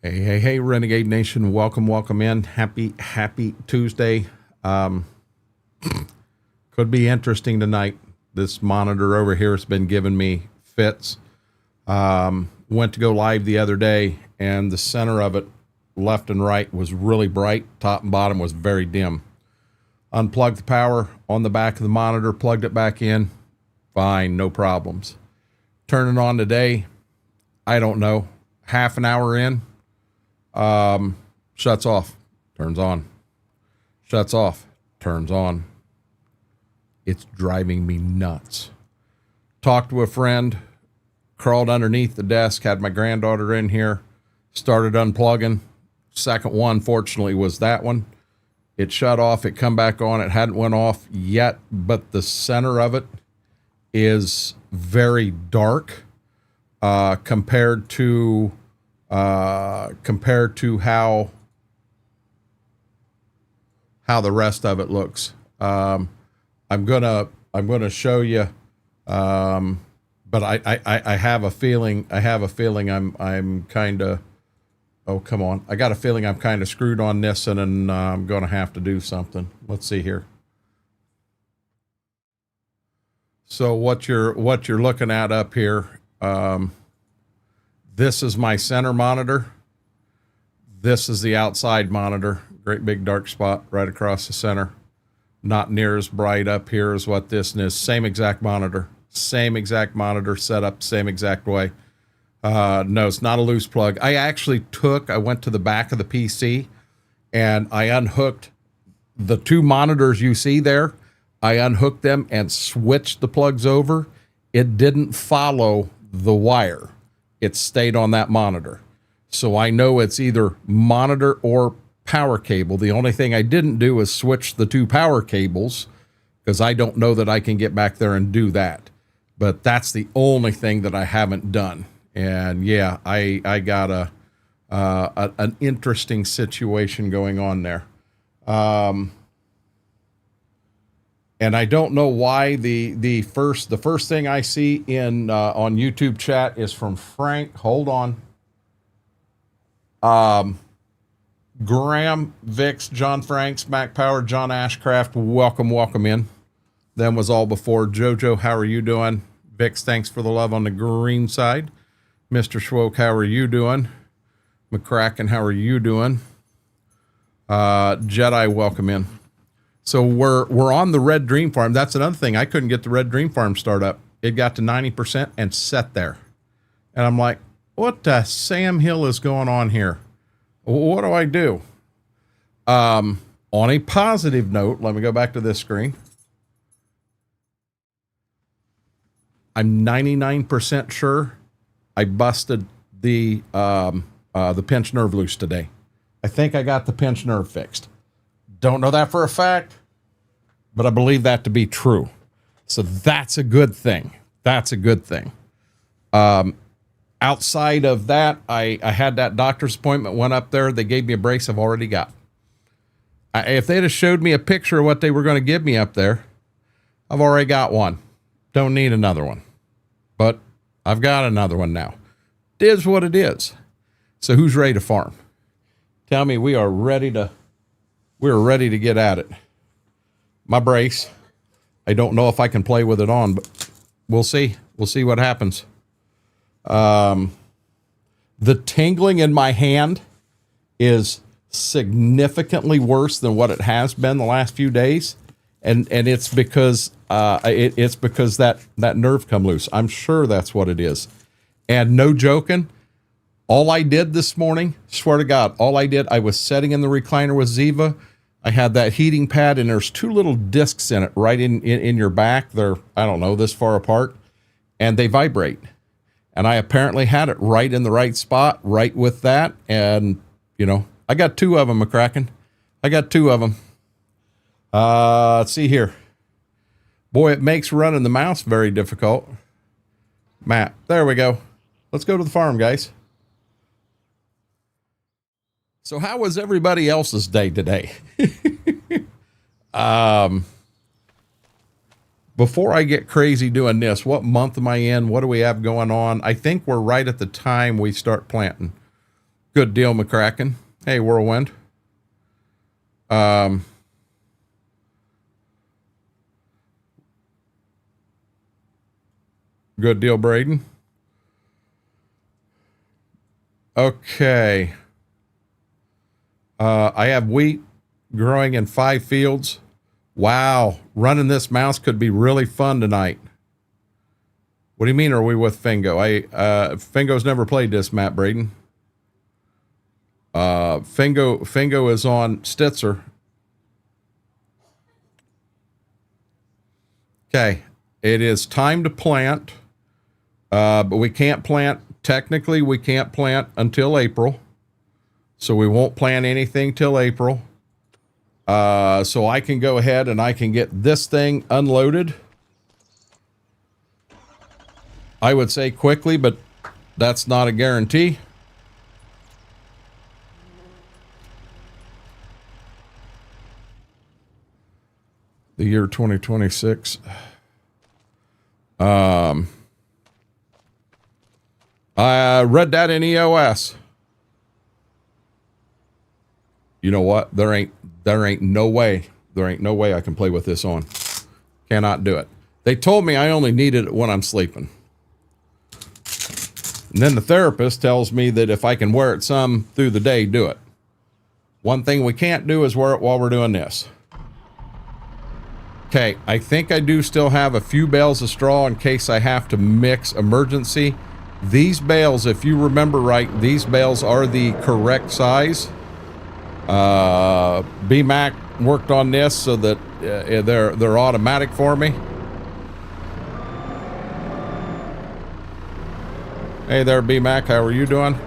Hey, Renegade Nation. Welcome in. Happy Tuesday. Could be interesting tonight. This monitor over here has been giving me fits. Went to go live the other day, and the center of it, left and right, was really bright. Top and bottom was very dim. Unplugged the power on the back of the monitor, plugged it back in. Fine, no problems. Turn it on today. I don't know. Half an hour in. Shuts off, turns on, shuts off, turns on. It's driving me nuts. Talked to a friend, crawled underneath the desk, had my granddaughter in here, started unplugging. Second one, fortunately, was that one. It shut off, it come back on. It hadn't went off yet, but the center of it is very dark, compared to how the rest of it looks. I'm gonna show you, but I have a feeling I'm kind of, oh come on, I got a feeling I'm kind of screwed on this, and I'm gonna have to do something. Let's see here. So what you're looking at up here, this is my center monitor. This is the outside monitor. Great big dark spot right across the center. Not near as bright up here as what this is. Same exact monitor set up same exact way. No, it's not a loose plug. I went to the back of the PC and I unhooked the two monitors you see there. I unhooked them and switched the plugs over. It didn't follow the wire. It stayed on that monitor. So I know it's either monitor or power cable. The only thing I didn't do is switch the two power cables because I don't know that I can get back there and do that. But that's the only thing that I haven't done. And yeah, I got an interesting situation going on there. And I don't know why the first thing I see in on YouTube chat is from Frank. Hold on. Graham, Vix, John Franks, Mac Power, John Ashcraft. Welcome in. Them was all before. Jojo, how are you doing? Vix, thanks for the love on the green side. Mr. Schwoke, how are you doing? McCracken, how are you doing? Jedi, welcome in. So we're on the Red Dream Farm. That's another thing. I couldn't get the Red Dream Farm start up. It got to 90% and sat there. And I'm like, what the Sam Hill is going on here? What do I do? On a positive note, let me go back to this screen. I'm 99% sure I busted the pinched nerve loose today. I think I got the pinched nerve fixed. Don't know that for a fact, but I believe that to be true. So that's a good thing. Outside of that, I had that doctor's appointment, went up there. They gave me a brace I've already got. If they'd have showed me a picture of what they were going to give me up there, I've already got one. Don't need another one. But I've got another one now. It is what it is. So who's ready to farm? Tell me we're ready to get at it. My brace, I don't know if I can play with it on, but we'll see. We'll see what happens. The tingling in my hand is significantly worse than what it has been the last few days. And it's because, it's because that nerve come loose. I'm sure that's what it is. And no joking, all I did this morning, swear to God, I was sitting in the recliner with Ziva. I had that heating pad, and there's two little discs in it right in your back. They're, I don't know, this far apart, and they vibrate. And I apparently had it right in the right spot, right with that. And, you know, I got two of them, McCracken. I got two of them. Let's see here. Boy, it makes running the mouse very difficult. Matt, there we go. Let's go to the farm, guys. So how was everybody else's day today? Before I get crazy doing this, what month am I in? What do we have going on? I think we're right at the time we start planting. Good deal, McCracken. Hey, Whirlwind. Good deal, Braden. Okay. I have wheat growing in 5 fields. Wow. Running this mouse could be really fun tonight. What do you mean, are we with Fingo? Fingo's never played this map, Braden. Fingo is on Stitzer. Okay. It is time to plant. But we can't plant. Technically, we can't plant until April. So we won't plant anything till April. So I can go ahead and I can get this thing unloaded. I would say quickly, but that's not a guarantee. The year 2026. I read that in EOS. You know what? There ain't no way I can play with this on. Cannot do it. They told me I only needed it when I'm sleeping. And then the therapist tells me that if I can wear it some through the day, do it. One thing we can't do is wear it while we're doing this. Okay, I think I do still have a few bales of straw in case I have to mix emergency. These bales, if you remember right, these bales are the correct size. BMAC worked on this so that they're automatic for me. Hey there, BMAC, how are you doing?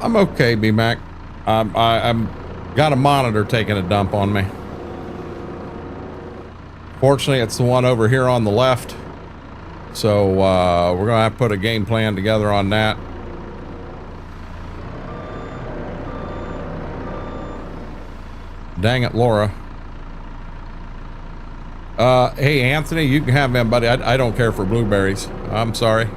I'm okay, B-Mac. I'm got a monitor taking a dump on me. Fortunately, it's the one over here on the left. So, we're gonna have to put a game plan together on that. Dang it, Laura. Hey, Anthony, you can have him, buddy. I don't care for blueberries. I'm sorry.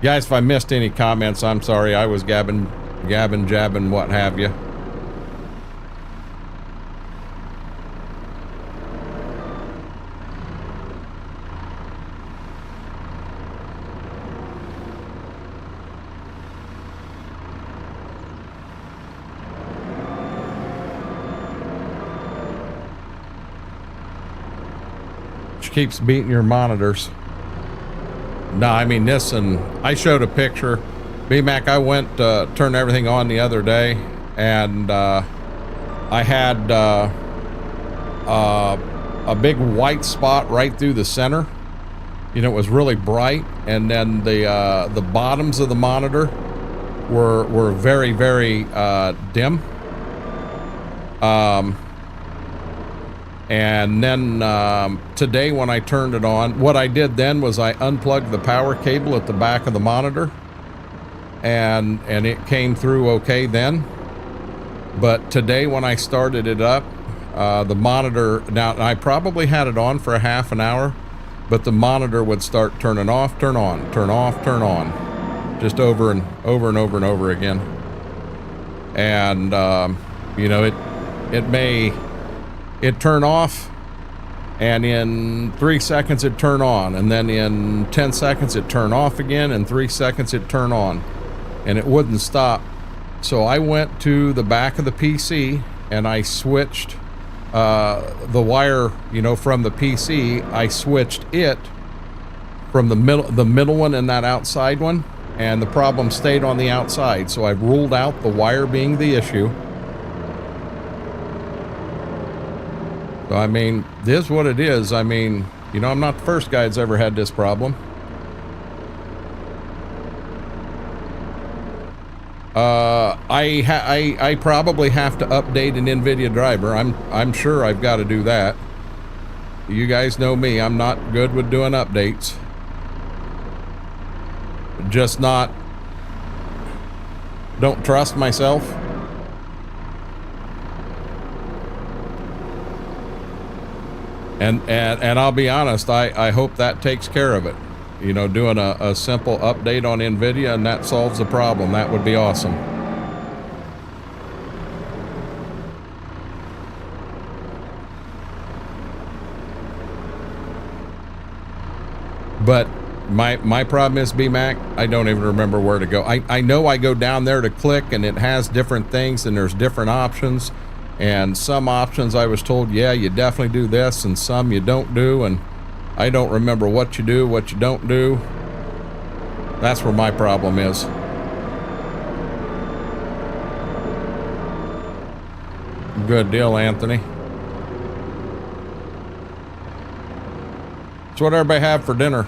Guys, if I missed any comments, I'm sorry. I was gabbing, jabbing, what have you. She keeps beating your monitors. No, I mean this, and I showed a picture. B-Mac, I went turned everything on the other day, and I had a big white spot right through the center. You know, it was really bright, and then the bottoms of the monitor were very, very dim. And then today when I turned it on, what I did then was I unplugged the power cable at the back of the monitor, and it came through okay then. But today when I started it up, the monitor, now I probably had it on for a half an hour, but the monitor would start turning off, turn on, turn off, turn on, just over and over and over and over again. And you know, it turn off, and in 3 seconds it turn on, and then in 10 seconds it turn off again, and 3 seconds it turn on, and it wouldn't stop. So I went to the back of the PC and I switched the wire, you know, from the PC. I switched it from the middle one and that outside one, and the problem stayed on the outside. So I've ruled out the wire being the issue. So, I mean, this is what it is. I mean, you know, I'm not the first guy that's ever had this problem. I probably have to update an NVIDIA driver. I'm sure I've got to do that. You guys know me. I'm not good with doing updates. just don't trust myself. And I'll be honest, I hope that takes care of it. You know, doing a simple update on NVIDIA and that solves the problem. That would be awesome. But my problem is, BMac, I don't even remember where to go. I know I go down there to click and it has different things and there's different options. And some options I was told, yeah, you definitely do this, and some you don't do, and I don't remember what you do, what you don't do. That's where my problem is. Good deal, Anthony. So what everybody have for dinner?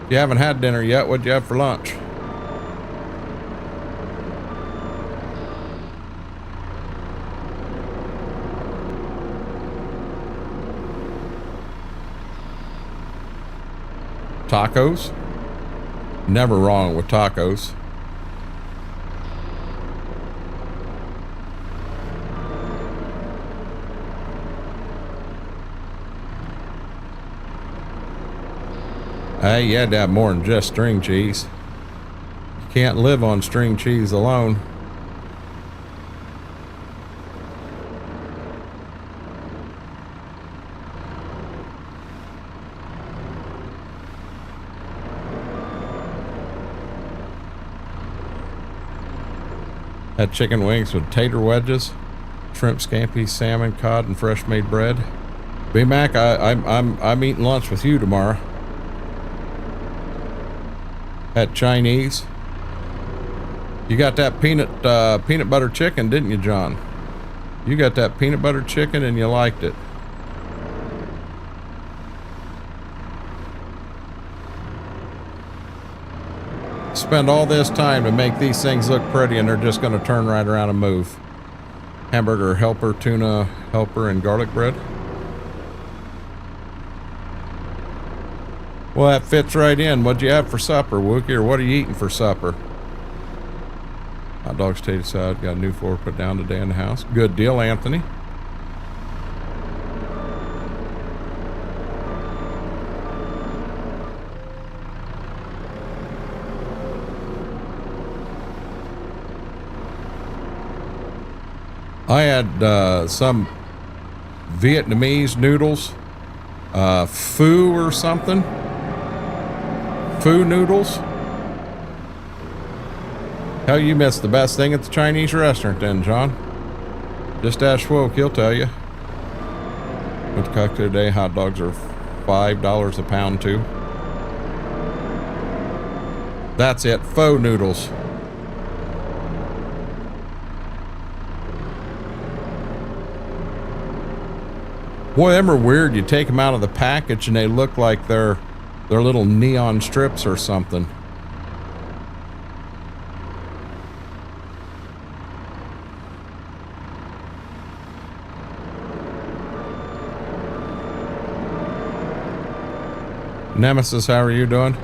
If you haven't had dinner yet, what'd you have for lunch? Tacos? Never wrong with tacos. Hey, you had to have more than just string cheese. You can't live on string cheese alone. Had chicken wings with tater wedges, shrimp scampi, salmon, cod, and fresh made bread. B-Mac, I'm eating lunch with you tomorrow. Had Chinese. You got that peanut butter chicken, didn't you, John? You got that peanut butter chicken and you liked it. Spend all this time to make these things look pretty and they're just going to turn right around and move. Hamburger helper, tuna helper, and garlic bread. Well, that fits right in. What'd you have for supper, Wookie, or what are you eating for supper? Hot dogs, potato salad, got a new floor put down today in the house. Good deal, Anthony. I had some Vietnamese noodles, pho or something. Pho noodles. Hell, you missed the best thing at the Chinese restaurant then, John. Just ask Schwoke, he'll tell you. Went to cook today. Hot dogs are $5 a pound too. That's it. Pho noodles. Boy, them are weird. You take them out of the package and they look like they're little neon strips or something. Nemesis, how are you doing?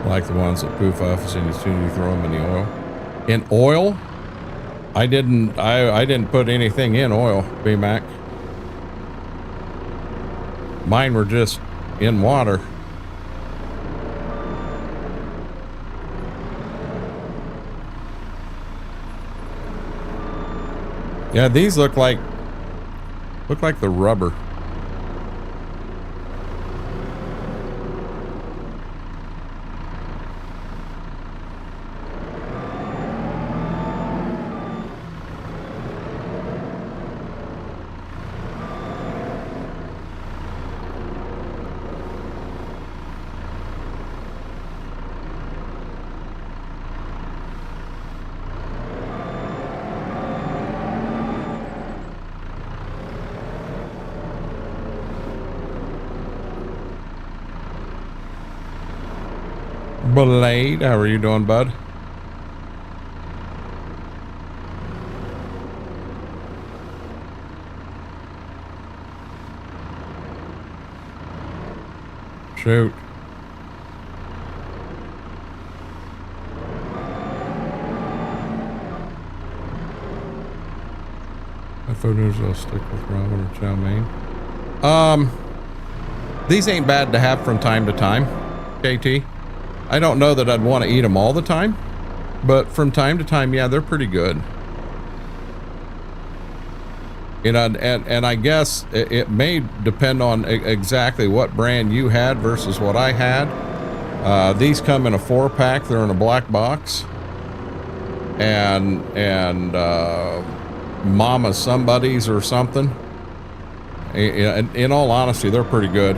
Like the ones that poof off as soon as you throw them in the oil. In oil? I didn't put anything in oil, B-Mac. Mine were just in water. Yeah, these look like the rubber. Blade, how are you doing, bud? Shoot. My photos will stick with ramen or chow mein. These ain't bad to have from time to time, KT. I don't know that I'd want to eat them all the time, but from time to time, yeah, they're pretty good. You know, and I guess it may depend on exactly what brand you had versus what I had. These come in a 4-pack. They're in a black box. And Mama Somebody's or something. In all honesty, they're pretty good.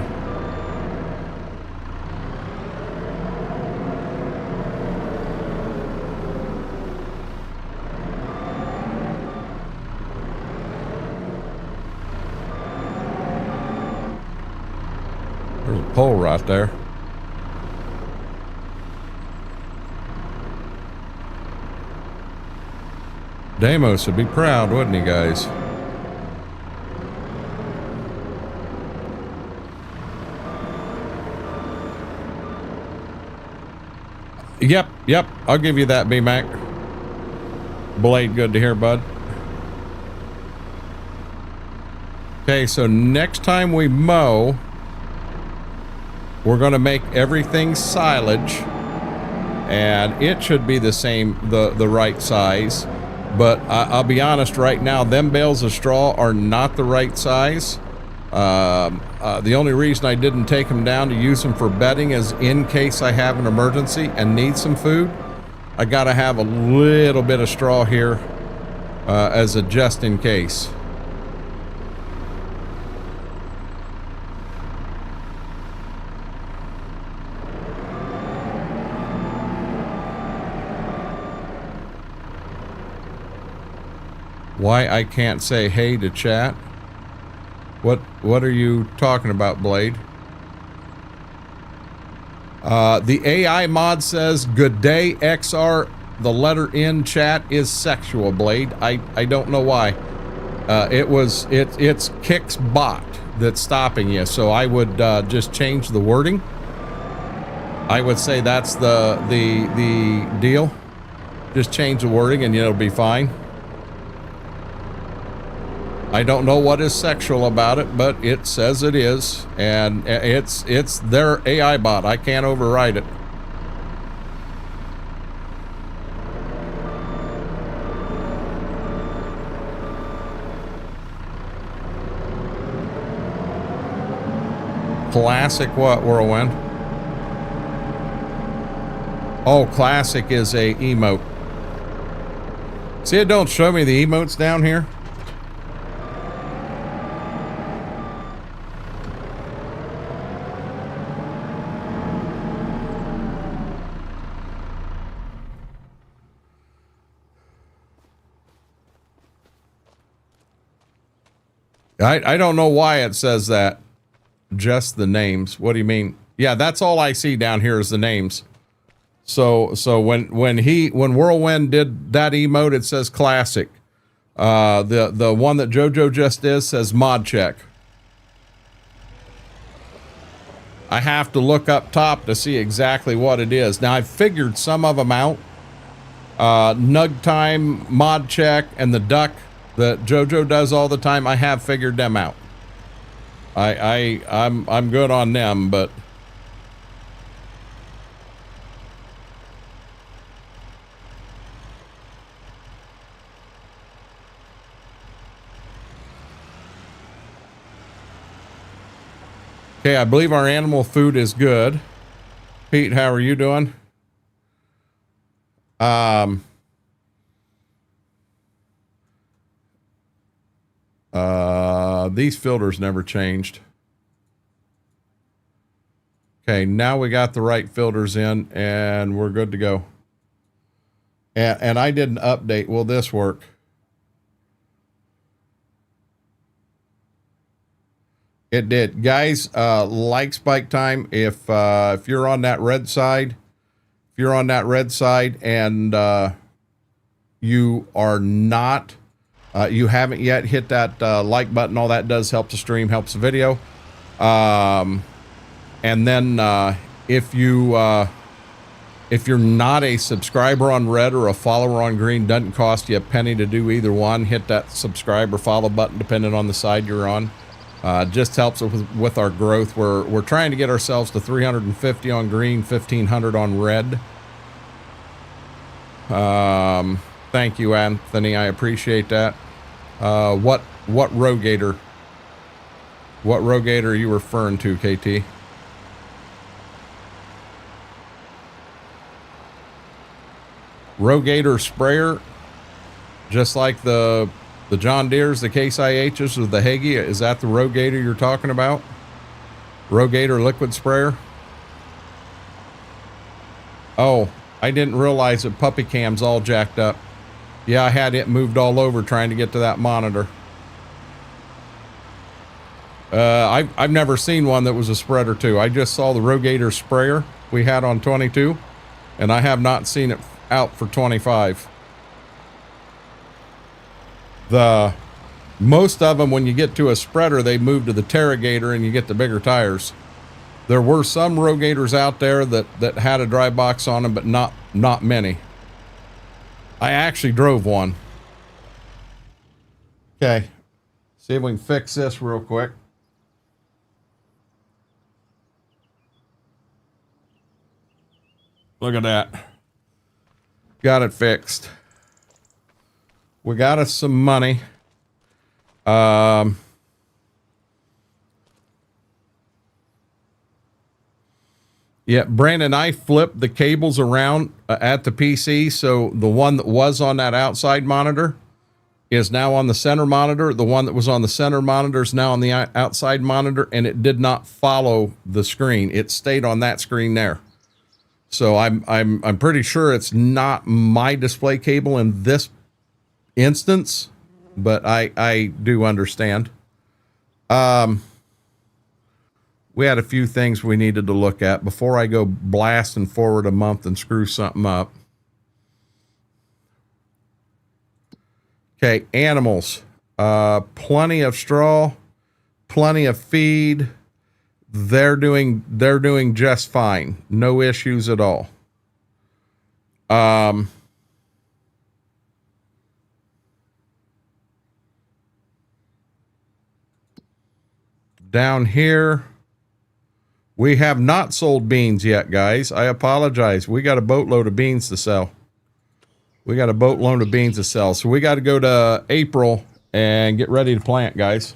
There's a pole right there. Deimos would be proud, wouldn't he, guys? Yep. I'll give you that, B-Mac. Blade, good to hear, bud. Okay, so next time we mow, we're going to make everything silage, and it should be the same, the right size. But I'll be honest, right now, them bales of straw are not the right size. The only reason I didn't take them down to use them for bedding is in case I have an emergency and need some food. I got to have a little bit of straw here as a just in case. Why I can't say hey to chat? What are you talking about, Blade? The AI mod says, good day, XR. The letter N chat is sexual, Blade. I don't know why. It's Kick's bot that's stopping you. So I would just change the wording. I would say that's the deal. Just change the wording and it'll be fine. I don't know what is sexual about it, but it says it is, and it's their AI bot. I can't override it. Classic what, Whirlwind? Oh, classic is a emote. See, it don't show me the emotes down here. I don't know why it says that. Just the names. What do you mean? Yeah, that's all I see down here is the names. So when Whirlwind did that emote, it says classic. The one that JoJo just did says mod check. I have to look up top to see exactly what it is. Now I've figured some of them out. Nug time, mod check, and the duck that JoJo does all the time, I have figured them out. I'm good on them, but okay, I believe our animal food is good. Pete, how are you doing? These filters never changed. Okay, now we got the right filters in and we're good to go. And I did an update. Will this work? It did. Guys, like Spike Time, if you're on that red side, you're on that red side and you are not, you haven't yet hit that like button, all that does help the stream, helps the video. And then if you're not a subscriber on red or a follower on green, doesn't cost you a penny to do either one. Hit that subscribe or follow button depending on the side you're on. Just helps with our growth. We're trying to get ourselves to 350 on green, 1500 on red. Thank you, Anthony. I appreciate that. What Rogator? What Rogator are you referring to, KT? Rogator sprayer, just like the John Deere's, the Case IH's, or the Hagee. Is that the Rogator you're talking about? Rogator liquid sprayer? Oh, I didn't realize that puppy cam's all jacked up. Yeah, I had it moved all over trying to get to that monitor. I've never seen one that was a spreader too. I just saw the Rogator sprayer we had on 22, and I have not seen it out for 25. Most of them, when you get to a spreader, they move to the Terragator and you get the bigger tires. There were some Rogators out there that had a dry box on them, but not many. I actually drove one. Okay, see if we can fix this real quick. Look at that. Got it fixed. We got us some money. Yeah, Brandon, I flipped the cables around at the PC, so the one that was on that outside monitor is now on the center monitor. The one that was on the center monitor is now on the outside monitor, and it did not follow the screen. It stayed on that screen there. So I'm pretty sure it's not my display cable in this instance, but I do understand. We had a few things we needed to look at before I go blasting forward a month and screw something up. Okay, animals. Plenty of straw, plenty of feed. They're doing just fine. No issues at all. Down here, we have not sold beans yet, guys. I apologize. We got a boatload of beans to sell. We got a boatload of beans to sell. So we got to go to April and get ready to plant, guys.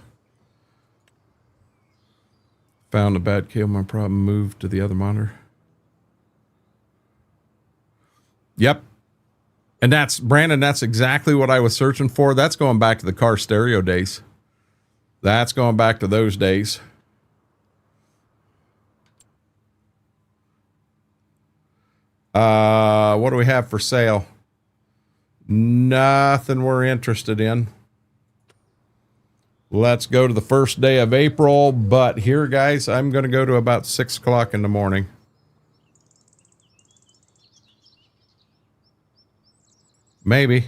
Found a bad cable. My problem moved to the other monitor. Yep. And that's, Brandon, that's exactly what I was searching for. That's going back to the car stereo days. That's going back to those days. What do we have for sale? Nothing we're interested in. Let's go to the first day of April, but here, guys, I'm going to go to about 6 o'clock in the morning. Maybe.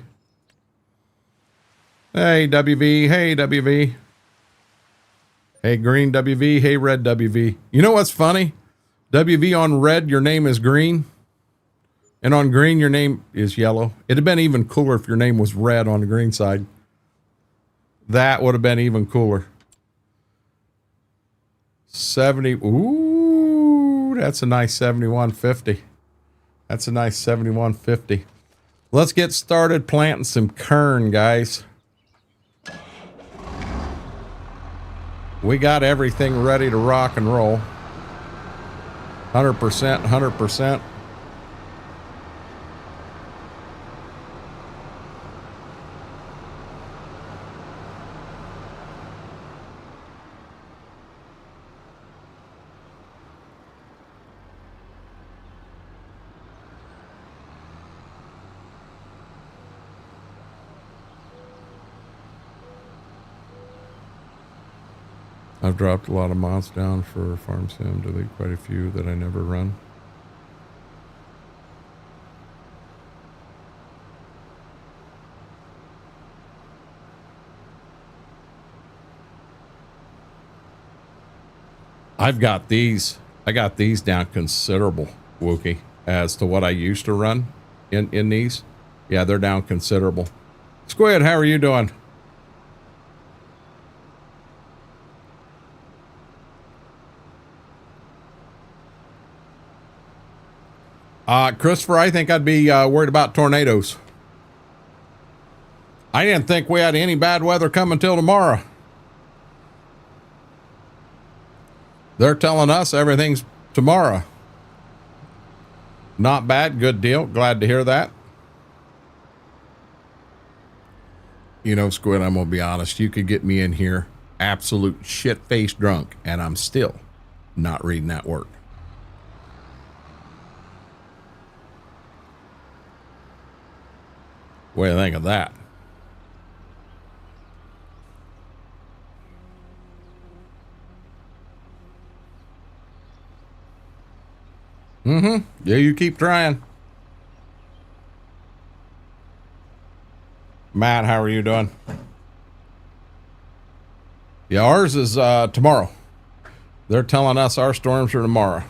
Hey, WV. Hey, WV. Hey, green WV. Hey, red WV. You know what's funny? WV on red, your name is green. And on green, your name is yellow. It'd have been even cooler if your name was red on the green side. That would have been even cooler. 70. Ooh, that's a nice 7150. That's a nice 7150. Let's get started planting some kern, guys. We got everything ready to rock and roll. 100%, 100%. I've dropped a lot of mods down for Farm Sim, delete quite a few that I never run. I got these down considerable, Wookie, as to what I used to run in these. Yeah, they're down considerable. Squid, how are you doing? Christopher, I think I'd be worried about tornadoes. I didn't think we had any bad weather coming till tomorrow. They're telling us everything's tomorrow. Not bad. Good deal. Glad to hear that. You know, Squid, I'm going to be honest. You could get me in here absolute shit-faced drunk, and I'm still not reading that word. What do you think of that? Mm-hmm. Yeah, you keep trying. Matt, how are you doing? Yeah, ours is tomorrow. They're telling us our storms are tomorrow.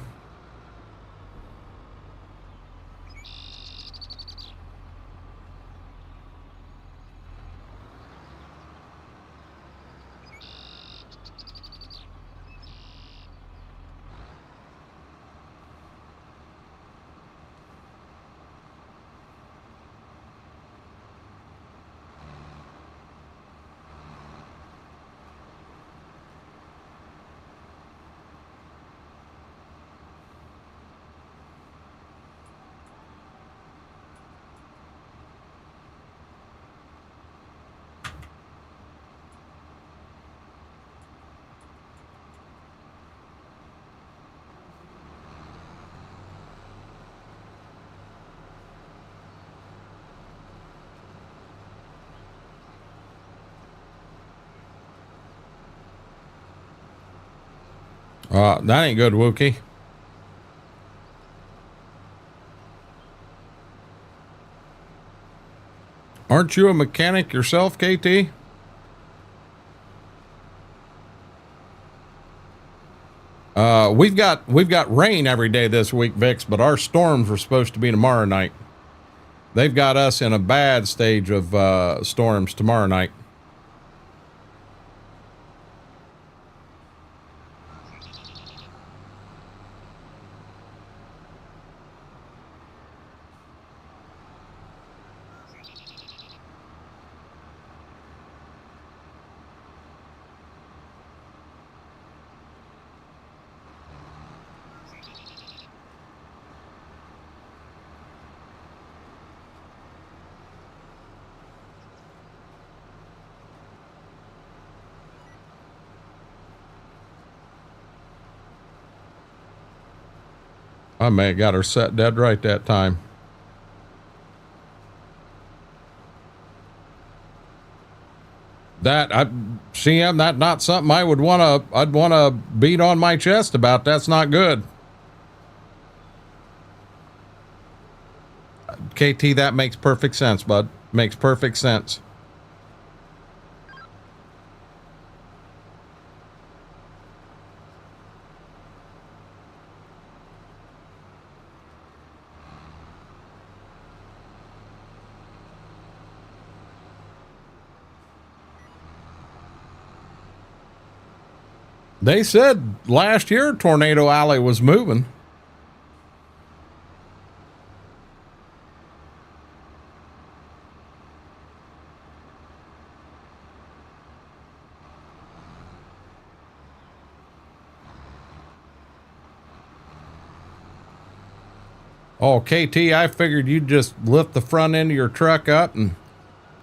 That ain't good, Wookie. Aren't you a mechanic yourself, KT? We've got rain every day this week, Vix, but our storms were supposed to be tomorrow night. They've got us in a bad stage of storms tomorrow night. I may have got her set dead right that time. That CM, that not something I'd want to beat on my chest about. That's not good. KT, that makes perfect sense, bud. Makes perfect sense. They said last year Tornado Alley was moving. Oh, KT, I figured you'd just lift the front end of your truck up and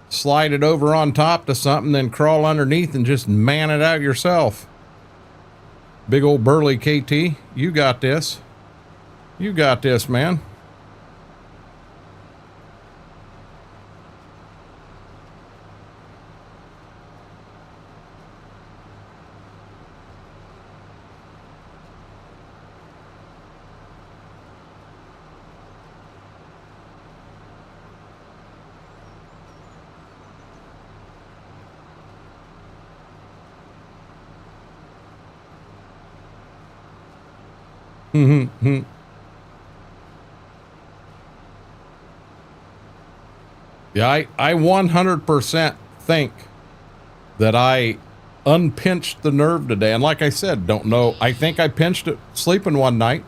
slide it over on top to something, then crawl underneath and just man it out yourself. Big old burly KT, you got this. You got this, man. Yeah, I 100% think that I unpinched the nerve today. And like I said, don't know. I think I pinched it sleeping one night.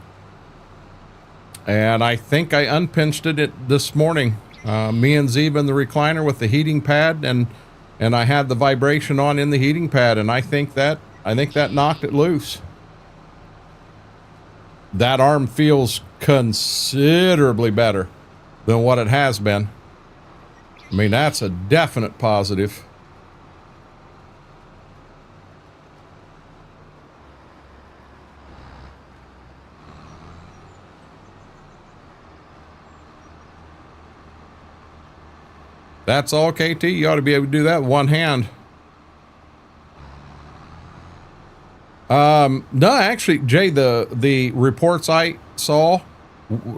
And I think I unpinched it this morning. Me and Zeba in the recliner with the heating pad, and I had the vibration on in the heating pad, and I think that knocked it loose. That arm feels considerably better than what it has been. I mean, that's a definite positive. That's all, KT. You ought to be able to do that with one hand. No, actually, Jay, the reports I saw,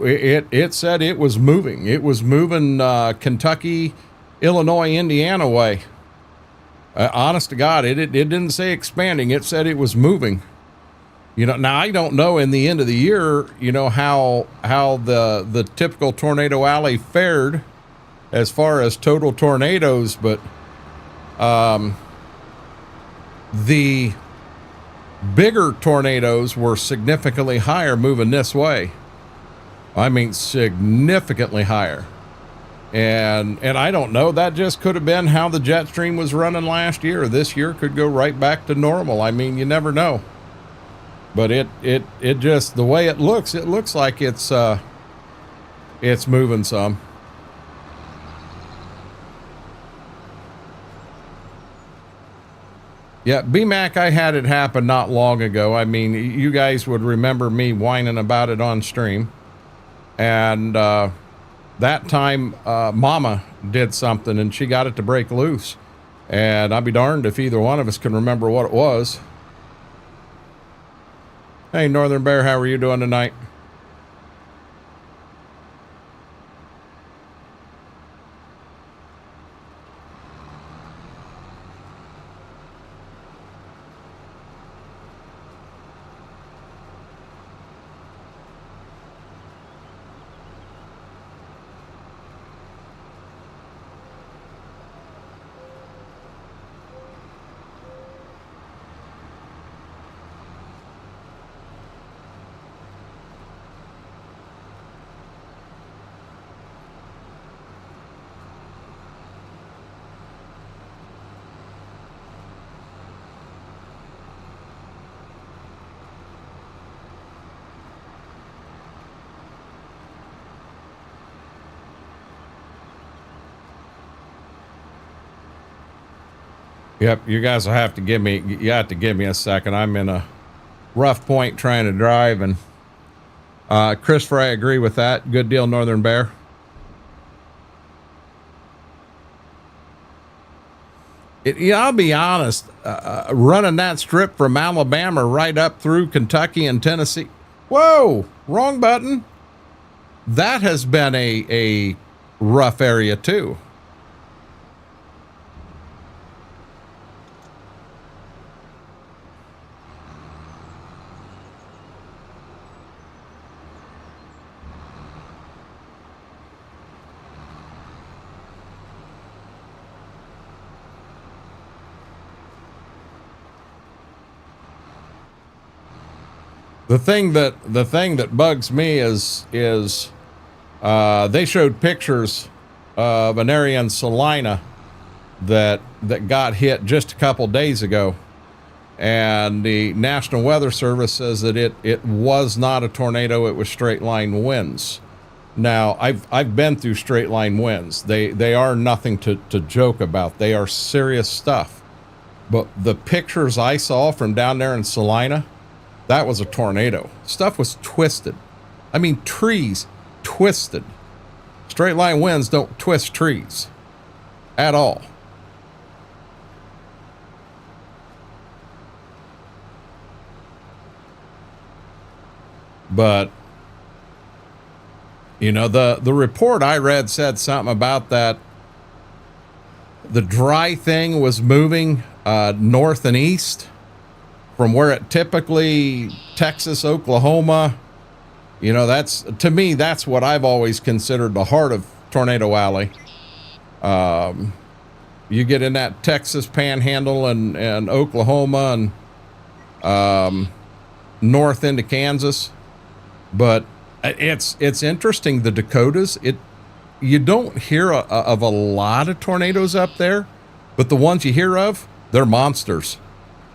it said it was moving. It was moving Kentucky, Illinois, Indiana way. Honest to God, it didn't say expanding. It said it was moving. You know, now I don't know in the end of the year, you know, how the typical tornado alley fared as far as total tornadoes, but the bigger tornadoes were significantly higher moving this way. I mean, significantly higher. And I don't know, that just could have been how the jet stream was running last year. This year could go right back to normal. I mean, you never know. But it just, the way it looks like it's moving some. Yeah, BMAC, I had it happen not long ago. I mean, you guys would remember me whining about it on stream. And that time, Mama did something and she got it to break loose. And I'll be darned if either one of us can remember what it was. Hey, Northern Bear, how are you doing tonight? Yep, you guys will have to give me, you have to give me a second. I'm in a rough point trying to drive, and Christopher, I agree with that. Good deal, Northern Bear. I'll be honest, running that strip from Alabama right up through Kentucky and Tennessee. Whoa, wrong button. That has been a rough area too. The thing that bugs me is they showed pictures of an area in Salina that got hit just a couple days ago, and the National Weather Service says that it was not a tornado, it was straight line winds. Now I've been through straight line winds. They are nothing to joke about. They are serious stuff. But the pictures I saw from down there in Salina, that was a tornado. Stuff was twisted. I mean, trees twisted. Straight line winds don't twist trees at all. But, you know, the report I read said something about that the dry thing was moving north and east from where it typically, Texas, Oklahoma, You know, that's, to me, that's what I've always considered the heart of Tornado Alley. You get in that Texas Panhandle and Oklahoma and north into Kansas, but it's interesting. The Dakotas, you don't hear of a lot of tornadoes up there, but the ones you hear of, they're monsters.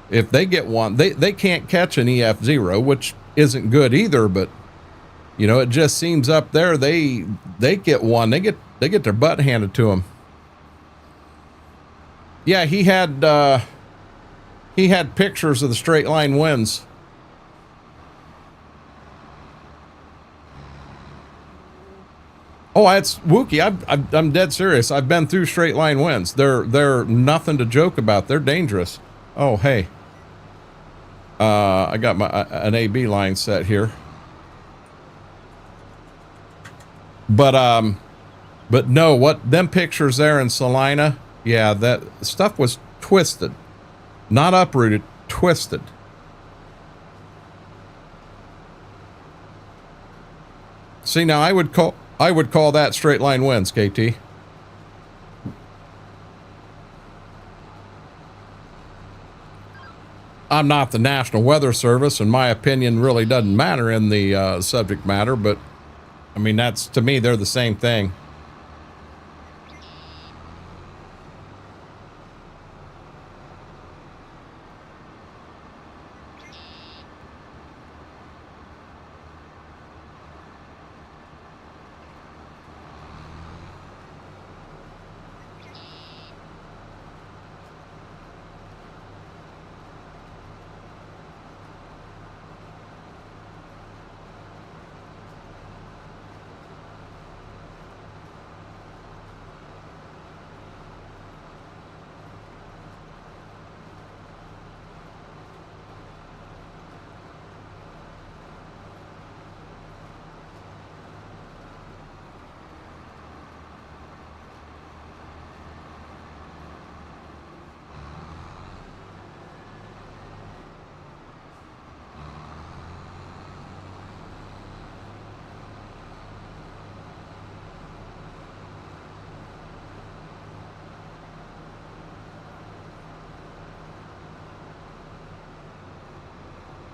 If they get one, they can't catch an EF0, which isn't good either, but you know, it just seems up there they get one, they get their butt handed to them. Yeah, he had pictures of the straight line winds. Oh, it's Wookie. I'm dead serious. I've been through straight line winds. They're nothing to joke about. They're dangerous. Oh, hey. I got an AB line set here. But no, what them pictures there in Salina, yeah, that stuff was twisted. Not uprooted, twisted. See, now I would call that straight line winds, KT. I'm not the National Weather Service, and my opinion really doesn't matter in the subject matter, but I mean, that's, to me, they're the same thing.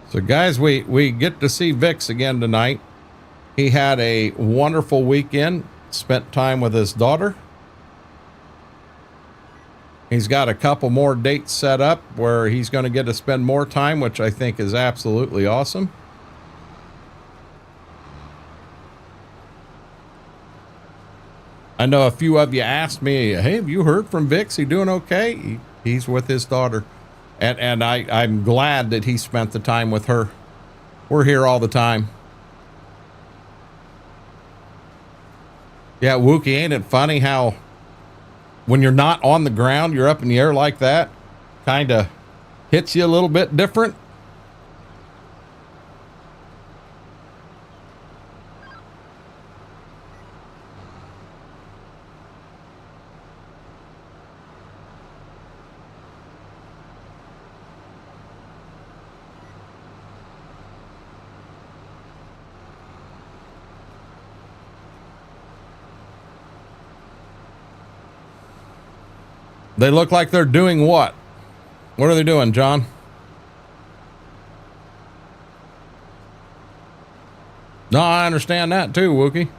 So guys, we get to see Vix again tonight. He had a wonderful weekend, spent time with his daughter. He's got a couple more dates set up where he's going to get to spend more time, which I think is absolutely awesome. I know a few of you asked me, hey, have you heard from Vix? He doing okay? He's with his daughter. And I'm glad that he spent the time with her. We're here all the time. Yeah, Wookie, ain't it funny how when you're not on the ground, you're up in the air like that? Kind of hits you a little bit different. They look like they're doing what? What are they doing, John? No, I understand that too, Wookie.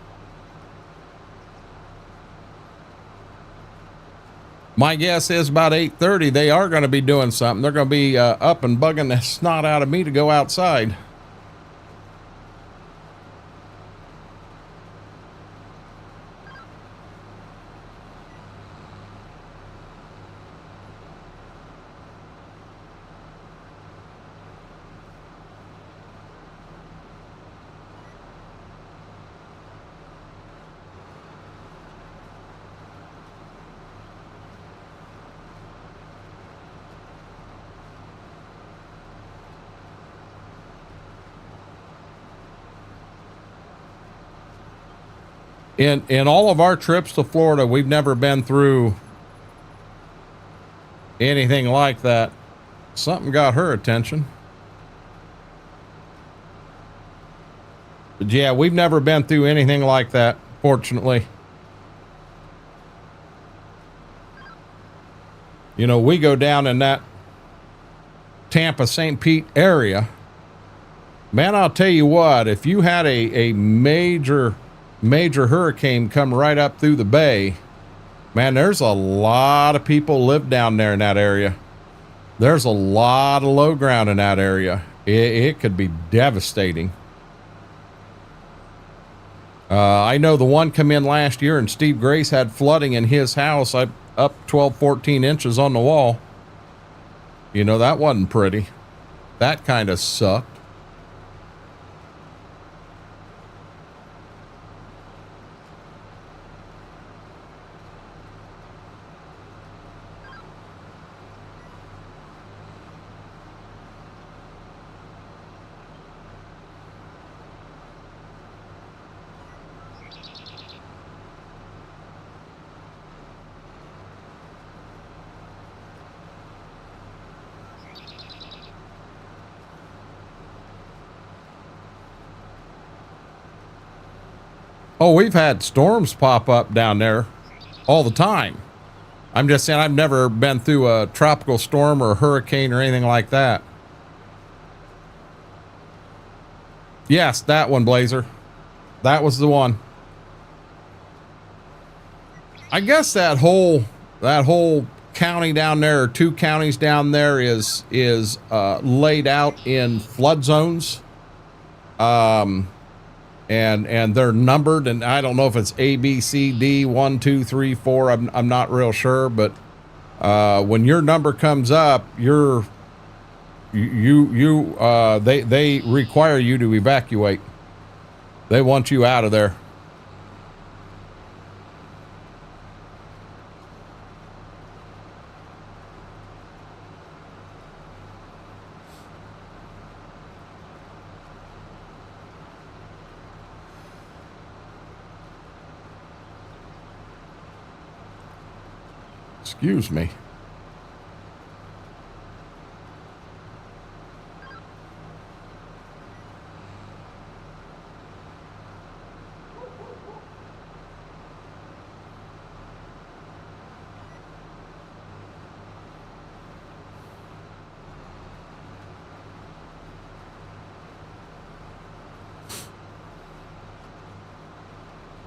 My guess is about 8:30 they are going to be doing something. They're going to be up and bugging the snot out of me to go outside. In all of our trips to Florida, we've never been through anything like that. Something got her attention. But yeah, we've never been through anything like that, fortunately. You know, we go down in that Tampa, St. Pete area. Man, I'll tell you what, if you had a major hurricane come right up through the bay, man, there's a lot of people live down there in that area. There's a lot of low ground in that area. It could be devastating. I know the one come in last year and Steve Grace had flooding in his house up 12, 14 inches on the wall. You know, that wasn't pretty. That kind of sucked. Oh, we've had storms pop up down there all the time. I'm just saying I've never been through a tropical storm or a hurricane or anything like that. Yes, that one, Blazer. That was the one. I guess that whole county down there, or two counties down there, is laid out in flood zones. And they're numbered, and I don't know if it's A, B, C, D, 1, 2, 3, 4. I'm not real sure, but when your number comes up, they require you to evacuate. They want you out of there. Excuse me.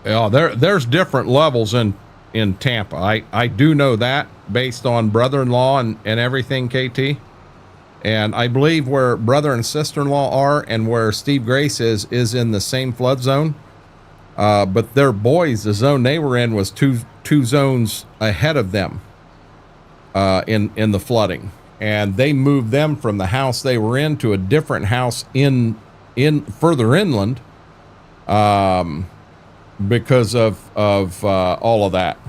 Yeah, there's different levels in Tampa. I do know that based on brother-in-law and everything, KT. And I believe where brother and sister-in-law are and where Steve Grace is in the same flood zone. But their boys, the zone they were in was two zones ahead of them in the flooding. And they moved them from the house they were in to a different house in further inland because of all of that.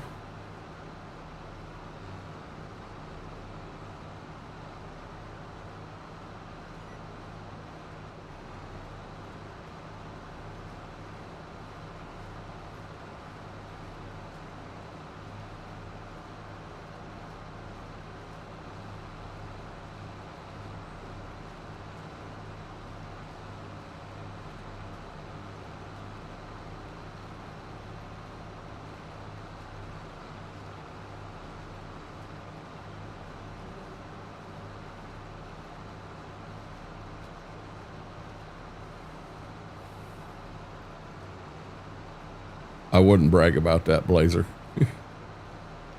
I wouldn't brag about that, Blazer.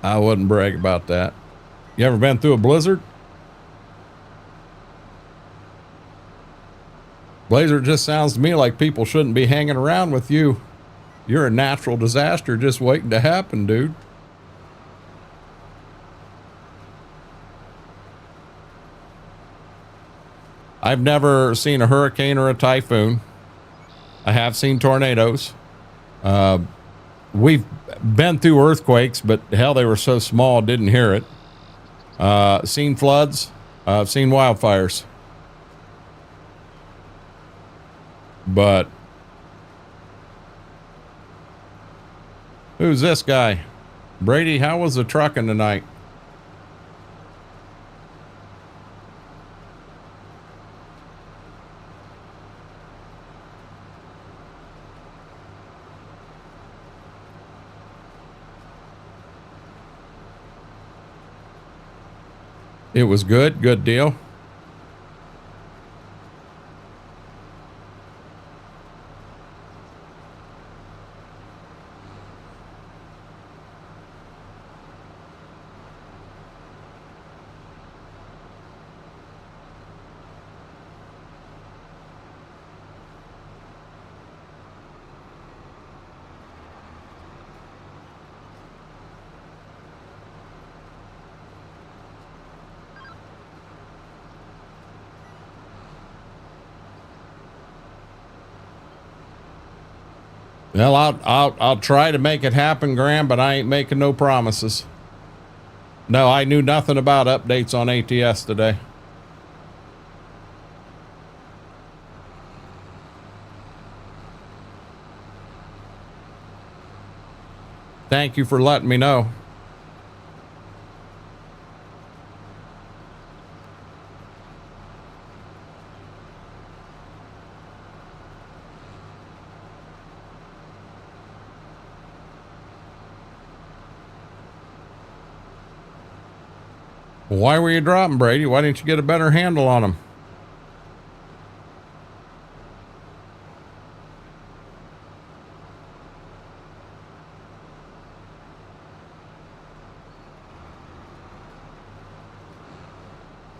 I wouldn't brag about that. You ever been through a blizzard? Blazer, just sounds to me like people shouldn't be hanging around with you. You're a natural disaster just waiting to happen, dude. I've never seen a hurricane or a typhoon. I have seen tornadoes. We've been through earthquakes, but hell, they were so small, didn't hear it. Seen floods. I've seen wildfires. But who's this guy? Brady, how was the trucking tonight? It was good. Good deal. Well, I'll try to make it happen, Graham, but I ain't making no promises. No, I knew nothing about updates on ATS today. Thank you for letting me know. Why were you dropping, Brady? Why didn't you get a better handle on them?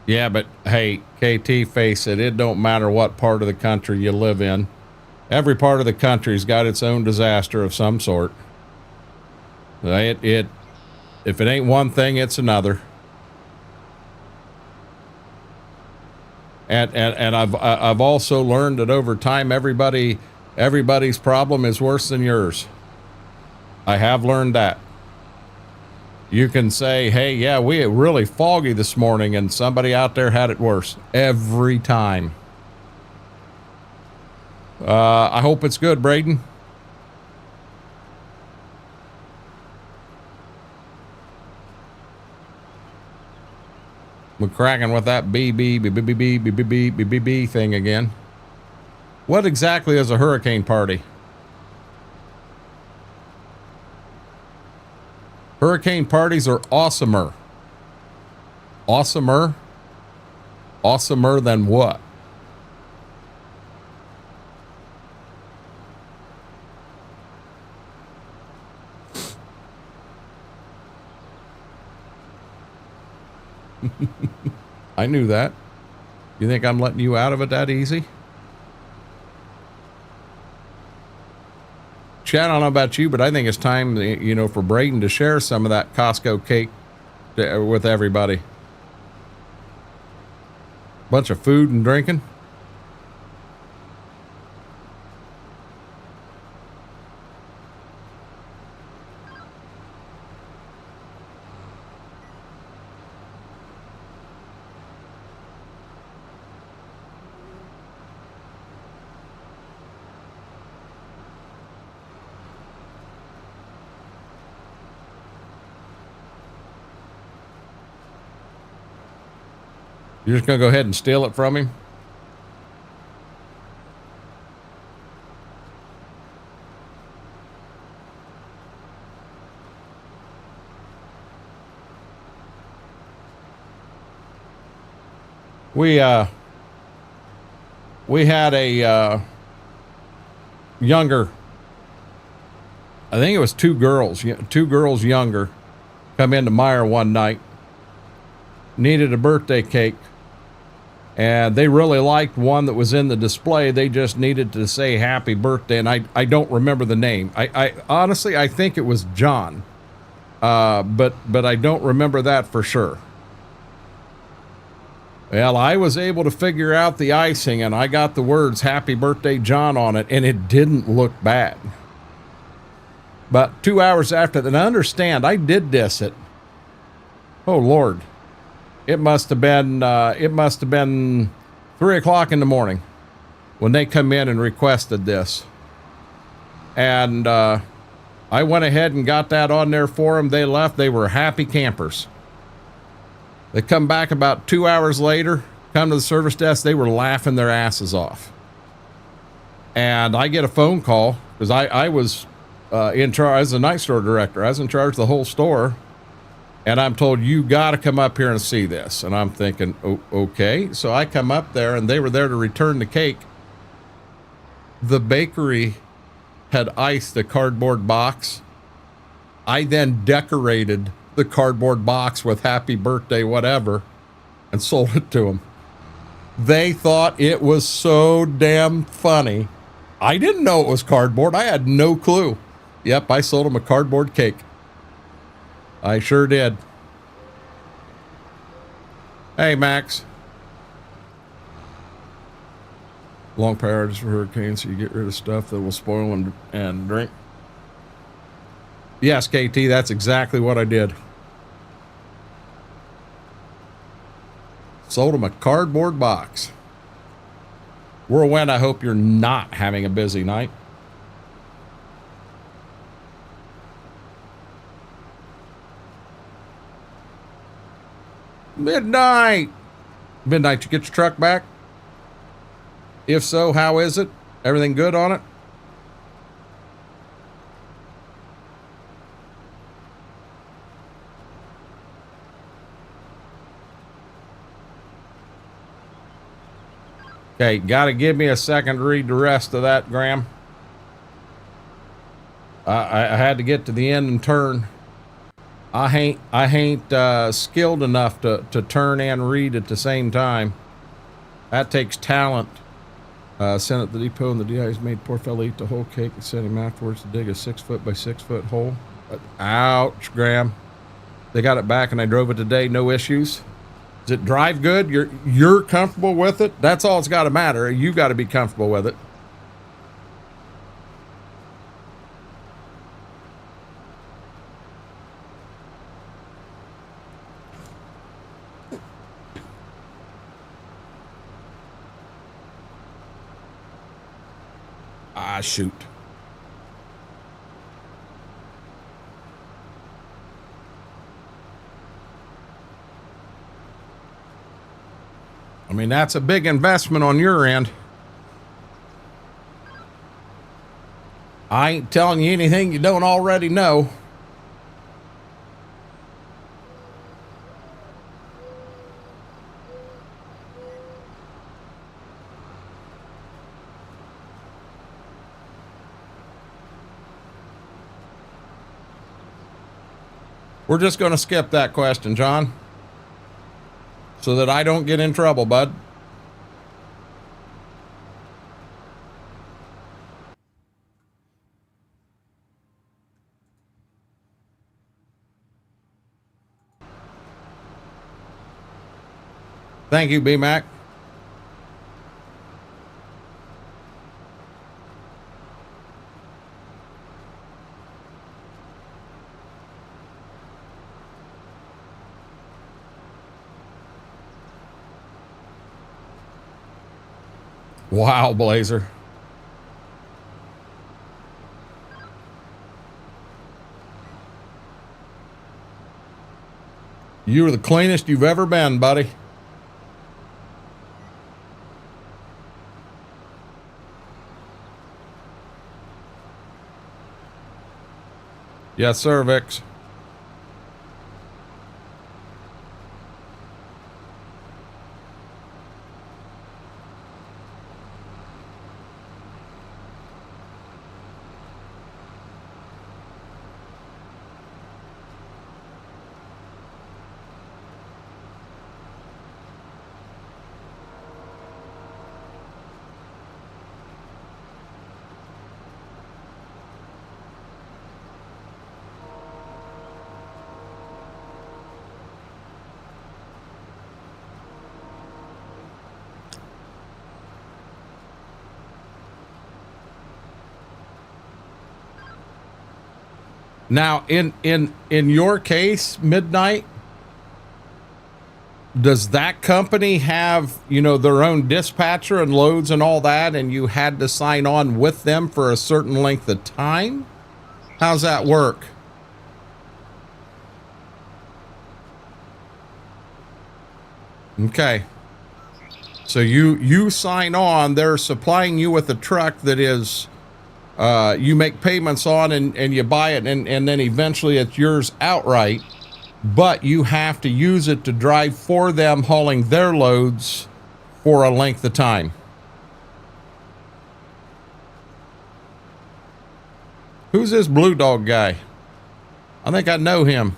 Yeah, but hey, KT, face it, it don't matter what part of the country you live in. Every part of the country's got its own disaster of some sort. If it ain't one thing, it's another. And I've also learned that over time, everybody's problem is worse than yours. I have learned that. You can say, hey, yeah, we were really foggy this morning, and somebody out there had it worse every time. I hope it's good, Braden. We're cracking with that BB thing again. What exactly is a hurricane party? Hurricane parties are awesomer. Awesomer? Awesomer than what? I knew that. You think I'm letting you out of it that easy? Chad, I don't know about you, but I think it's time, you know, for Braden to share some of that Costco cake with everybody. Bunch of food and drinking. You're just going to go ahead and steal it from him? We had a younger, I think it was two girls younger, come into Meijer one night, needed a birthday cake. And they really liked one that was in the display. They just needed to say happy birthday. And I don't remember the name. I honestly, I think it was John. But I don't remember that for sure. Well, I was able to figure out the icing, and I got the words happy birthday John on it, and it didn't look bad. But 2 hours after that, and I understand, I did diss it. Oh, Lord. It must have been 3 o'clock in the morning when they come in and requested this. And I went ahead and got that on there for them. They left. They were happy campers. They come back about 2 hours later, come to the service desk. They were laughing their asses off. And I get a phone call because I was in charge as the night store director. I was in charge of the whole store. And I'm told, you got to come up here and see this. And I'm thinking, oh, okay. So I come up there, and they were there to return the cake. The bakery had iced the cardboard box. I then decorated the cardboard box with happy birthday, whatever, and sold it to them. They thought it was so damn funny. I didn't know it was cardboard. I had no clue. Yep, I sold them a cardboard cake. I sure did. Hey, Max. Long priorities for hurricanes, so you get rid of stuff that will spoil and drink. Yes, KT, that's exactly what I did. Sold them a cardboard box. Whirlwind, I hope you're not having a busy night. Midnight. Midnight, you get your truck back? If so, how is it? Everything good on it? Okay, gotta give me a second to read the rest of that, Graham. I had to get to the end and turn. I ain't skilled enough to turn and read at the same time. That takes talent. Sent at the depot, and the DIs made poor fella eat the whole cake and sent him afterwards to dig a 6 foot by 6 foot hole. Ouch, Graham. They got it back, and I drove it today. No issues. Does it drive good? You're comfortable with it? That's all it's got to matter. You got to be comfortable with it. Ah, shoot. I mean, that's a big investment on your end. I ain't telling you anything you don't already know. We're just going to skip that question, John, so that I don't get in trouble, bud. Thank you, B-Mac. Wow, Blazer. You're the cleanest you've ever been, buddy. Yes, sir, Vix. Now, in your case, Midnight, does that company have, you know, their own dispatcher and loads and all that, and you had to sign on with them for a certain length of time? How's that work? Okay. So you sign on, they're supplying you with a truck that is, you make payments on and you buy it, and then eventually it's yours outright. but you have to use it to drive for them hauling their loads for a length of time. Who's this Blue Dog guy? I think I know him.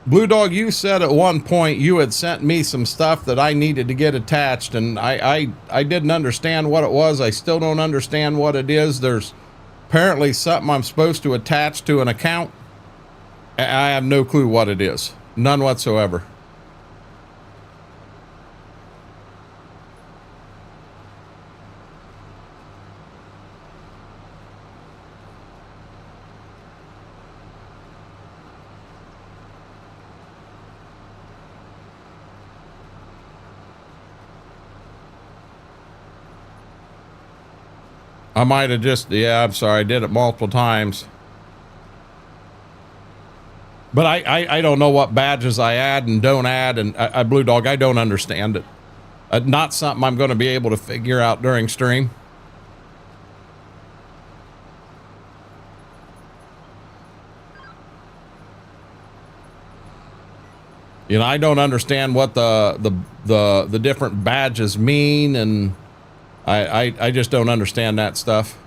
Blue Dog, you said at one point you had sent me some stuff that I needed to get attached, and I didn't understand what it was. I still don't understand what it is. There's apparently something I'm supposed to attach to an account. I have no clue what it is. None whatsoever. I might have just, yeah, I'm sorry, I did it multiple times. But I don't know what badges I add and don't add, and Blue Dog, I don't understand it. Not something I'm going to be able to figure out during stream. You know, I don't understand what the different badges mean, and I just don't understand that stuff.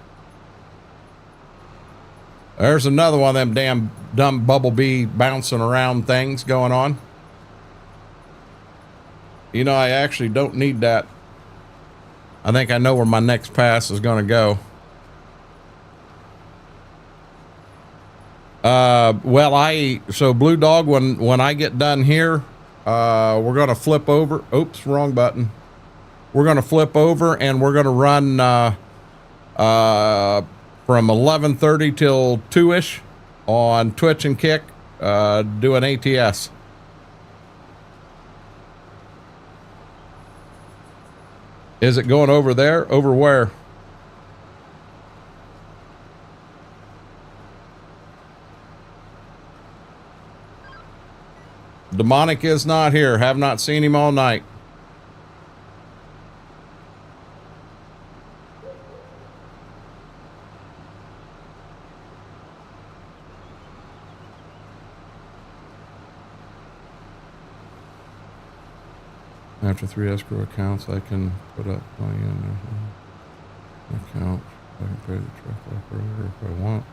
There's another one of them dumb bumblebee bouncing around things going on. You know, I actually don't need that. I think I know where my next pass is going to go. So Blue Dog, when I get done here, we're going to flip over. Oops, wrong button. We're going to flip over and we're going to run from 11:30 till 2-ish on Twitch and Kick, doing ATS. Is it going over there? Over where? Demonic is not here. Have not seen him all night. After 3 escrow accounts, I can put up my account. I can pay the truck operator if I want.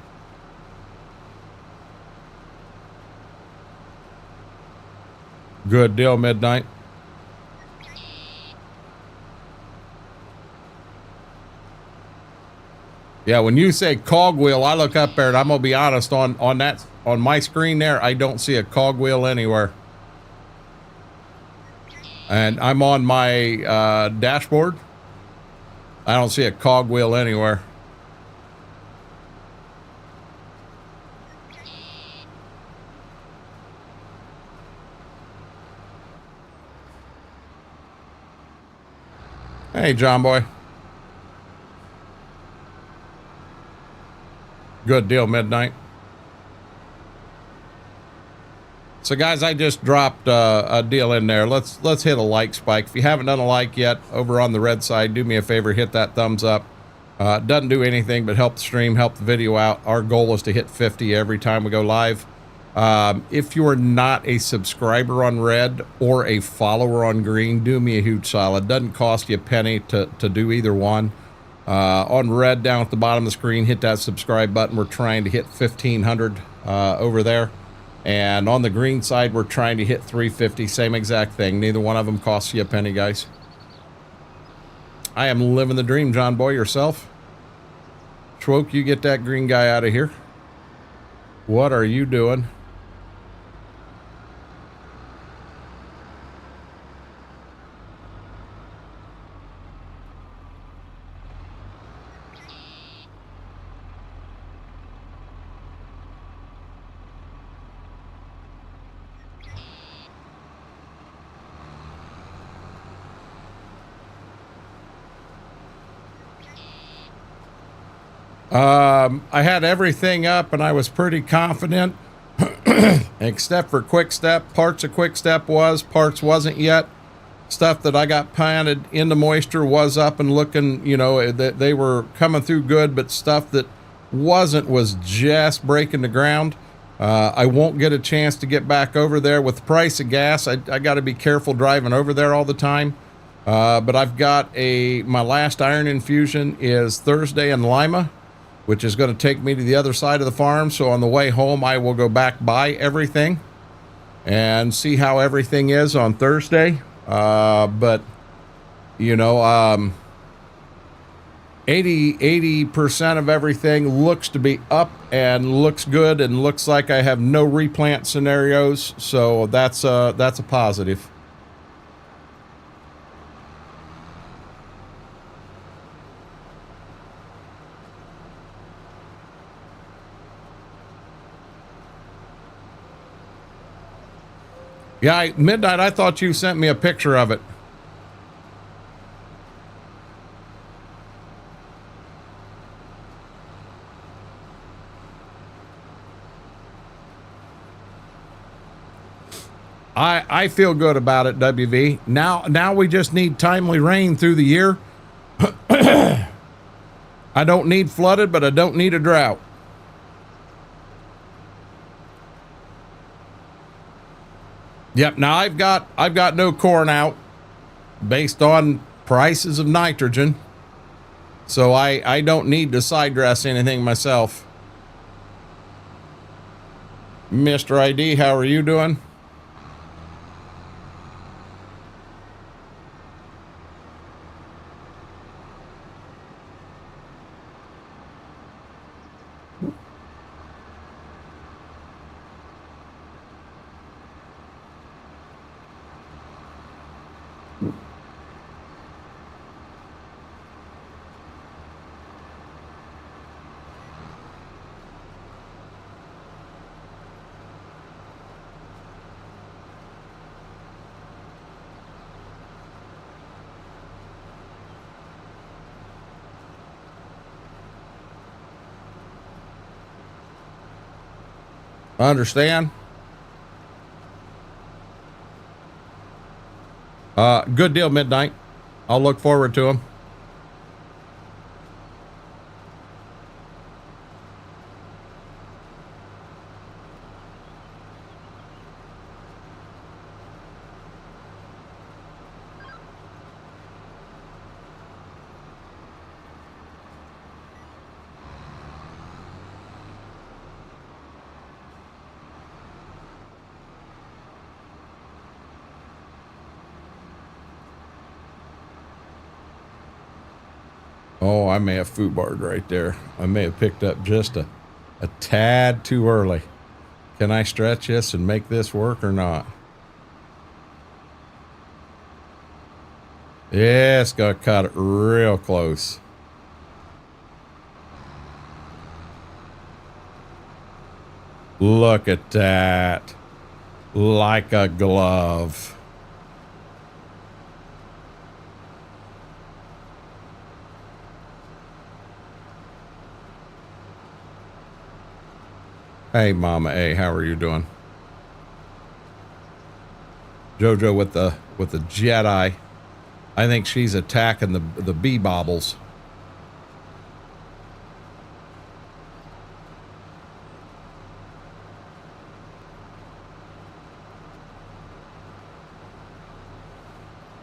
Good deal, Midnight. Yeah, when you say cogwheel, I look up there and I'm gonna be honest, on my screen there, I don't see a cogwheel anywhere. And I'm on my dashboard. I don't see a cogwheel anywhere. Hey, John Boy. Good deal, Midnight. So guys, I just dropped a deal in there. Let's hit a like spike. If you haven't done a like yet over on the red side, do me a favor, hit that thumbs up. Doesn't do anything but help the stream, help the video out. Our goal is to hit 50 every time we go live. If you're not a subscriber on red or a follower on green, do me a huge solid. Doesn't cost you a penny to do either one. On red down at the bottom of the screen, hit that subscribe button. We're trying to hit 1,500 over there. And on the green side, we're trying to hit 350. Same exact thing. Neither one of them costs you a penny, guys. I am living the dream, John Boy. Yourself? Schwoke, you get that green guy out of here. What are you doing? I had everything up and I was pretty confident, except for Quick Step. Parts of Quick Step parts wasn't yet. Stuff that I got planted in the moisture was up and looking, you know, they were coming through good, but stuff that wasn't was just breaking the ground. I won't get a chance to get back over there with the price of gas. I got to be careful driving over there all the time. But I've got my last iron infusion is Thursday in Lima, which is going to take me to the other side of the farm. So on the way home, I will go back by everything and see how everything is on Thursday. But you know, 80% of everything looks to be up and looks good and looks like I have no replant scenarios. So that's a positive. Yeah, Midnight, I thought you sent me a picture of it. I feel good about it, WV. Now we just need timely rain through the year. I don't need flooded, but I don't need a drought. Yep, now I've got no corn out based on prices of nitrogen. So I don't need to side dress anything myself. Mr. ID, how are you doing? I understand. Good deal, Midnight. I'll look forward to them. Oh, I may have foobarred right there. I may have picked up just a tad too early. Can I stretch this and make this work or not? Yeah, it's gonna cut it real close. Look at that. Like a glove. Hey, Mama A, how are you doing? Jojo with the Jedi. I think she's attacking the bee bobbles.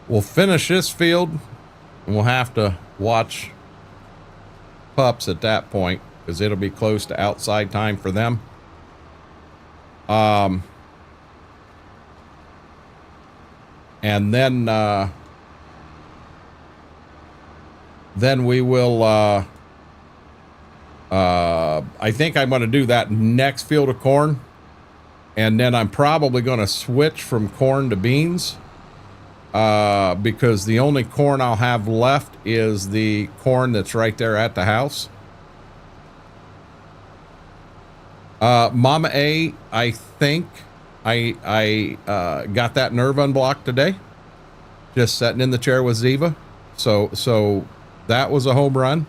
We'll finish this field and we'll have to watch pups at that point because it'll be close to outside time for them. And then we will, I think I'm going to do that next field of corn. And then I'm probably going to switch from corn to beans, because the only corn I'll have left is the corn that's right there at the house. Mama A, I think I got that nerve unblocked today, just sitting in the chair with Ziva. So that was a home run.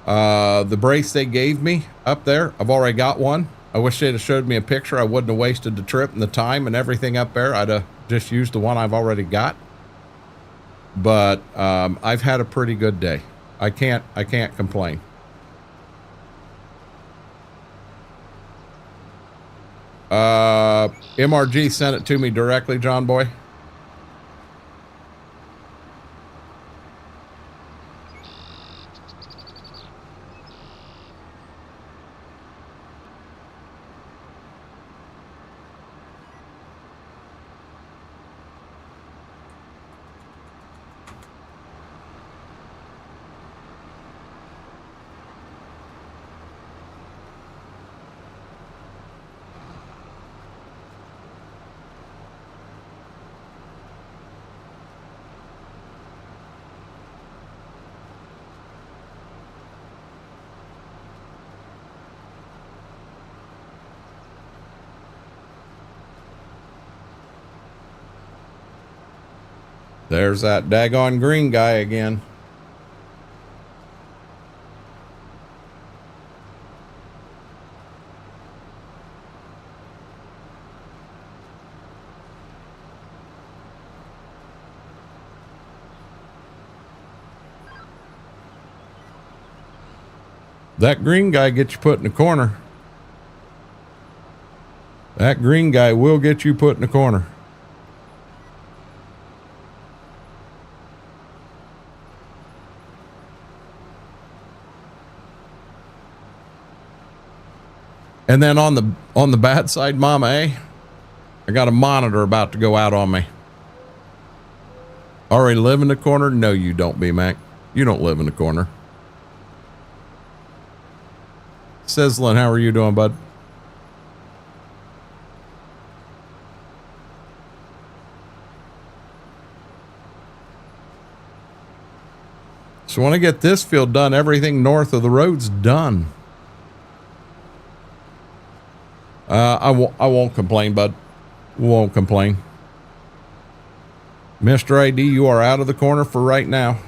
The brace they gave me up there, I've already got one. I wish they'd have showed me a picture. I wouldn't have wasted the trip and the time and everything up there. I'd have just used the one I've already got. But I've had a pretty good day. I can't complain. MRG sent it to me directly, John Boy. There's that daggone green guy again. That green guy gets you put in the corner. That green guy will get you put in the corner. And then on the bad side, Mama A, I got a monitor about to go out on me. Already live in the corner? No, you don't, B-Mac. You don't live in the corner. Sizzlin', how are you doing, bud? So when I get this field done, everything north of the road's done. I won't complain, bud. Won't complain. Mr. ID, you are out of the corner for right now.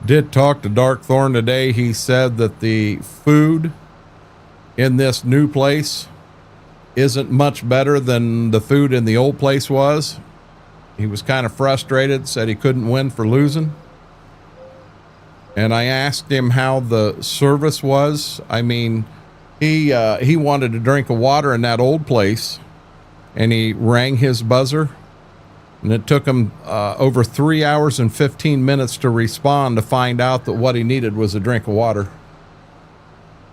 Did talk to Darkthorn today. He said that the food in this new place isn't much better than the food in the old place was. He was kind of frustrated, said he couldn't win for losing. And I asked him how the service was. I mean, he wanted a drink of water in that old place, and he rang his buzzer. And it took him over 3 hours and 15 minutes to respond to find out that what he needed was a drink of water.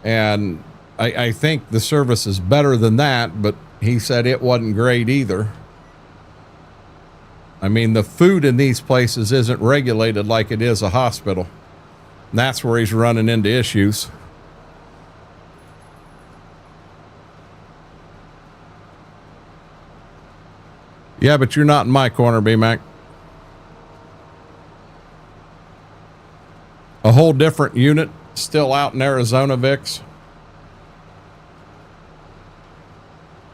And I think the service is better than that, but he said it wasn't great either. I mean, the food in these places isn't regulated like it is a hospital. And that's where he's running into issues. Yeah, but you're not in my corner, B-Mac. A whole different unit still out in Arizona, Vix.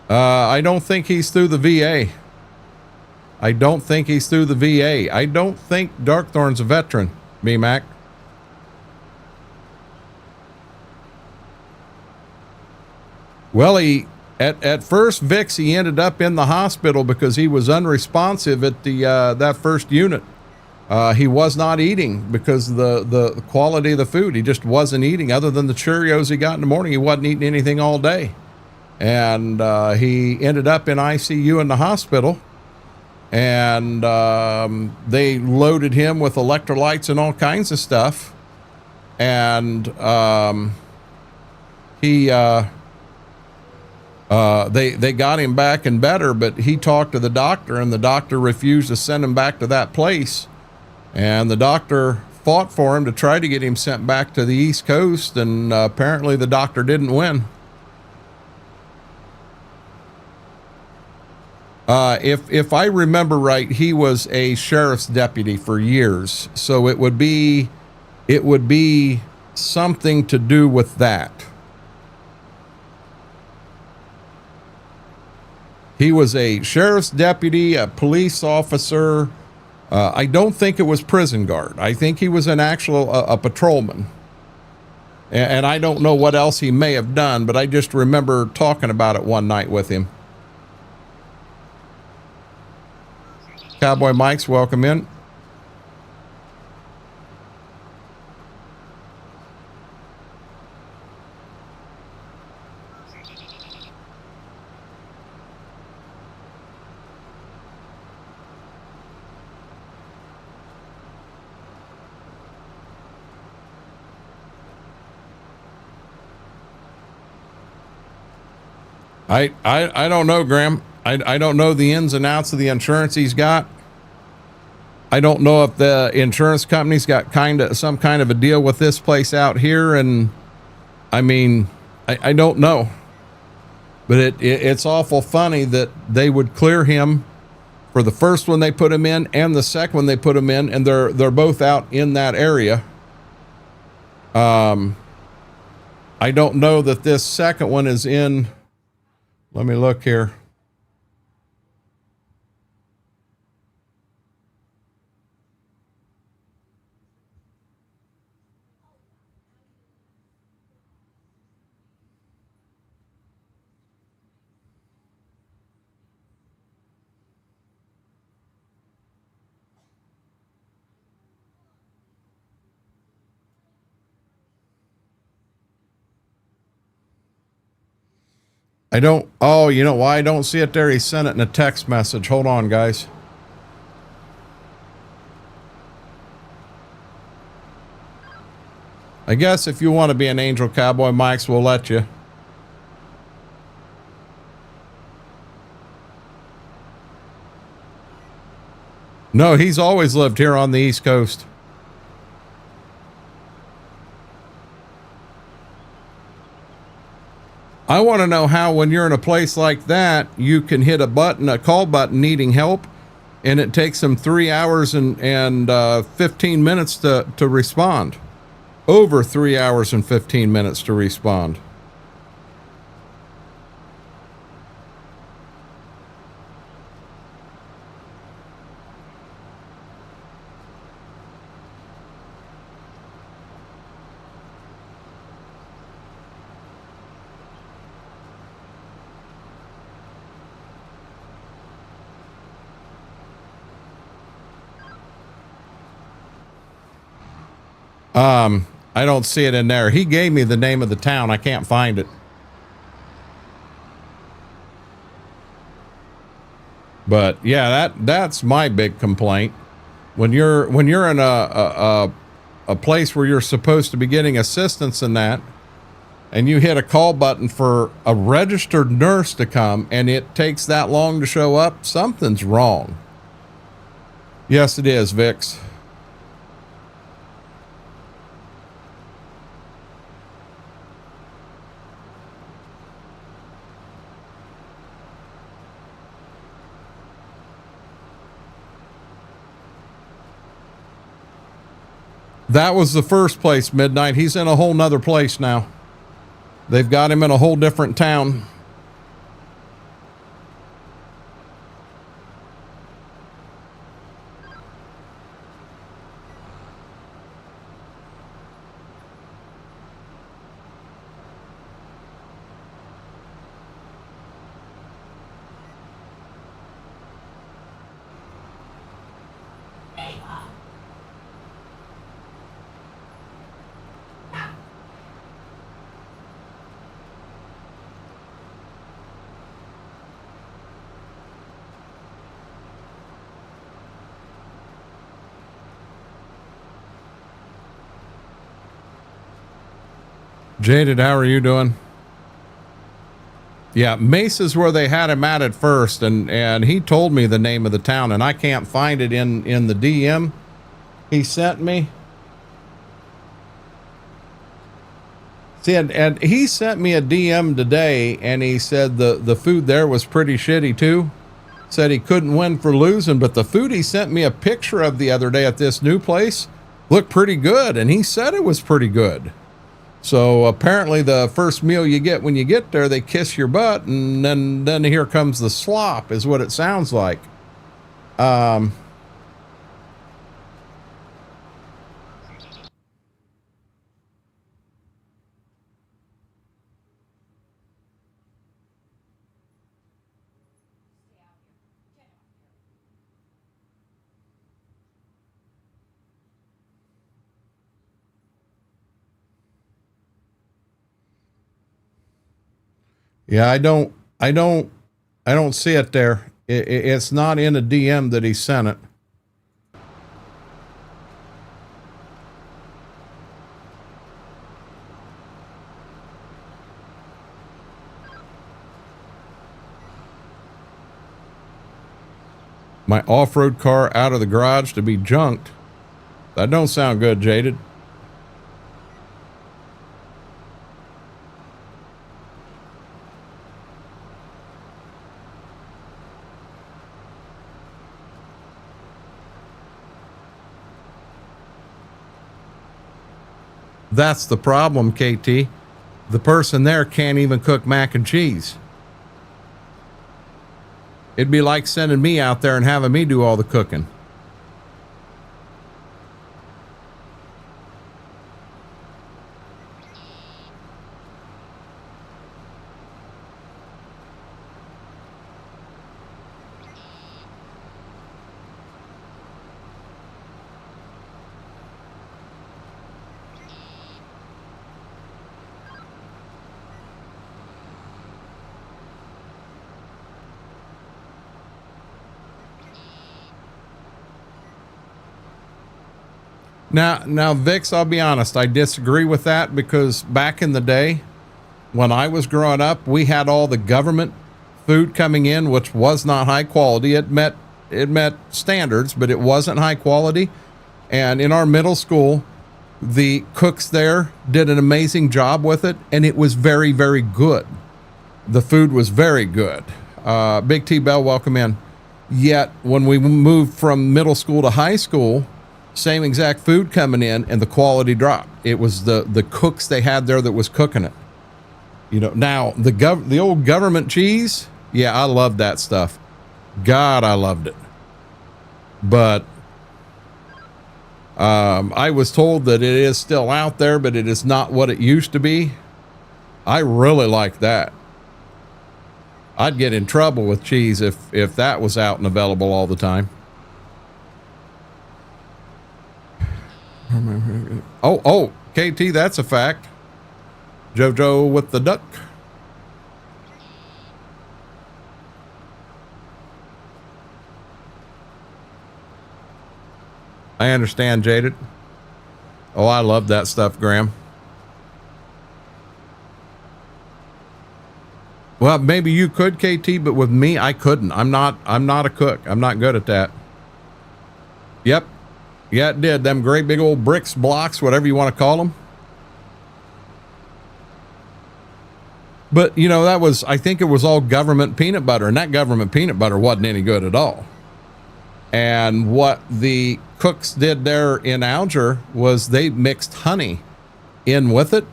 I don't think he's through the VA. I don't think he's through the VA. I don't think Darkthorn's a veteran, B-Mac. Well, At first, Vix, he ended up in the hospital because he was unresponsive at the that first unit. He was not eating because of the quality of the food. He just wasn't eating. Other than the Cheerios he got in the morning, he wasn't eating anything all day. And he ended up in ICU in the hospital. And they loaded him with electrolytes and all kinds of stuff. And they got him back and better, but he talked to the doctor, and the doctor refused to send him back to that place. And the doctor fought for him to try to get him sent back to the East Coast, and apparently the doctor didn't win. If I remember right, he was a sheriff's deputy for years, so it would be something to do with that. He was a sheriff's deputy, a police officer. I don't think it was prison guard. I think he was an actual a patrolman. And I don't know what else he may have done, but I just remember talking about it one night with him. Cowboy Mike's welcome in. I don't know, Graham. I don't know the ins and outs of the insurance he's got. I don't know if the insurance company's got some kind of a deal with this place out here. And I mean, I don't know, but it's awful funny that they would clear him for the first one they put him in and the second one they put him in, and they're both out in that area. I don't know that this second one is in. Let me look here. I don't, oh, you know why I don't see it there? He sent it in a text message. Hold on, guys. I guess if you want to be an angel, Cowboy Mike's, we'll let you. No, he's always lived here on the East Coast. I want to know how, when you're in a place like that, you can hit a button, a call button needing help, and it takes them 3 hours and 15 minutes to respond. Over 3 hours and 15 minutes to respond. I don't see it in there. He gave me the name of the town. I can't find it. But yeah, that's my big complaint. When you're in a place where you're supposed to be getting assistance in that, and you hit a call button for a registered nurse to come, and it takes that long to show up, something's wrong. Yes, it is, Vix. That was the first place, Midnight. He's in a whole nother place now. They've got him in a whole different town. Jaded, how are you doing? Yeah, Mesa's where they had him at first, and he told me the name of the town, and I can't find it in the DM he sent me. See, and he sent me a DM today, and he said the food there was pretty shitty too. said he couldn't win for losing, but the food he sent me a picture of the other day at this new place looked pretty good, and he said it was pretty good. So apparently the first meal you get when you get there, they kiss your butt, and then here comes the slop, is what it sounds like. Yeah, I don't see it there. It's not in a DM that he sent it. My off-road car out of the garage to be junked. That don't sound good, Jaded. That's the problem, KT. The person there can't even cook mac and cheese. It'd be like sending me out there and having me do all the cooking. Now, Vix, I'll be honest, I disagree with that, because back in the day, when I was growing up, we had all the government food coming in, which was not high quality. It met standards, but it wasn't high quality. And in our middle school, the cooks there did an amazing job with it, and it was very, very good. The food was very good. Big T Bell, welcome in. Yet when we moved from middle school to high school, same exact food coming in, and the quality dropped. It was the cooks they had there that was cooking it. You know, now the old government cheese, yeah, I loved that stuff. God, I loved it. But I was told that it is still out there, but it is not what it used to be. I really like that. I'd get in trouble with cheese if that was out and available all the time. Oh, KT, that's a fact. JoJo with the duck. I understand, Jaded. Oh, I love that stuff, Graham. Well, maybe you could, KT, but with me, I couldn't. I'm not a cook. I'm not good at that. Yep. Yeah, it did. Them great big old bricks, blocks, whatever you want to call them. But, you know, I think it was all government peanut butter, and that government peanut butter wasn't any good at all. And what the cooks did there in Alger was they mixed honey in with it,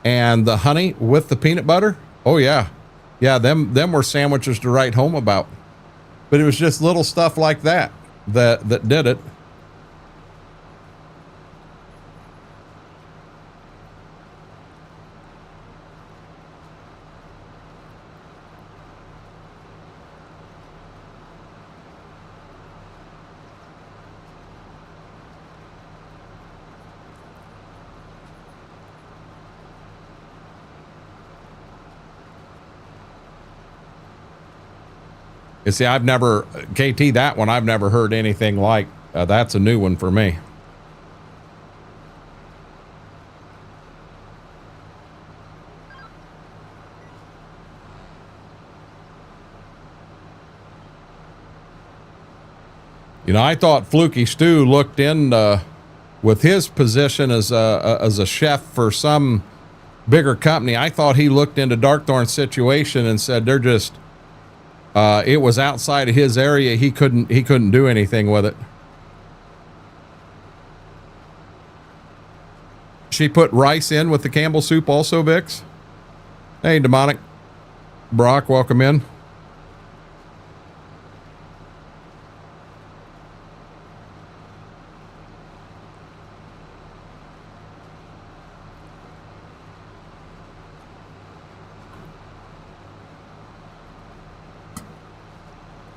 and the honey with the peanut butter. Oh yeah. Yeah, them were sandwiches to write home about. But it was just little stuff like that did it. You see, I've never, KT, that one, I've never heard anything like. That's a new one for me. You know, I thought Fluky Stu looked in with his position as a chef for some bigger company. I thought he looked into Darkthorn's situation and said they're just It was outside of his area. He couldn't do anything with it. She put rice in with the Campbell soup also, Vix. Hey, Demonic. Brock, welcome in.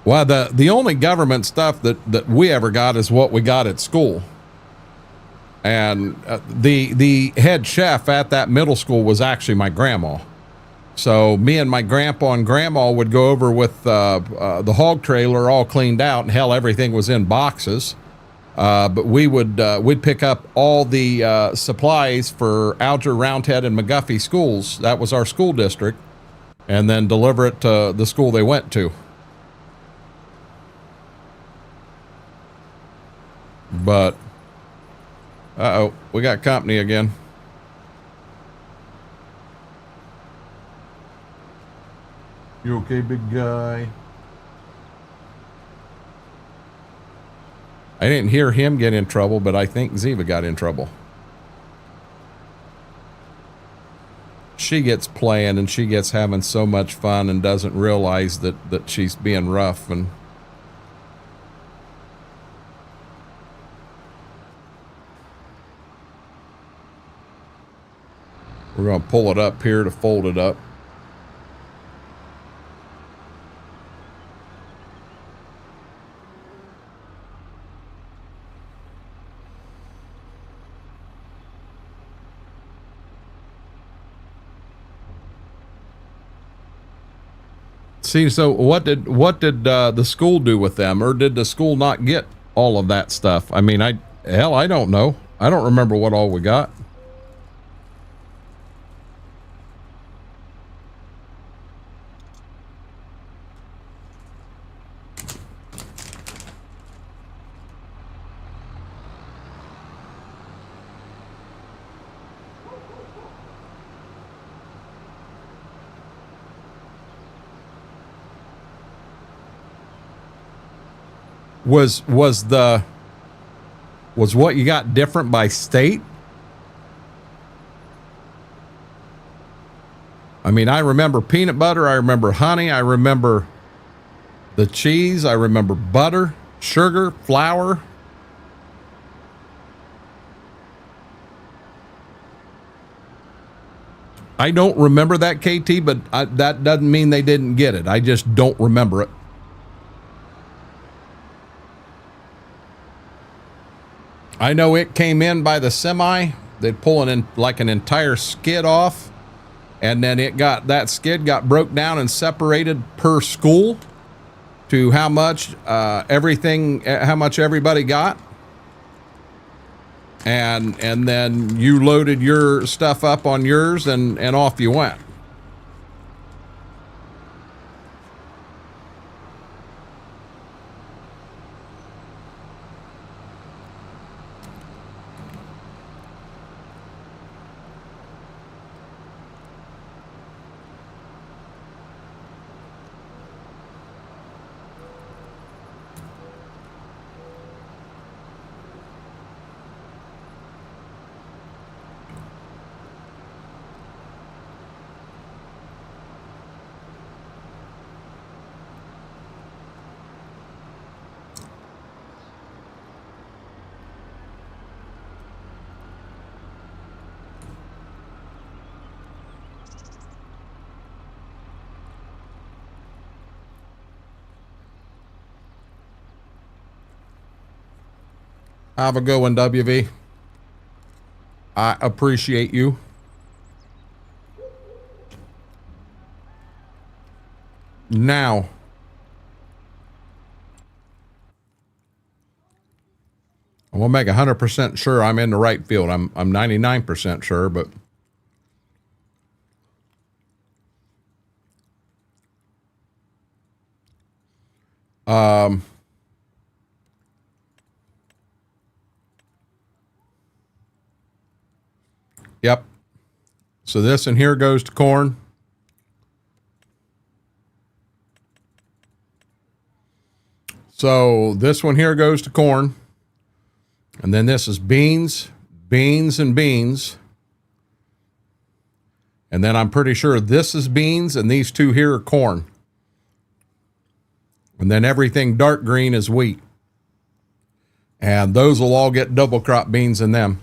Well, the only government stuff that we ever got is what we got at school. And the head chef at that middle school was actually my grandma. So me and my grandpa and grandma would go over with the hog trailer all cleaned out, and hell, everything was in boxes. But we'd pick up all the supplies for Alger, Roundhead, and McGuffey schools. That was our school district, and then deliver it to the school they went to. But uh-oh, we got company again. You okay, big guy? I didn't hear him get in trouble, but I think Ziva got in trouble. She gets playing and she gets having so much fun and doesn't realize that she's being rough. And we're going to pull it up here to fold it up. See, so what did the school do with them, or did the school not get all of that stuff? I mean, I don't know. I don't remember what all we got. Was what you got different by state? I mean, I remember peanut butter, I remember honey, I remember the cheese, I remember butter, sugar, flour. I don't remember that, KT, but that doesn't mean they didn't get it. I just don't remember it. I know it came in by the semi. They'd pull an entire skid off, and then that skid got broke down and separated per school to how much everybody got, and then you loaded your stuff up on yours, and off you went. Have a good one, WV. I appreciate you. Now, I will make 100% sure I'm in the right field. I'm 99% sure, but yep. So this in here goes to corn. So this one here goes to corn. And then this is beans, beans, and beans. And then I'm pretty sure this is beans, and these two here are corn. And then everything dark green is wheat. And those will all get double crop beans in them.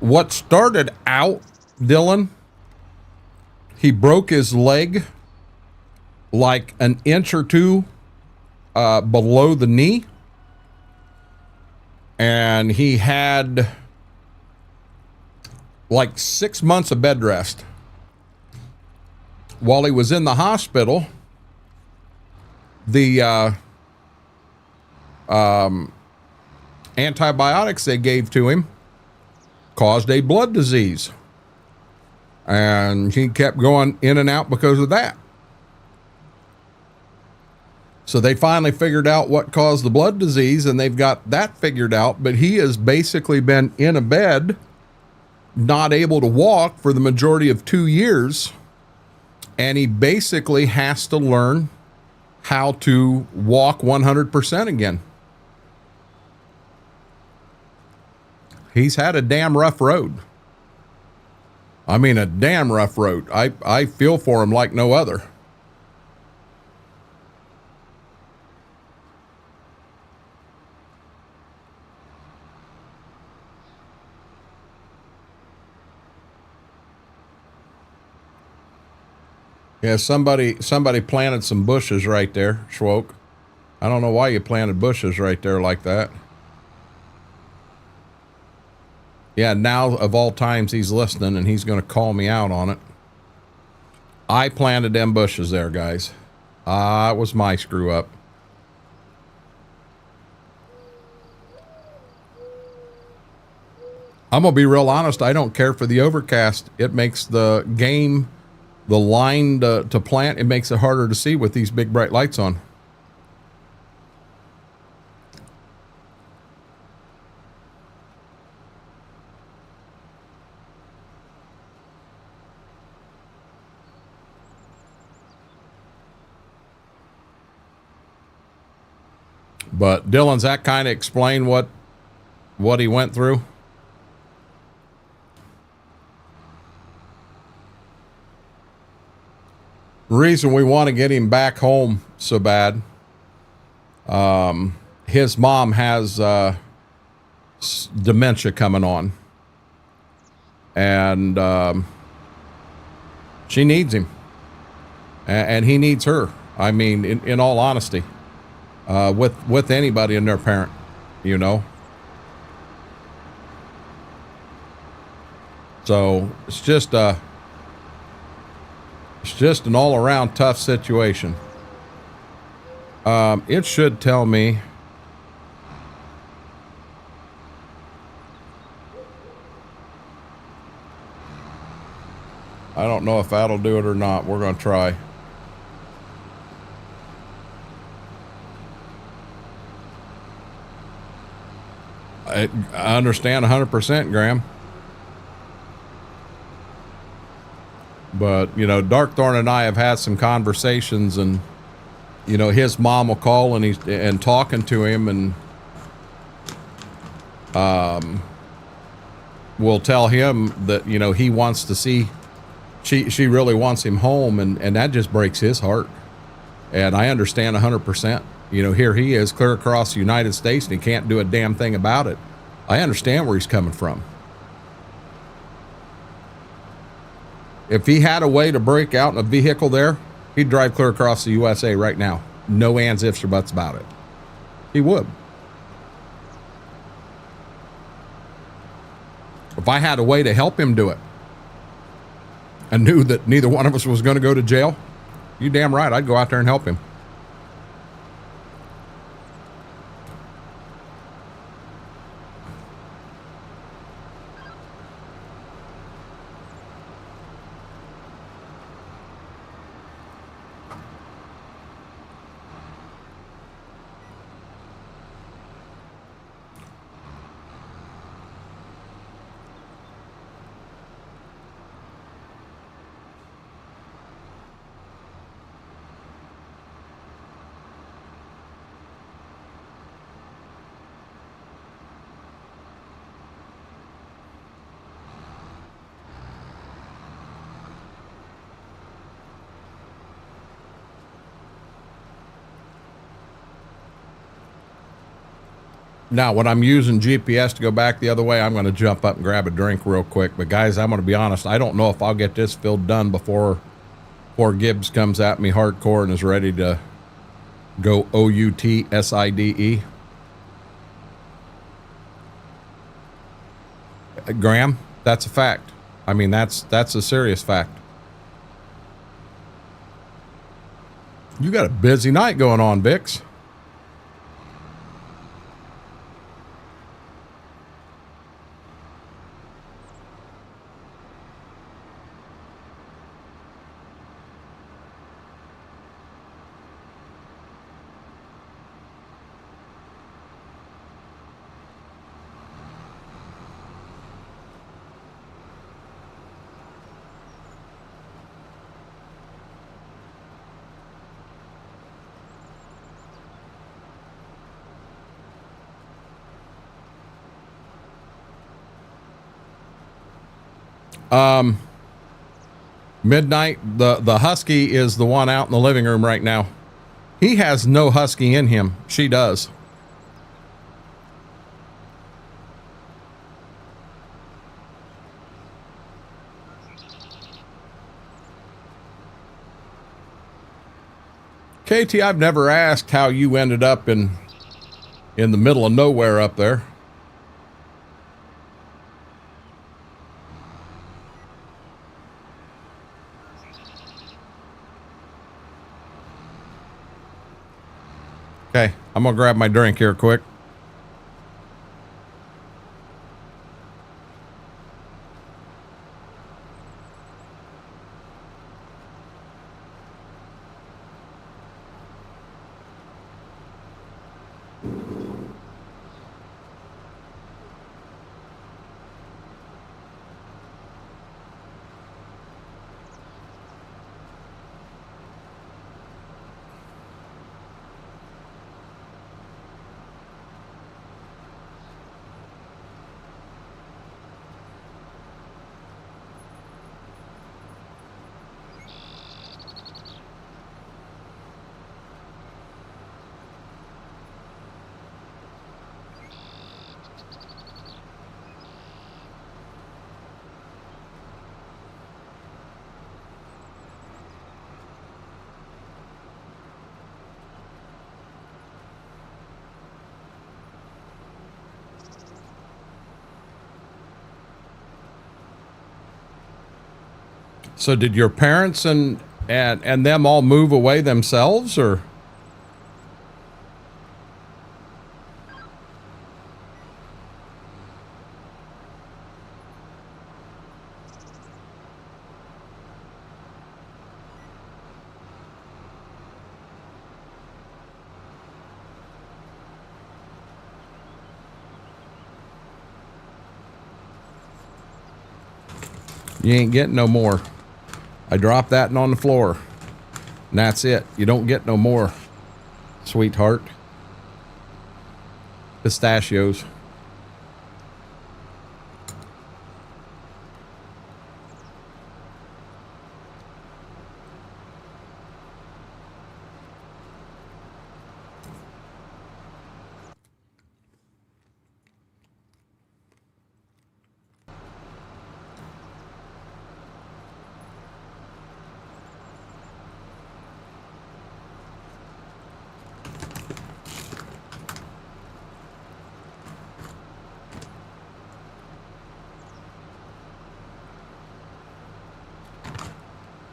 What started out, Dylan, he broke his leg like an inch or two below the knee. And he had like 6 months of bed rest. While he was in the hospital, the antibiotics they gave to him caused a blood disease. And he kept going in and out because of that. So they finally figured out what caused the blood disease, and they've got that figured out. But he has basically been in a bed, not able to walk for the majority of 2 years. And he basically has to learn how to walk 100% again. He's had a damn rough road. I mean, a damn rough road. I feel for him like no other. Yeah, somebody planted some bushes right there, Schwoke. I don't know why you planted bushes right there like that. Yeah, now of all times he's listening and he's going to call me out on it. I planted them bushes there, guys. It was my screw up. I'm going to be real honest. I don't care for the overcast. It makes the game, the line to plant, it makes it harder to see with these big bright lights on. But Dylan's that kind of explain what he went through? The reason we want to get him back home so bad, his mom has dementia coming on, and she needs him, and he needs her. I mean, in all honesty, with anybody and their parent, you know. So it's just an all-around tough situation. It should tell me. I don't know if that'll do it or not. We're going to try. I understand 100%, Graham. But, you know, Darkthorn and I have had some conversations, and, you know, his mom will call and he's talking to him, and will tell him that, you know, he wants to see, she really wants him home, and that just breaks his heart. And I understand 100%. You know, here he is clear across the United States and he can't do a damn thing about it. I understand where he's coming from. If he had a way to break out in a vehicle there, he'd drive clear across the USA right now. No ands, ifs, or buts about it. He would. If I had a way to help him do it, and knew that neither one of us was going to go to jail, you damn right, I'd go out there and help him. Now, when I'm using GPS to go back the other way, I'm going to jump up and grab a drink real quick. But guys, I'm going to be honest. I don't know if I'll get this field done before Gibbs comes at me hardcore and is ready to go OUTSIDE. Graham, that's a fact. I mean, that's a serious fact. You got a busy night going on, Bix. Midnight, the husky is the one out in the living room right now. He has no husky in him. She does. KT, I've never asked how you ended up in the middle of nowhere up there. Okay, I'm gonna grab my drink here quick. So did your parents and them all move away themselves, or? You ain't getting no more. I dropped that on the floor. And that's it. You don't get no more, sweetheart. Pistachios.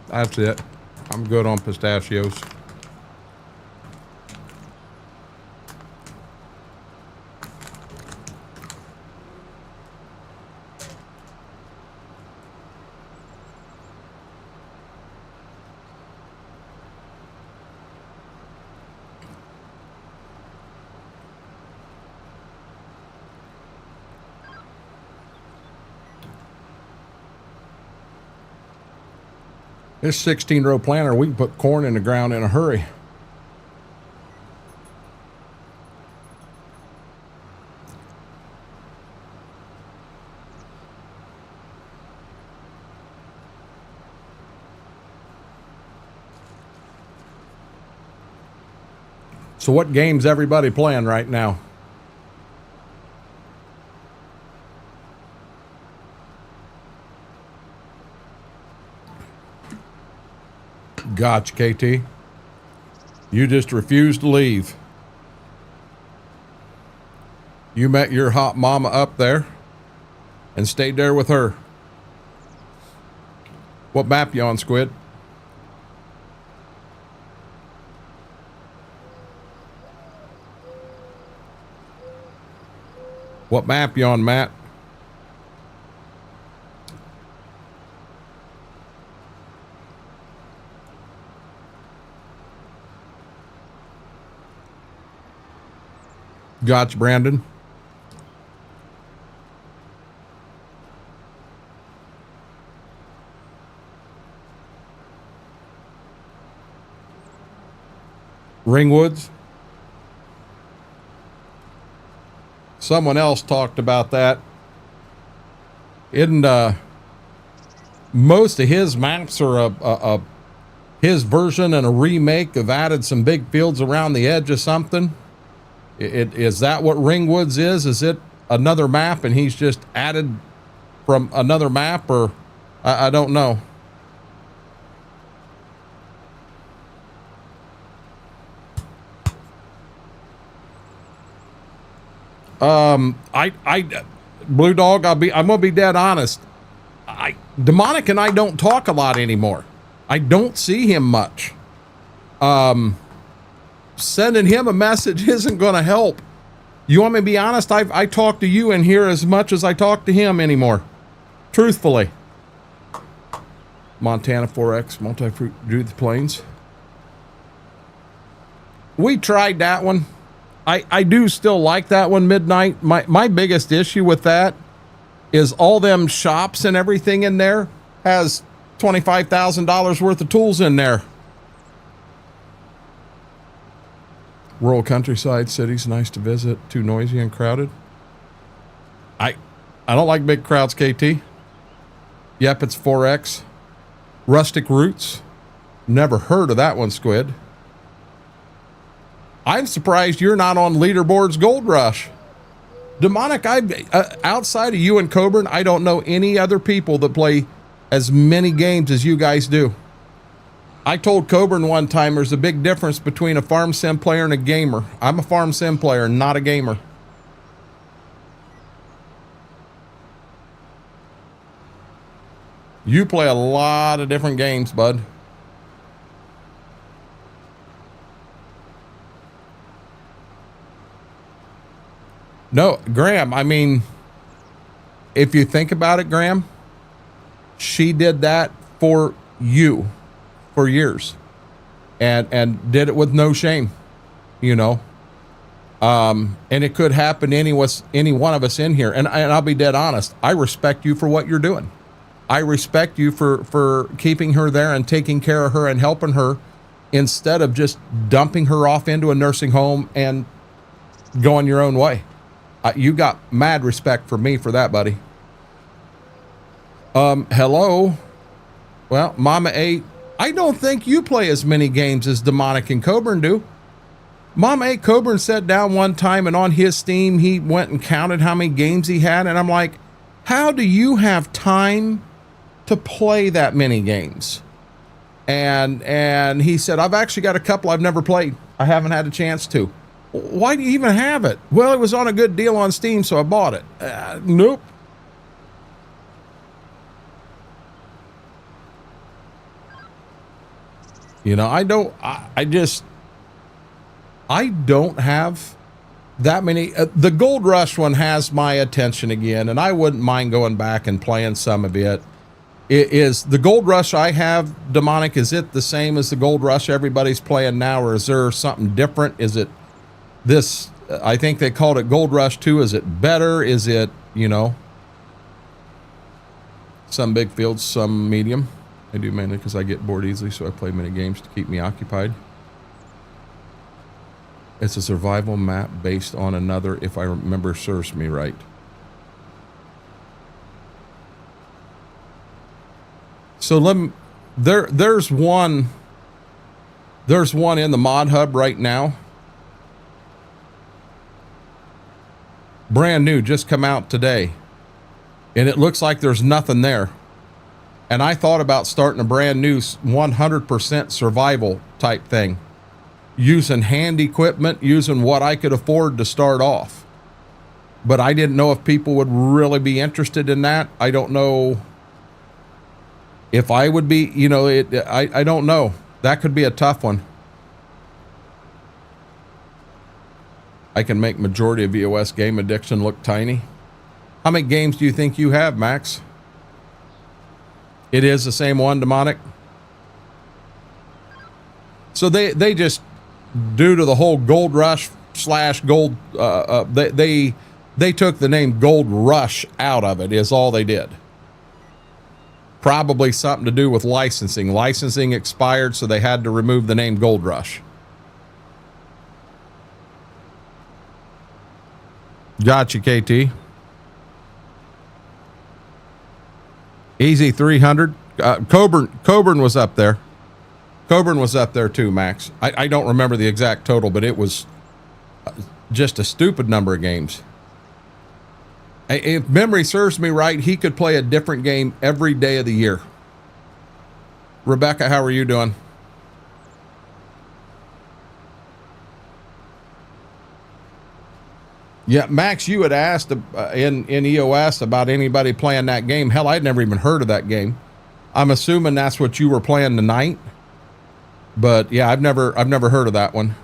That's it. I'm good on pistachios. This 16-row planter, we can put corn in the ground in a hurry. So what game's everybody playing right now? Gotcha, KT. You just refused to leave. You met your hot mama up there and stayed there with her. What map you on, Squid? What map you on, Matt? Gotcha, Brandon. Ringwoods. Someone else talked about that. In most of his maps are his version and a remake have added some big fields around the edge of something. Is that what Ringwoods is? Is it another map and he's just added from another map, or I don't know. Blue Dog, I'm gonna be dead honest. Demonic and I don't talk a lot anymore. I don't see him much. Sending him a message isn't gonna help. You want me to be honest? I talk to you in here as much as I talk to him anymore. Truthfully. Montana 4X, multi-fruit, do the plains. We tried that one. I do still like that one, Midnight. My biggest issue with that is all them shops and everything in there has $25,000 worth of tools in there. Rural countryside, cities, nice to visit, too noisy and crowded. I don't like big crowds, KT. Yep, it's 4X. Rustic Roots. Never heard of that one, Squid. I'm surprised you're not on Leaderboard's Gold Rush. Demonic, outside of you and Coburn, I don't know any other people that play as many games as you guys do. I told Coburn one time there's a big difference between a farm sim player and a gamer. I'm a farm sim player, not a gamer. You play a lot of different games, bud. No, Graham, I mean, if you think about it, Graham, she did that for you for years and did it with no shame, you know. And it could happen to any one of us in here. And I'll be dead honest. I respect you for what you're doing. I respect you for keeping her there and taking care of her and helping her instead of just dumping her off into a nursing home and going your own way. You got mad respect for me for that, buddy. Hello. Well, Mama 8, I don't think you play as many games as Demonic and Coburn do. Mama 8 Coburn sat down one time and on his Steam, he went and counted how many games he had. And I'm like, how do you have time to play that many games? And he said, I've actually got a couple I've never played. I haven't had a chance to. Why do you even have it? Well, it was on a good deal on Steam, so I bought it. Nope. You know, I don't have that many. The Gold Rush one has my attention again, and I wouldn't mind going back and playing some of it. Is the Gold Rush I have, Demonic, is it the same as the Gold Rush everybody's playing now, or is there something different? Is it this, I think they called it Gold Rush 2. Is it better? Is it, you know, some big fields, some medium? I do mainly because I get bored easily, so I play many games to keep me occupied. It's a survival map based on another, if I remember serves me right. So there's one in the mod hub right now. Brand new, just come out today. And it looks like there's nothing there. And I thought about starting a brand new 100% survival type thing, using hand equipment, using what I could afford to start off. But I didn't know if people would really be interested in that. I don't know if I would be, you know, I don't know. That could be a tough one. I can make majority of EOS game addiction look tiny. How many games do you think you have, Max? It is the same one, Demonic. So they just, due to the whole gold rush / gold, they took the name Gold Rush out of it, is all they did. Probably something to do with licensing. Licensing expired, so they had to remove the name Gold Rush. Gotcha, KT. Easy 300. Coburn was up there. Coburn was up there too, Max. I don't remember the exact total, but it was just a stupid number of games. If memory serves me right, he could play a different game every day of the year. Rebecca, how are you doing? Yeah, Max, you had asked in EOS about anybody playing that game. Hell, I'd never even heard of that game. I'm assuming that's what you were playing tonight. But yeah, I've never heard of that one.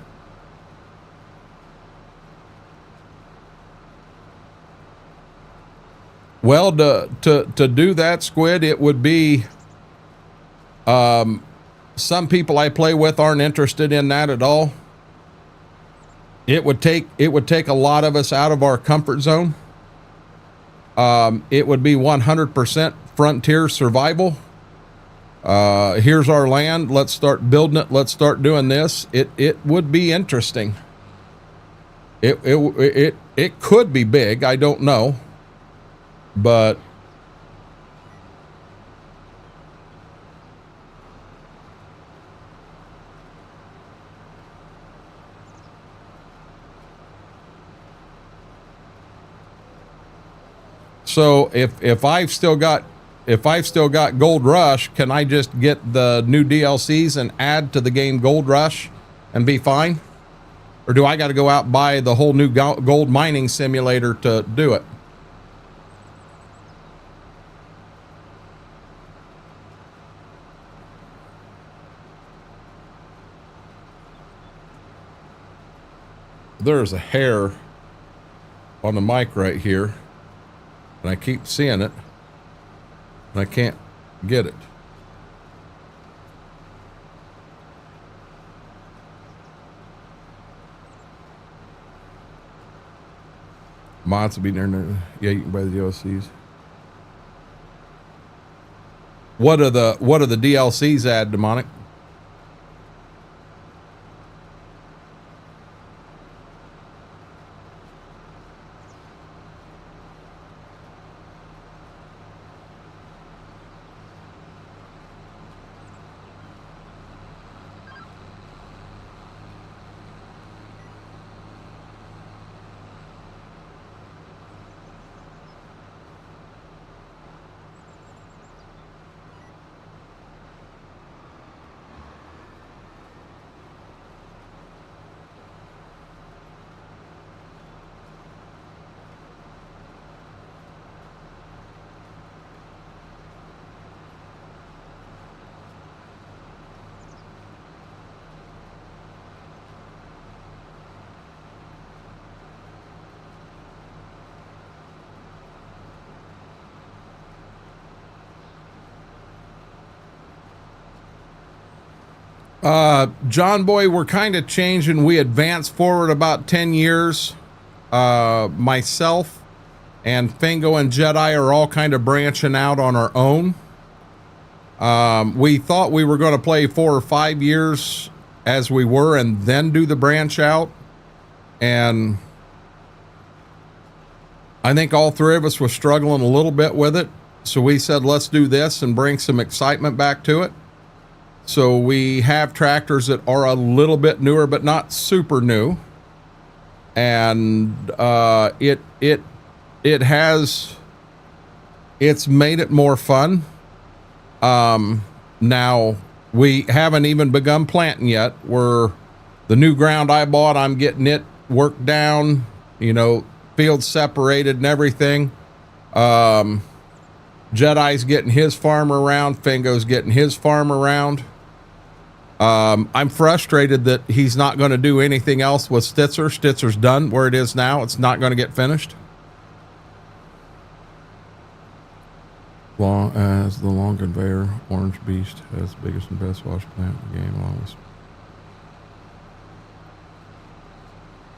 Well, to do that, Squid, it would be some people I play with aren't interested in that at all. It would take a lot of us out of our comfort zone. It would be 100% frontier survival. Here's our land. Let's start building it. Let's start doing this. It would be interesting. It could be big. I don't know, but so if I've still got Gold Rush, can I just get the new DLCs and add to the game Gold Rush and be fine? Or do I got to go out and buy the whole new gold mining simulator to do it? There's a hair on the mic right here, and I keep seeing it, and I can't get it. Mods will be there. Yeah, you can buy the DLCs. What are the DLCs add, Demonic? John Boy, we're kind of changing. We advanced forward about 10 years. Myself and Fingo and Jedi are all kind of branching out on our own. We thought we were going to play 4 or 5 years as we were and then do the branch out. And I think all three of us were struggling a little bit with it. So we said, let's do this and bring some excitement back to it. So we have tractors that are a little bit newer, but not super new. And it's made it more fun. Now we haven't even begun planting yet. The new ground I bought, I'm getting it worked down, you know, fields separated and everything. Jedi's getting his farm around. Fingo's getting his farm around. I'm frustrated that he's not going to do anything else with Stitzer. Stitzer's done where it is now. It's not going to get finished. Long as the long conveyor, Orange Beast has the biggest and best wash plant in the game, along with.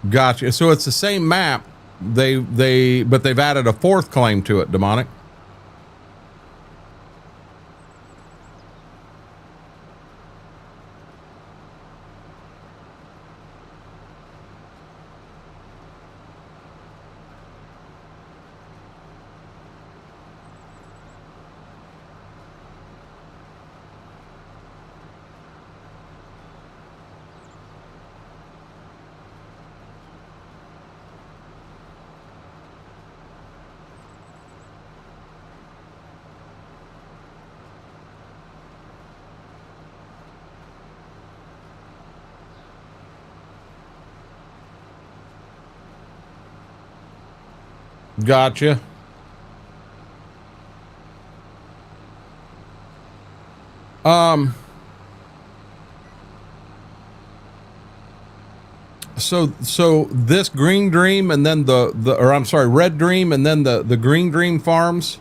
Gotcha. So it's the same map. But they've added a fourth claim to it, Demonic. Gotcha. So this Green Dream and then Red Dream and then the Green Dream farms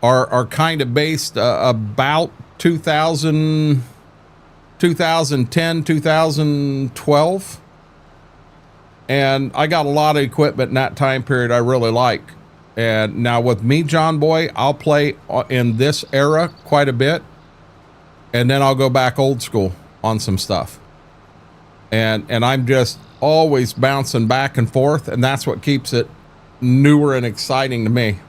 are kind of based about 2010, 2012. And I got a lot of equipment in that time period I really like. And now with me, John Boy, I'll play in this era quite a bit. And then I'll go back old school on some stuff. And I'm just always bouncing back and forth. And that's what keeps it newer and exciting to me.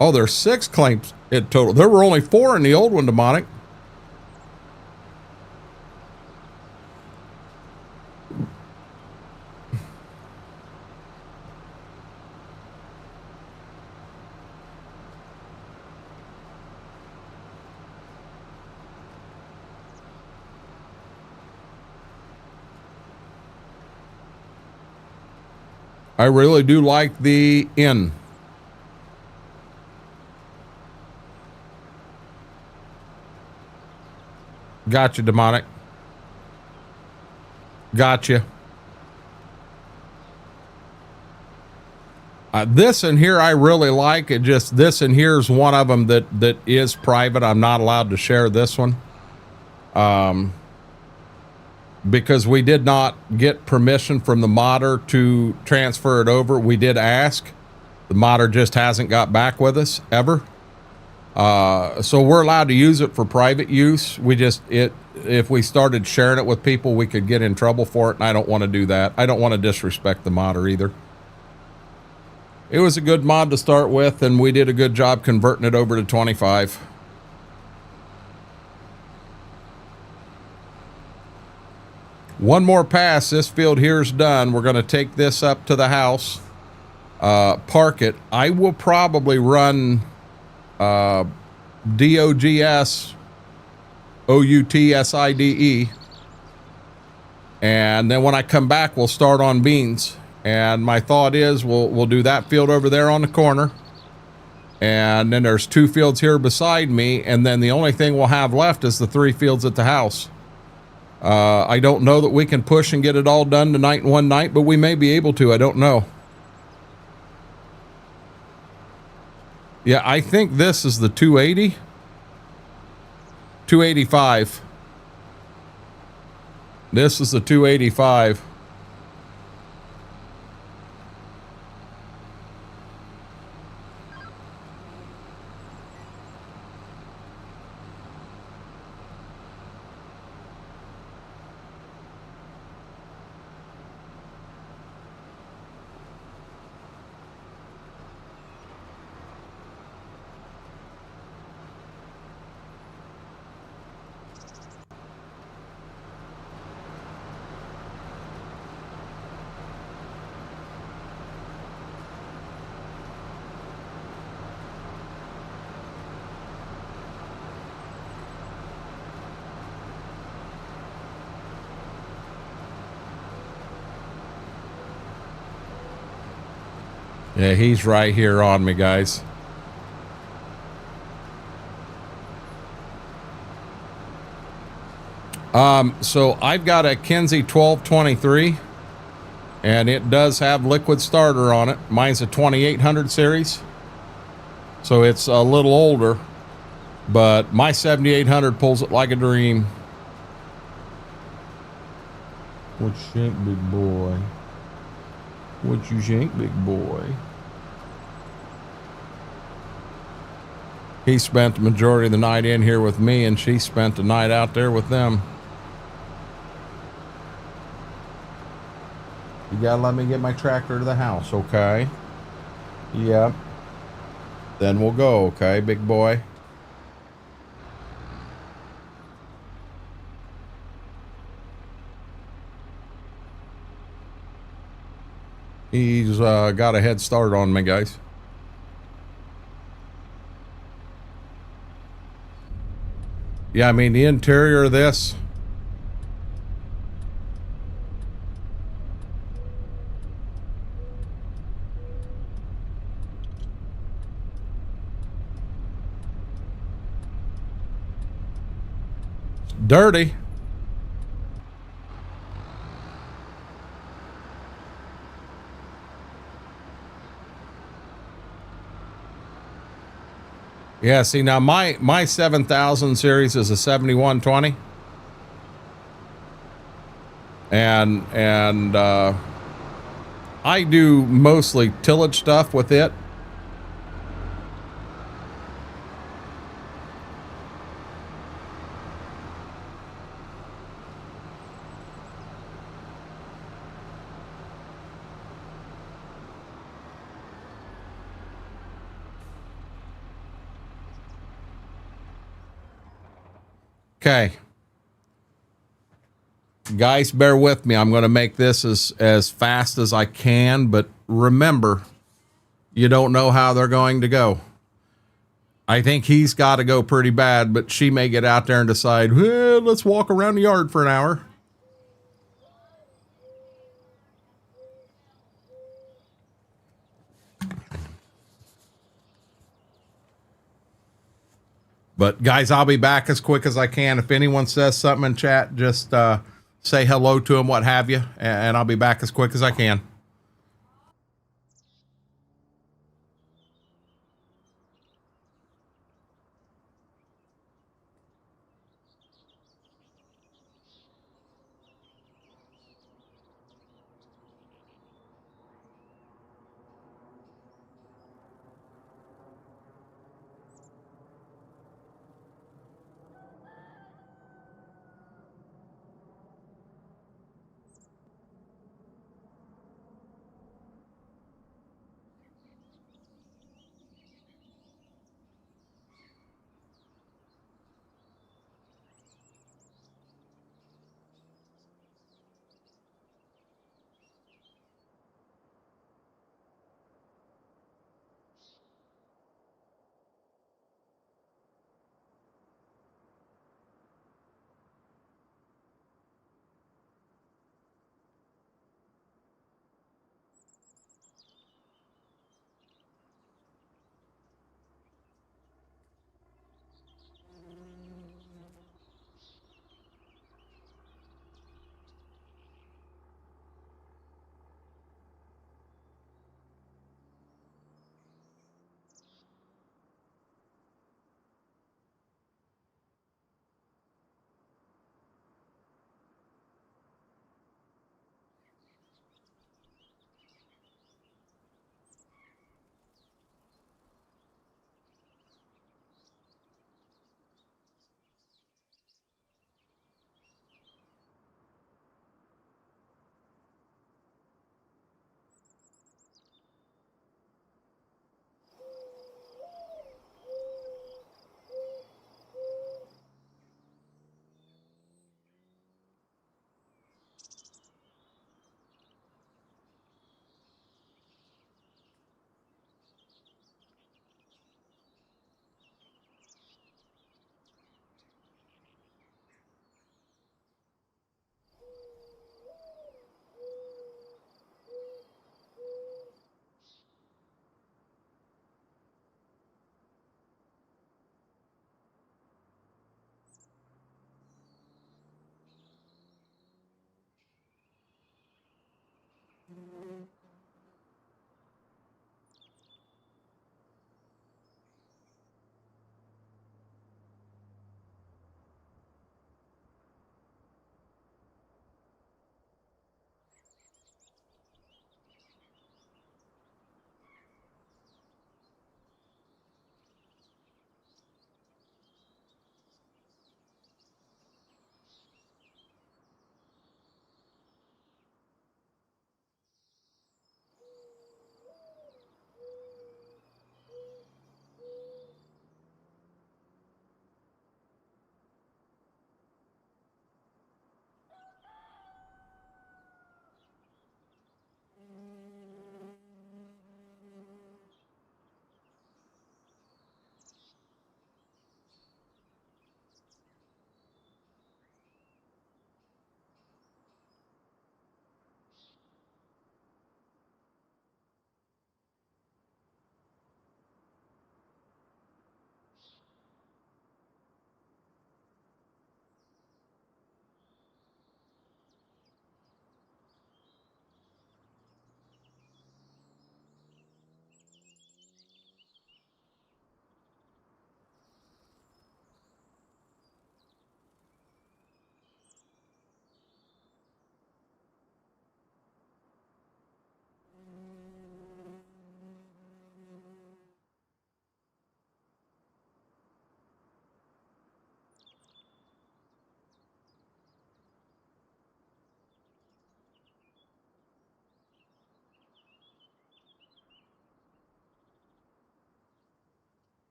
Oh, there's 6 claims in total. There were only 4 in the old one, Demonic. I really do like the inn. Gotcha, Demonic. Gotcha. This in here I really like. It just, this in here is one of them that is private. I'm not allowed to share this one. Because we did not get permission from the modder to transfer it over. We did ask. The modder just hasn't got back with us ever. So we're allowed to use it for private use. If we started sharing it with people, we could get in trouble for it, and I don't want to do that. I don't want to disrespect the modder either. It was a good mod to start with, and we did a good job converting it over to 25. One more pass. This field here is done. We're going to take this up to the house, park it. I will probably run DOGS OUTSIDE, and then when I come back, we'll start on beans. And my thought is we'll do that field over there on the corner, and then there's 2 fields here beside me, and then the only thing we'll have left is the 3 fields at the house. I don't know that we can push and get it all done tonight in one night, but we may be able to. I don't know. Yeah, I think this is the 280. 285. This is the 285. Yeah, he's right here on me, guys. So I've got a Kinsey 1223, and it does have liquid starter on it. Mine's a 2800 series, so it's a little older, but my 7800 pulls it like a dream. What you think, big boy? What you think, big boy? He spent the majority of the night in here with me, and she spent the night out there with them. You gotta let me get my tractor to the house, okay? Yep. Then we'll go, okay, big boy? He's got a head start on me, guys. Yeah, I mean, the interior of this, dirty. Yeah, see, now my 7000 series is a 7120. And I do mostly tillage stuff with it. Okay. Guys, bear with me. I'm going to make this as fast as I can, but remember, you don't know how they're going to go. I think he's got to go pretty bad, but she may get out there and decide, well, let's walk around the yard for an hour. But guys, I'll be back as quick as I can. If anyone says something in chat, just say hello to them, what have you, and I'll be back as quick as I can.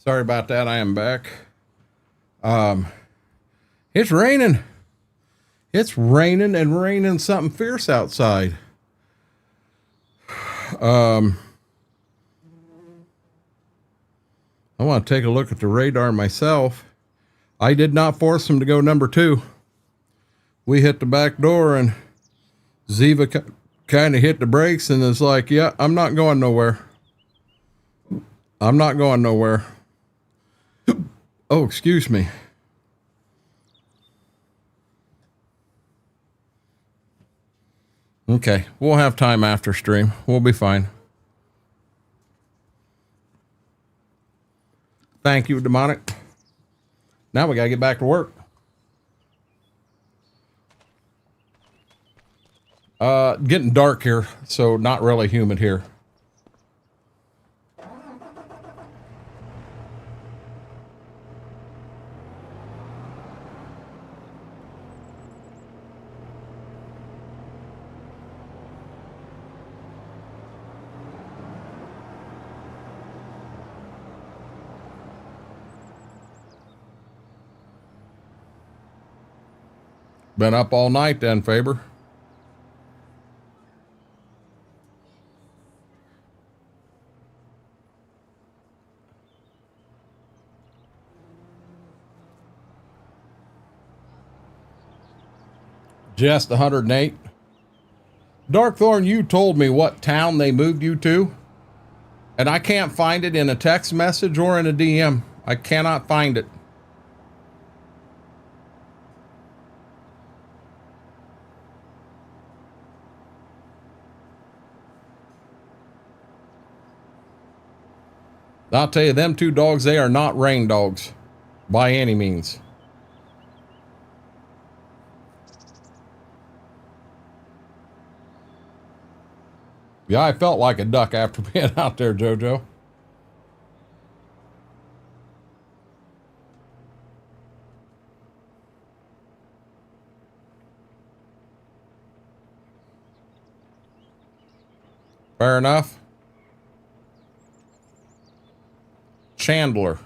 Sorry about that. I am back. It's raining. It's raining and raining something fierce outside. I want to take a look at the radar myself. I did not force him to go number 2. We hit the back door and Ziva kind of hit the brakes and is like, yeah, I'm not going nowhere. I'm not going nowhere. Oh, excuse me. Okay, we'll have time after stream. We'll be fine. Thank you, Demonic. Now we gotta get back to work. Getting dark here, so not really humid here. Been up all night then, Faber. Just 108. Darkthorn, you told me what town they moved you to, and I can't find it in a text message or in a DM. I cannot find it. I'll tell you, them 2 dogs, they are not rain dogs by any means. Yeah, I felt like a duck after being out there, Jojo. Fair enough. Chandler.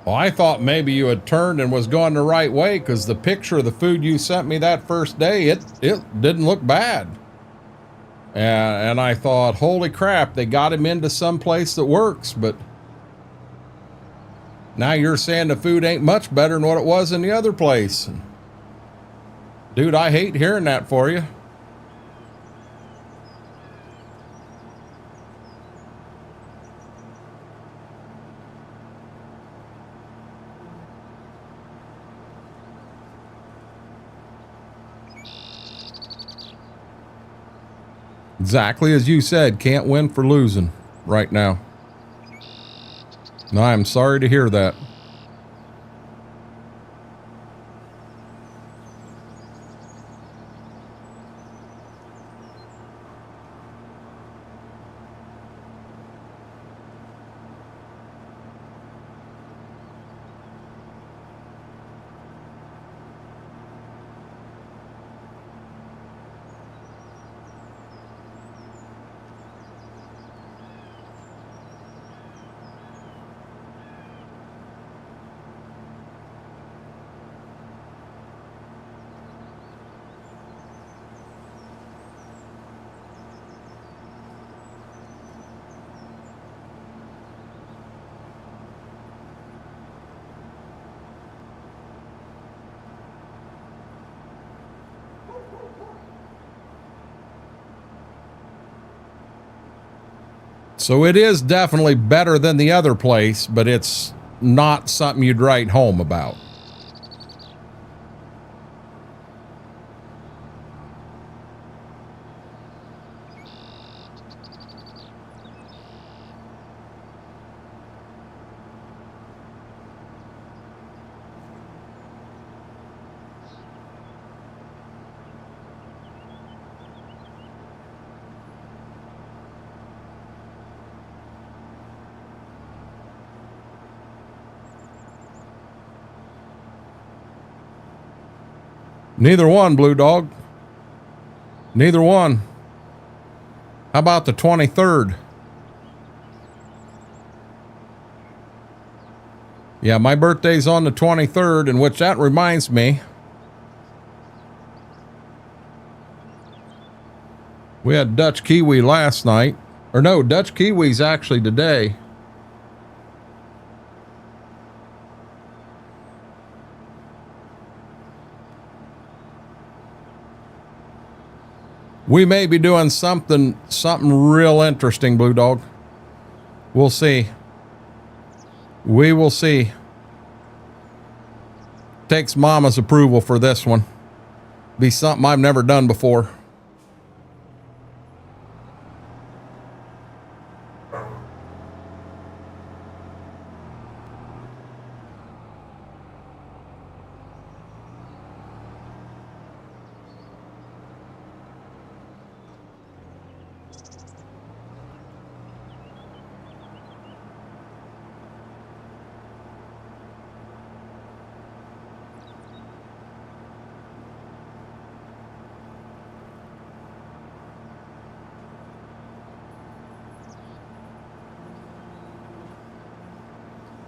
Well, I thought maybe you had turned and was going the right way because the picture of the food you sent me that first day, it didn't look bad. And I thought, holy crap, they got him into some place that works, but now you're saying the food ain't much better than what it was in the other place. Dude, I hate hearing that for you. Exactly as you said, can't win for losing right now. And I am sorry to hear that. So it is definitely better than the other place, but it's not something you'd write home about. Neither one, Blue Dog. Neither one. How about the 23rd? Yeah, my birthday's on the 23rd, and which that reminds me. We had Dutch Kiwi last night. Or no, Dutch Kiwi's actually today. We may be doing something real interesting, Blue Dog. We'll see. We will see. Takes Mama's approval for this one. Be something I've never done before.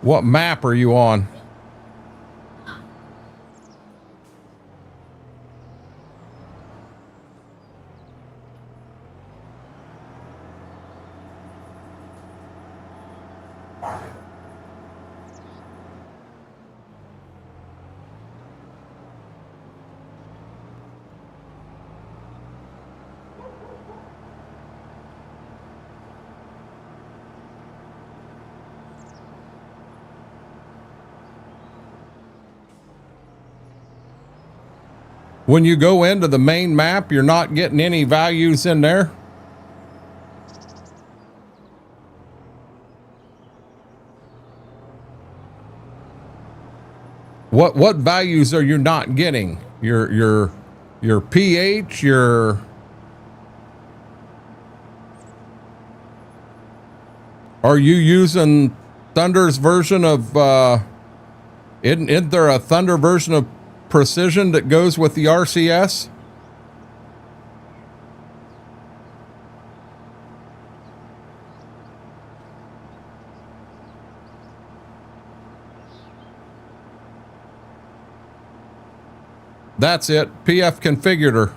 What map are you on? When you go into the main map, you're not getting any values in there. What values are you not getting? Your pH, are you using Thunder's version of isn't there a Thunder version of Precision that goes with the RCS? That's it. PF Configurator.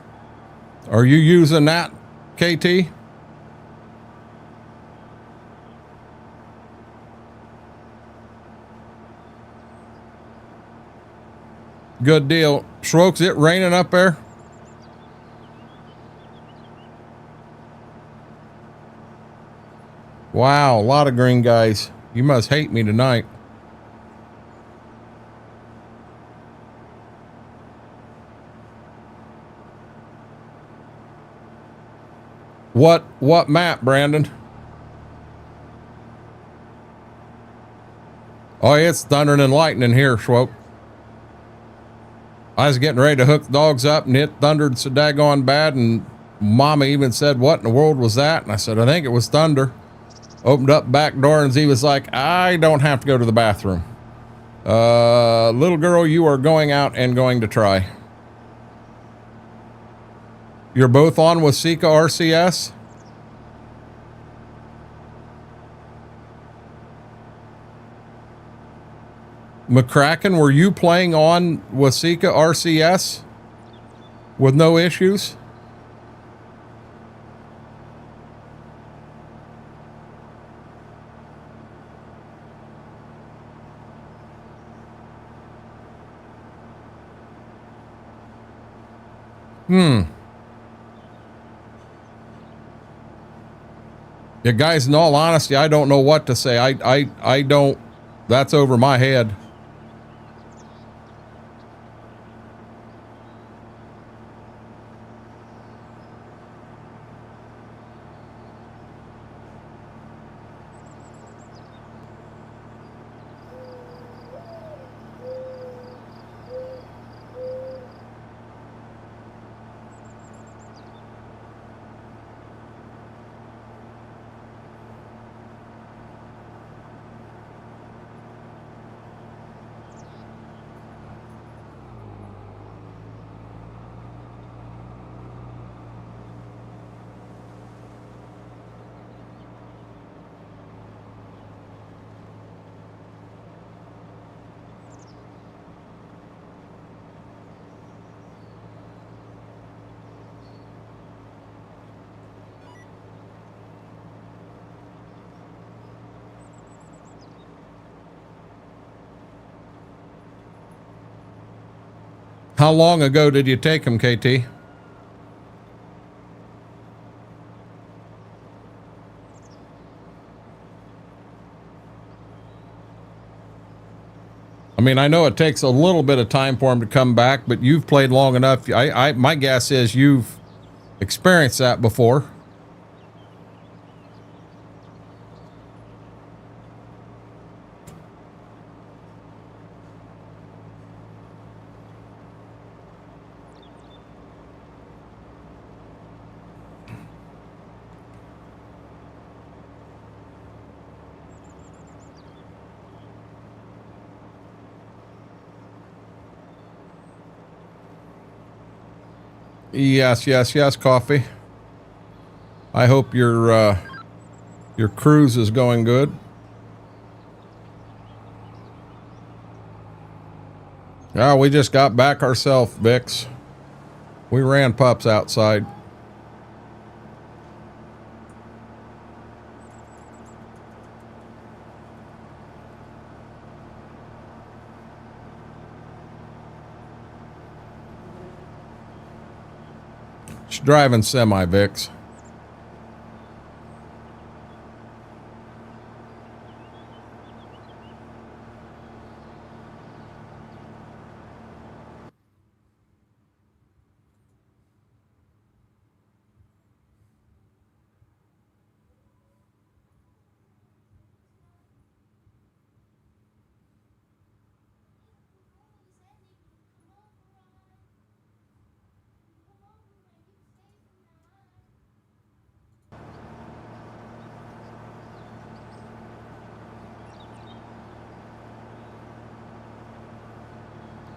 Are you using that, KT? Good deal. Schwokes, it raining up there? Wow, a lot of green guys. You must hate me tonight. What map, Brandon? Oh, it's thundering and lightning here, Schwoke. I was getting ready to hook the dogs up and it thundered so daggone bad, and Mama even said, "What in the world was that?" And I said, "I think it was thunder." Opened up back door and Z was like, "I don't have to go to the bathroom. Little girl, you are going out and going to try." You're both on with Sika RCS? McCracken, were you playing on Wasika RCS with no issues? Yeah, guys, in all honesty, I don't know what to say. I don't, that's over my head. How long ago did you take them, KT? I mean, I know it takes a little bit of time for them to come back, but you've played long enough. My guess is you've experienced that before. Yes, yes, yes, coffee. I hope your cruise is going good. Oh, we just got back ourselves, Vix. We ran pups outside. She's driving semi, Vix.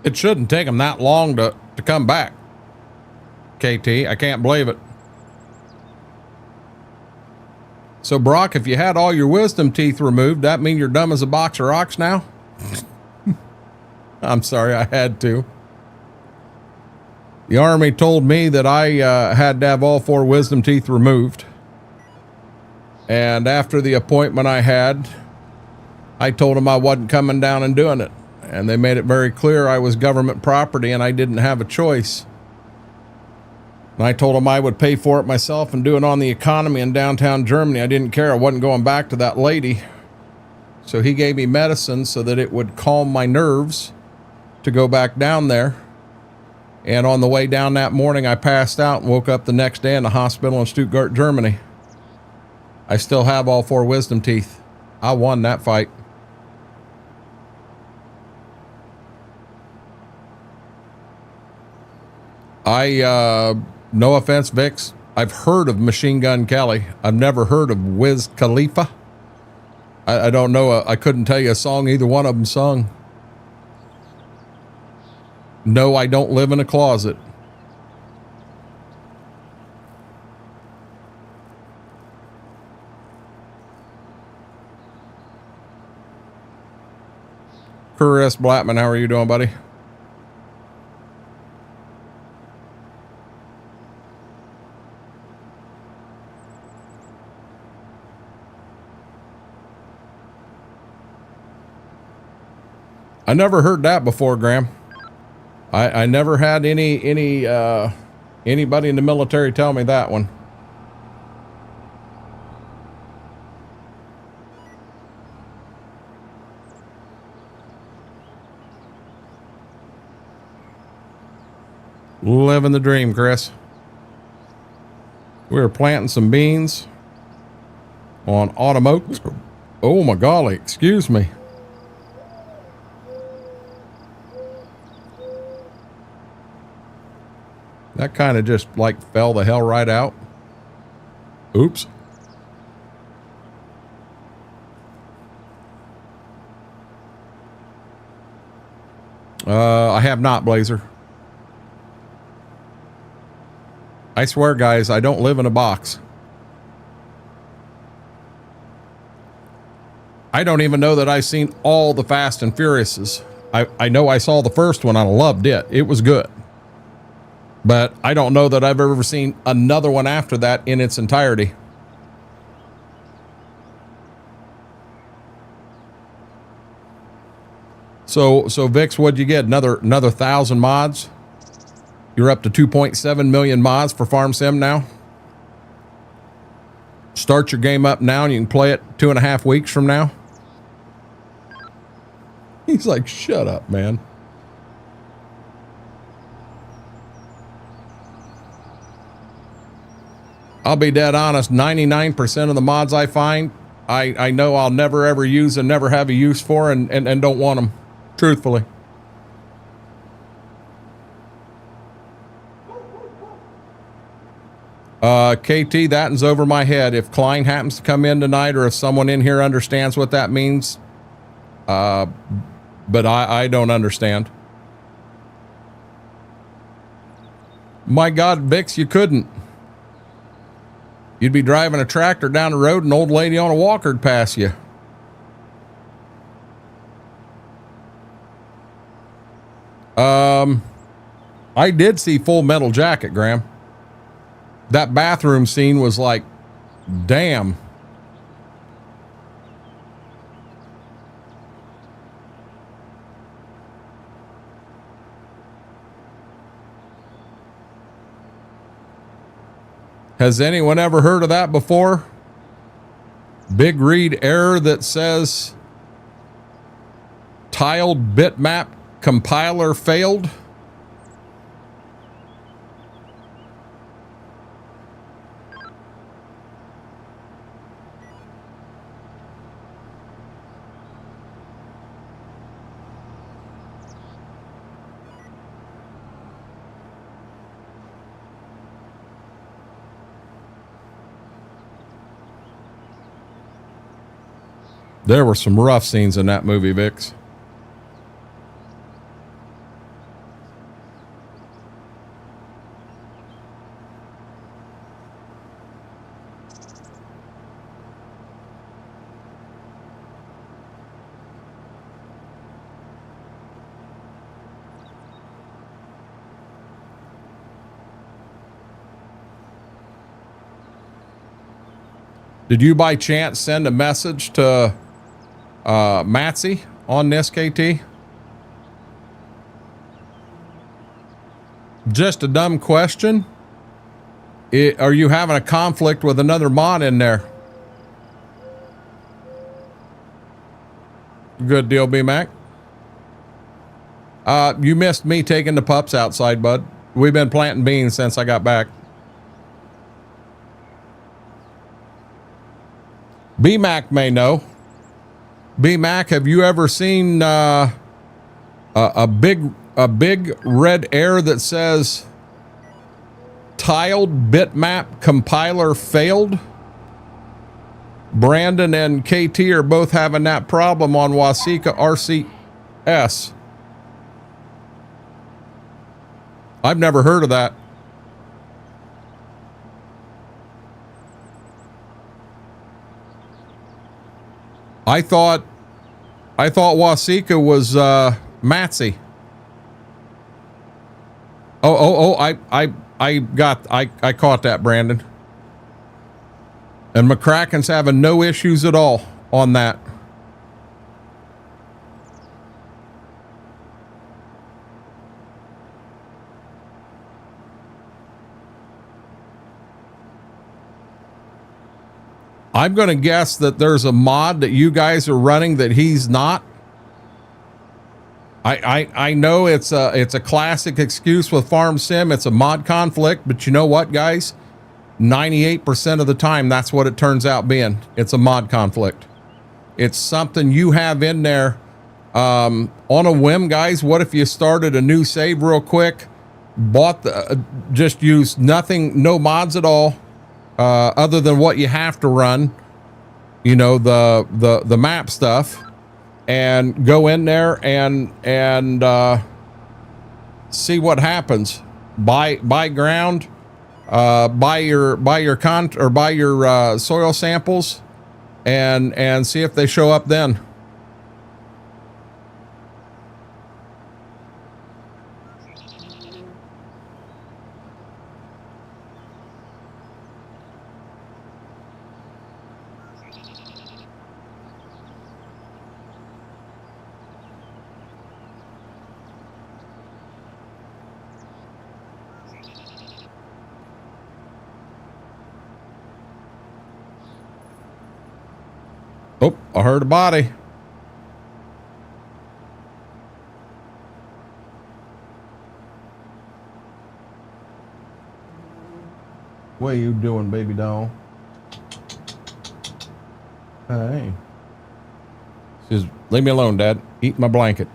It shouldn't take them that long to come back, KT. I can't believe it. So, Brock, if you had all your wisdom teeth removed, that mean you're dumb as a box of rocks now? I'm sorry, I had to. The Army told me that I had to have all 4 wisdom teeth removed. And after the appointment I had, I told them I wasn't coming down and doing it. And they made it very clear I was government property and I didn't have a choice. And I told them I would pay for it myself and do it on the economy in downtown Germany. I didn't care. I wasn't going back to that lady. So he gave me medicine so that it would calm my nerves to go back down there. And on the way down that morning, I passed out and woke up the next day in the hospital in Stuttgart, Germany. I still have all 4 wisdom teeth. I won that fight. No offense, Vix, I've heard of Machine Gun Kelly. I've never heard of Wiz Khalifa. I don't know. I couldn't tell you a song either one of them sung. No, I don't live in a closet. Chris Blattman, how are you doing, buddy? I never heard that before, Graham. I never had anybody in the military tell me that one. Living the dream, Chris. We were planting some beans on autumn oats. Oh my golly, excuse me. That kind of just like fell the hell right out. Oops. I have not, Blazer. I swear, guys, I don't live in a box. I don't even know that I've seen all the Fast and Furiouses. I know I saw the first one. I loved it. It was good. But I don't know that I've ever seen another one after that in its entirety. So Vix, what'd you get? Another 1,000 mods? You're up to 2.7 million mods for Farm Sim now. Start your game up now and you can play it 2.5 weeks from now. He's like, shut up, man. I'll be dead honest, 99% of the mods I find, I know I'll never ever use and never have a use for and don't want them, truthfully. KT, that one's over my head. If Klein happens to come in tonight or if someone in here understands what that means, but I don't understand. My God, Vix, you couldn't. You'd be driving a tractor down the road and an old lady on a walker'd pass you. I did see Full Metal Jacket, Graham. That bathroom scene was like, damn. Has anyone ever heard of that before? Big read error that says tiled bitmap compiler failed. There were some rough scenes in that movie, Vix. Did you by chance send a message to Matsy on this, KT? Just a dumb question. Are you having a conflict with another mod in there? Good deal, B-Mac. You missed me taking the pups outside, bud. We've been planting beans since I got back. B-Mac may know. B-Mac, have you ever seen a big red error that says tiled bitmap compiler failed? Brandon and KT are both having that problem on Wasika RCS. I've never heard of that. I thought Wasika was Matsy. I caught that, Brandon. And McCracken's having no issues at all on that. I'm going to guess that there's a mod that you guys are running that he's not. I know it's a classic excuse with Farm Sim. It's a mod conflict, but you know what, guys? 98% of the time, that's what it turns out being. It's a mod conflict. It's something you have in there on a whim, guys. What if you started a new save real quick, bought the just used nothing, no mods at all, other than what you have to run, you know, the map stuff, and go in there and see what happens. Buy ground, buy your soil samples, and see if they show up then. Oh, I heard a body. What are you doing, baby doll? Hey. Just leave me alone, Dad. Eat my blanket.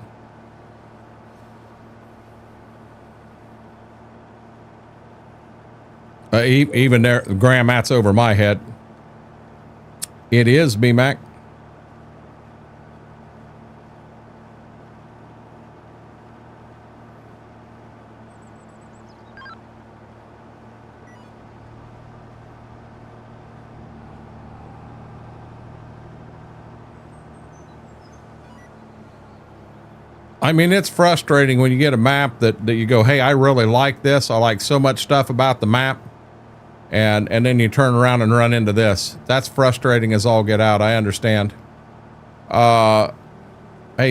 Even there, Graham, that's over my head. It is, B-Mac. I mean, it's frustrating when you get a map that you go, hey, I really like this. I like so much stuff about the map. And then you turn around and run into this. That's frustrating as all get out. I understand. Hey,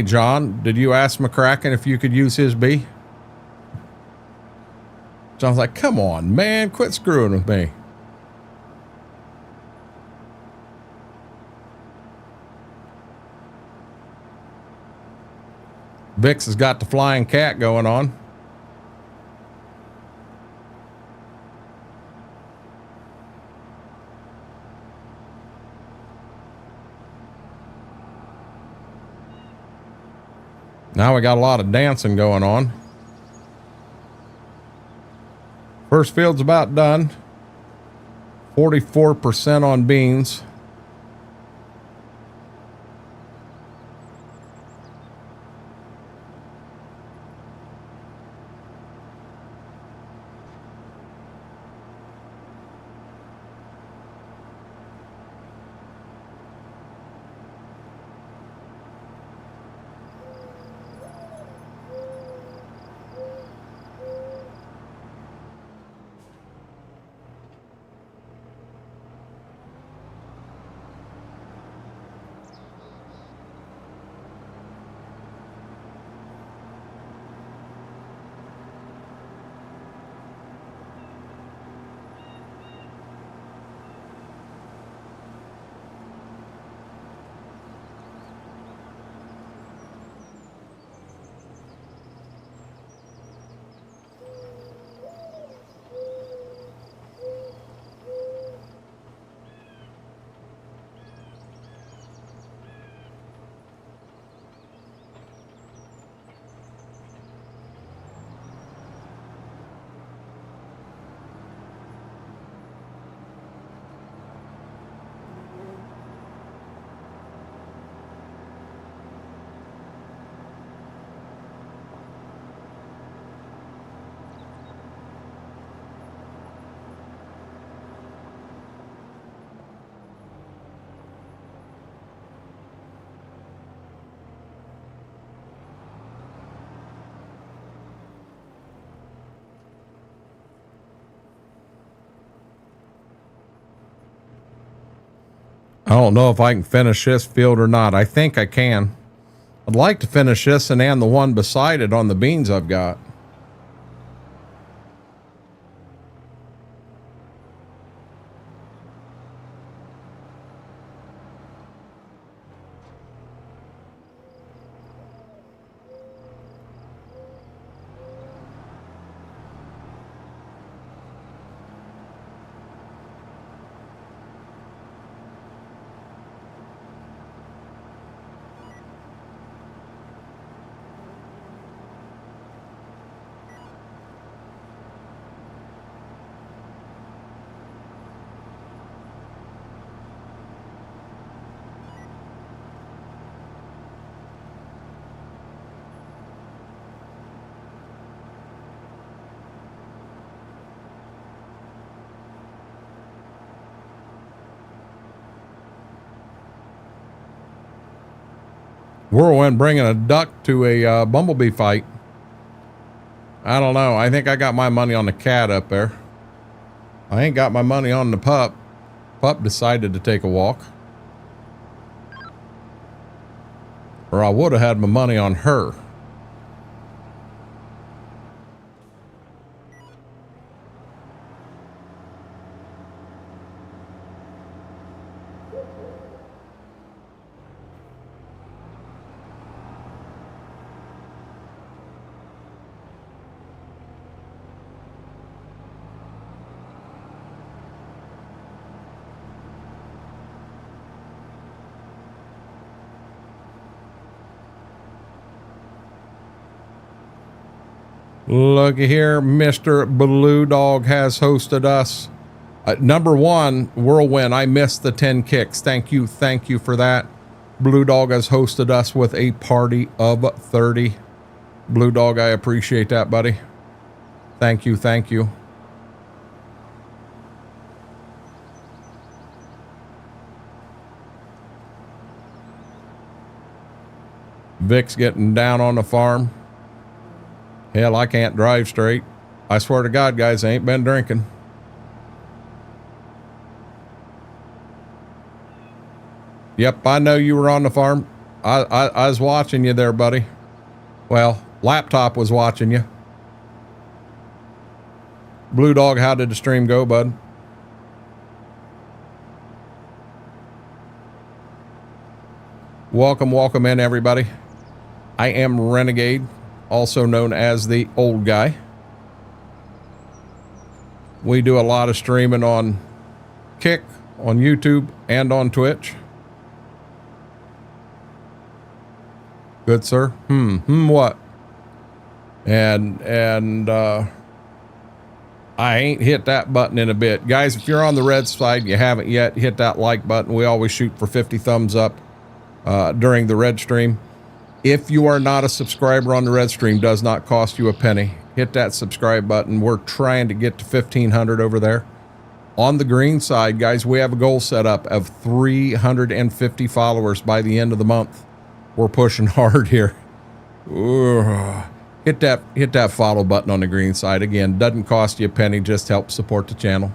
John, did you ask McCracken if you could use his bee? John's like, come on, man, quit screwing with me. Vix has got the flying cat going on. Now we got a lot of dancing going on. First field's about done. 44% on beans. I don't know if I can finish this field or not. I think I can. I'd like to finish this and the one beside it on the beans I've got. Whirlwind bringing a duck to a bumblebee fight. I don't know. I think I got my money on the cat up there. I ain't got my money on the pup. Pup decided to take a walk. Or I would have had my money on her. Looky here, Mr. Blue Dog has hosted us. Number one, Whirlwind, I missed the 10 kicks. Thank you for that. Blue Dog has hosted us with a party of 30. Blue Dog, I appreciate that, buddy. Thank you. Vic's getting down on the farm. Hell, I can't drive straight. I swear to God, guys, I ain't been drinking. Yep, I know you were on the farm. I was watching you there, buddy. Well, laptop was watching you. Blue Dog, how did the stream go, bud? Welcome in, everybody. I am Renegade, also known as the old guy. We do a lot of streaming on Kick, on YouTube, and on Twitch. Good, sir. What? And I ain't hit that button in a bit. Guys, if you're on the red side, you haven't yet, hit that like button. We always shoot for 50 thumbs up during the red stream. If you are not a subscriber on the red stream, does not cost you a penny. Hit that subscribe button. We're trying to get to 1,500 over there. On the green side, guys, we have a goal set up of 350 followers by the end of the month. We're pushing hard here. Ooh. Hit that follow button on the green side. Again, doesn't cost you a penny, just help support the channel.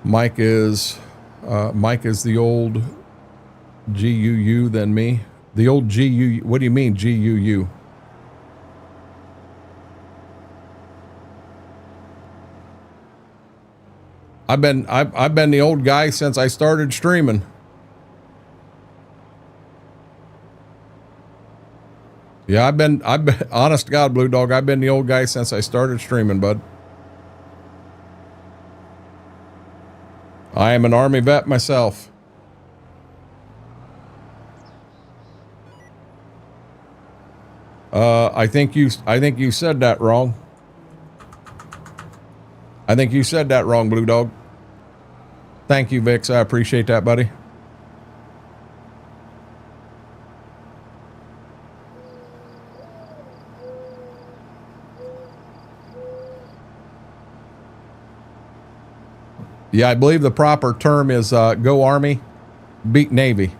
Mike is the old GUU than me. The old GUU. What do you mean GUU? I've been the old guy since I started streaming. Yeah, I've been honest to God, Blue Dog, I've been the old guy since I started streaming, bud. I am an Army vet myself. I think you said that wrong. I think you said that wrong, Blue Dog. Thank you, Vix. I appreciate that, buddy. Yeah, I believe the proper term is go Army, beat Navy.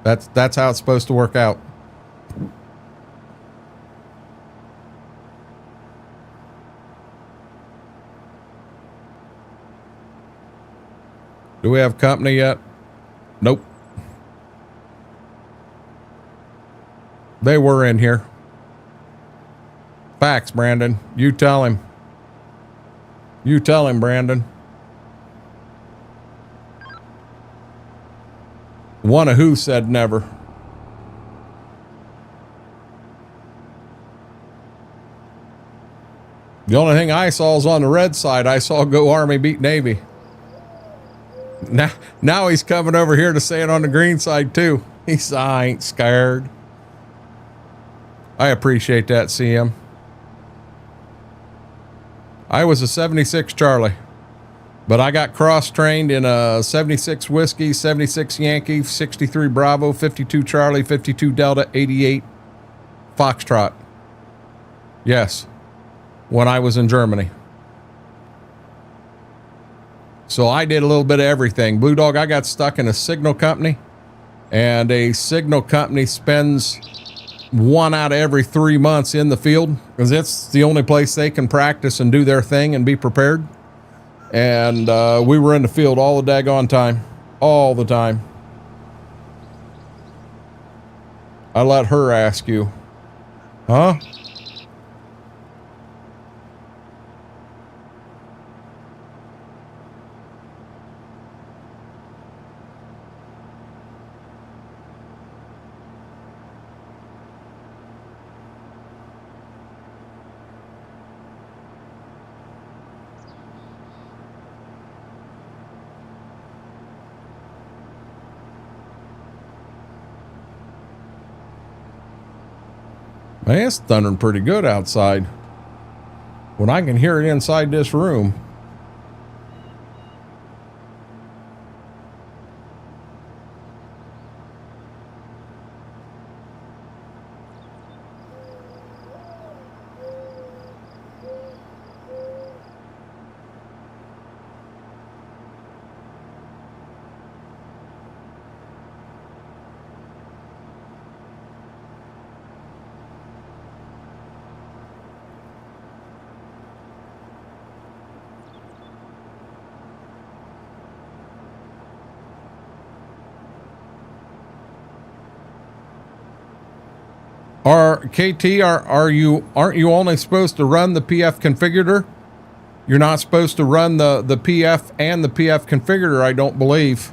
That's how it's supposed to work out. Do we have company yet? Nope. They were in here. Facts, Brandon. You tell him. You tell him, Brandon. One of who said never. The only thing I saw is on the red side. I saw go Army beat Navy. Now he's coming over here to say it on the green side too. He said, I ain't scared. I appreciate that, CM. I was a 76 Charlie, but I got cross-trained in a 76 Whiskey, 76 Yankee, 63 Bravo, 52 Charlie, 52 Delta, 88 Foxtrot. Yes, when I was in Germany. So I did a little bit of everything. Blue Dog, I got stuck in a signal company And a signal company spends 1 out of every 3 months in the field because it's the only place they can practice and do their thing and be prepared. And we were in the field all the daggone time, all the time. I let her ask you, huh? Man, it's thundering pretty good outside. When I can hear it inside this room. Aren't you only supposed to run the PF configurator? You're not supposed to run the PF and the PF configurator, I don't believe.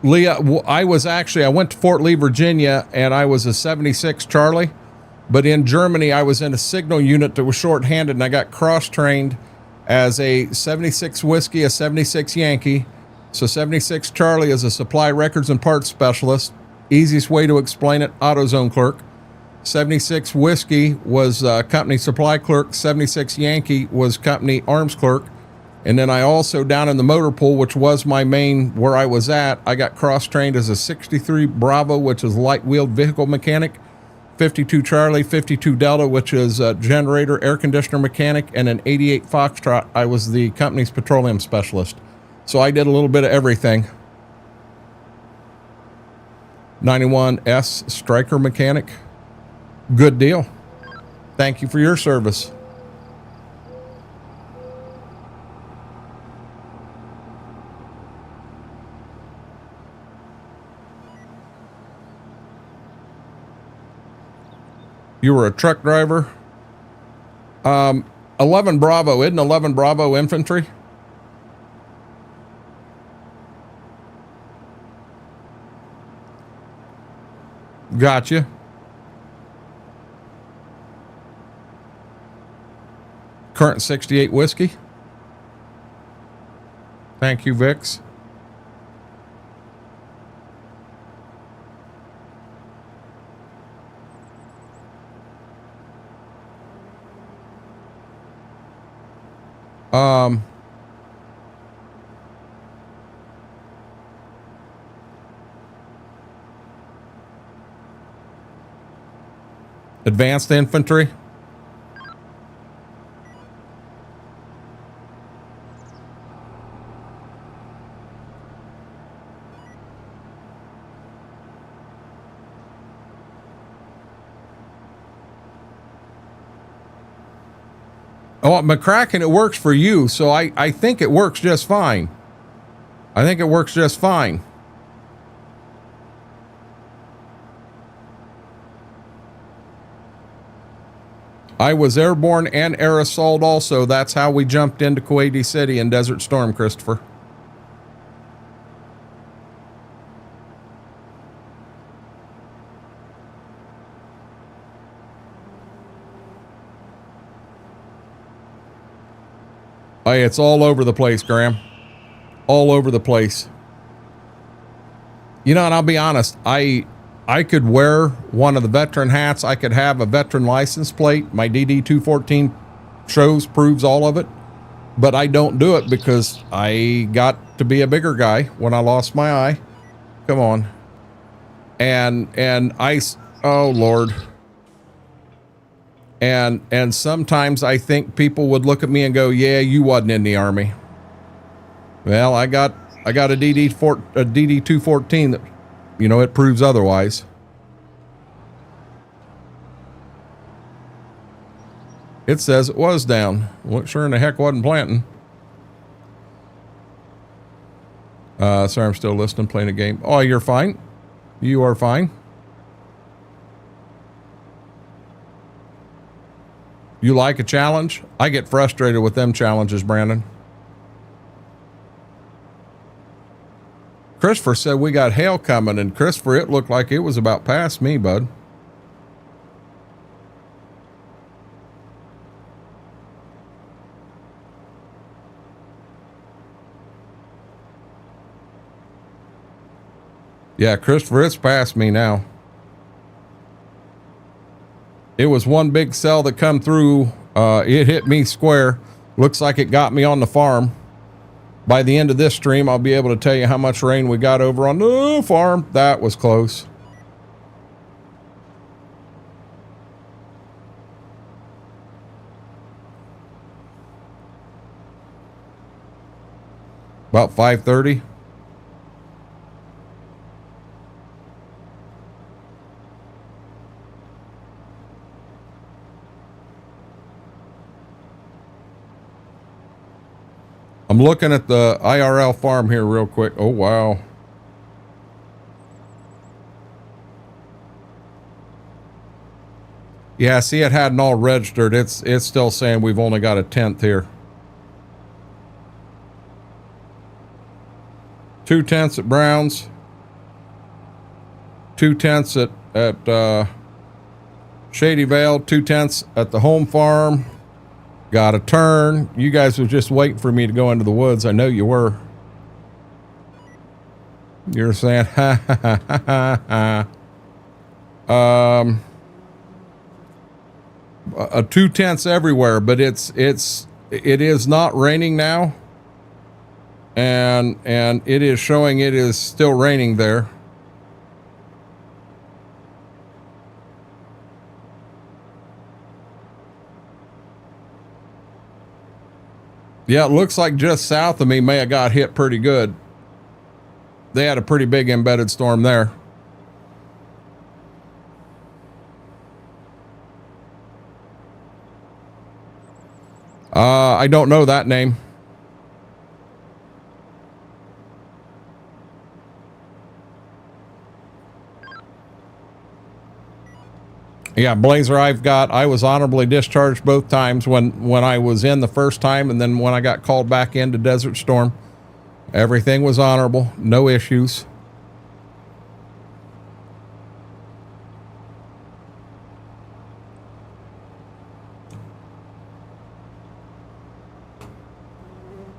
Leah, I went to Fort Lee, Virginia, and I was a 76 Charlie. But in Germany, I was in a signal unit that was short-handed, and I got cross-trained as a 76 Whiskey, a 76 Yankee. So 76 Charlie is a supply records and parts specialist. Easiest way to explain it, AutoZone clerk. 76 Whiskey was company supply clerk. 76 Yankee was company arms clerk. And then I also, down in the motor pool, which was my main, where I was at, I got cross-trained as a 63 Bravo, which is light-wheeled vehicle mechanic. 52 Charlie, 52 Delta, which is a generator, air conditioner mechanic, and an 88 Foxtrot. I was the company's petroleum specialist. So I did a little bit of everything. 91S Striker mechanic. Good deal. Thank you for your service. You were a truck driver. 11 Bravo, isn't 11 Bravo infantry? Gotcha. Current 68 Whiskey. Thank you, Vix. Advanced infantry. Oh, McCracken, it works for you, so I think it works just fine. I think it works just fine. I was airborne and air assault also. That's how we jumped into Kuwaiti City in Desert Storm, Christopher. Hey, it's all over the place, Graham. All over the place. You know, and I'll be honest, I could wear one of the veteran hats. I could have a veteran license plate. My DD-214 proves all of it. But I don't do it because I got to be a bigger guy when I lost my eye. Come on. And Oh, Lord. And sometimes I think people would look at me and go, yeah, you wasn't in the Army. Well, I got a DD-214 that, you know, it proves otherwise. It says it was down. Well, sure in the heck wasn't planting. Sorry, I'm still listening, playing a game. Oh, you're fine. You are fine. You like a challenge? I get frustrated with them challenges, Brandon. Christopher said we got hail coming, and Christopher, it looked like it was about past me, bud. Yeah, Christopher, it's past me now. It was one big cell that come through. It hit me square. Looks like it got me on the farm. By the end of this stream, I'll be able to tell you how much rain we got over on the farm. That was close. About 5:30. I'm looking at the IRL farm here real quick. Oh, wow. Yeah, see, it hadn't all registered. It's still saying we've only got a 10th here. 2/10 at Brown's. 2/10 at Shady Vale. 2/10 at the home farm. Got a turn. You guys were just waiting for me to go into the woods. I know you were. You're saying, ha ha ha ha ha. A 2/10 everywhere, but it is not raining now. And it is showing it is still raining there. Yeah, it looks like just south of me may have got hit pretty good. They had a pretty big embedded storm there. I don't know that name. Yeah, Blazer, I was honorably discharged both times when I was in the first time, and then when I got called back into Desert Storm. Everything was honorable, no issues.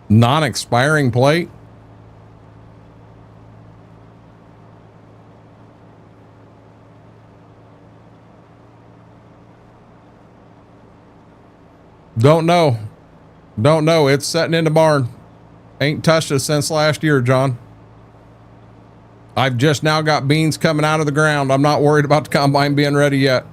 Non-expiring plate? Don't know. Don't know. It's sitting in the barn. Ain't touched it since last year, John. I've just now got beans coming out of the ground. I'm not worried about the combine being ready yet.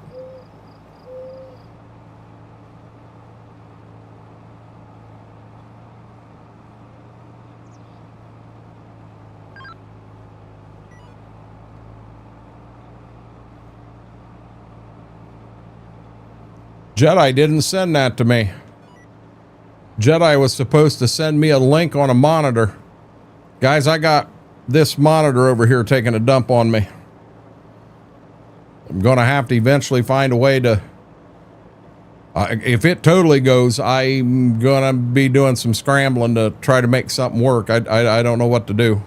Jedi didn't send that to me. Jedi was supposed to send me a link on a monitor. Guys, I got this monitor over here taking a dump on me. I'm going to have to eventually find a way to... if it totally goes, I'm going to be doing some scrambling to try to make something work. I don't know what to do.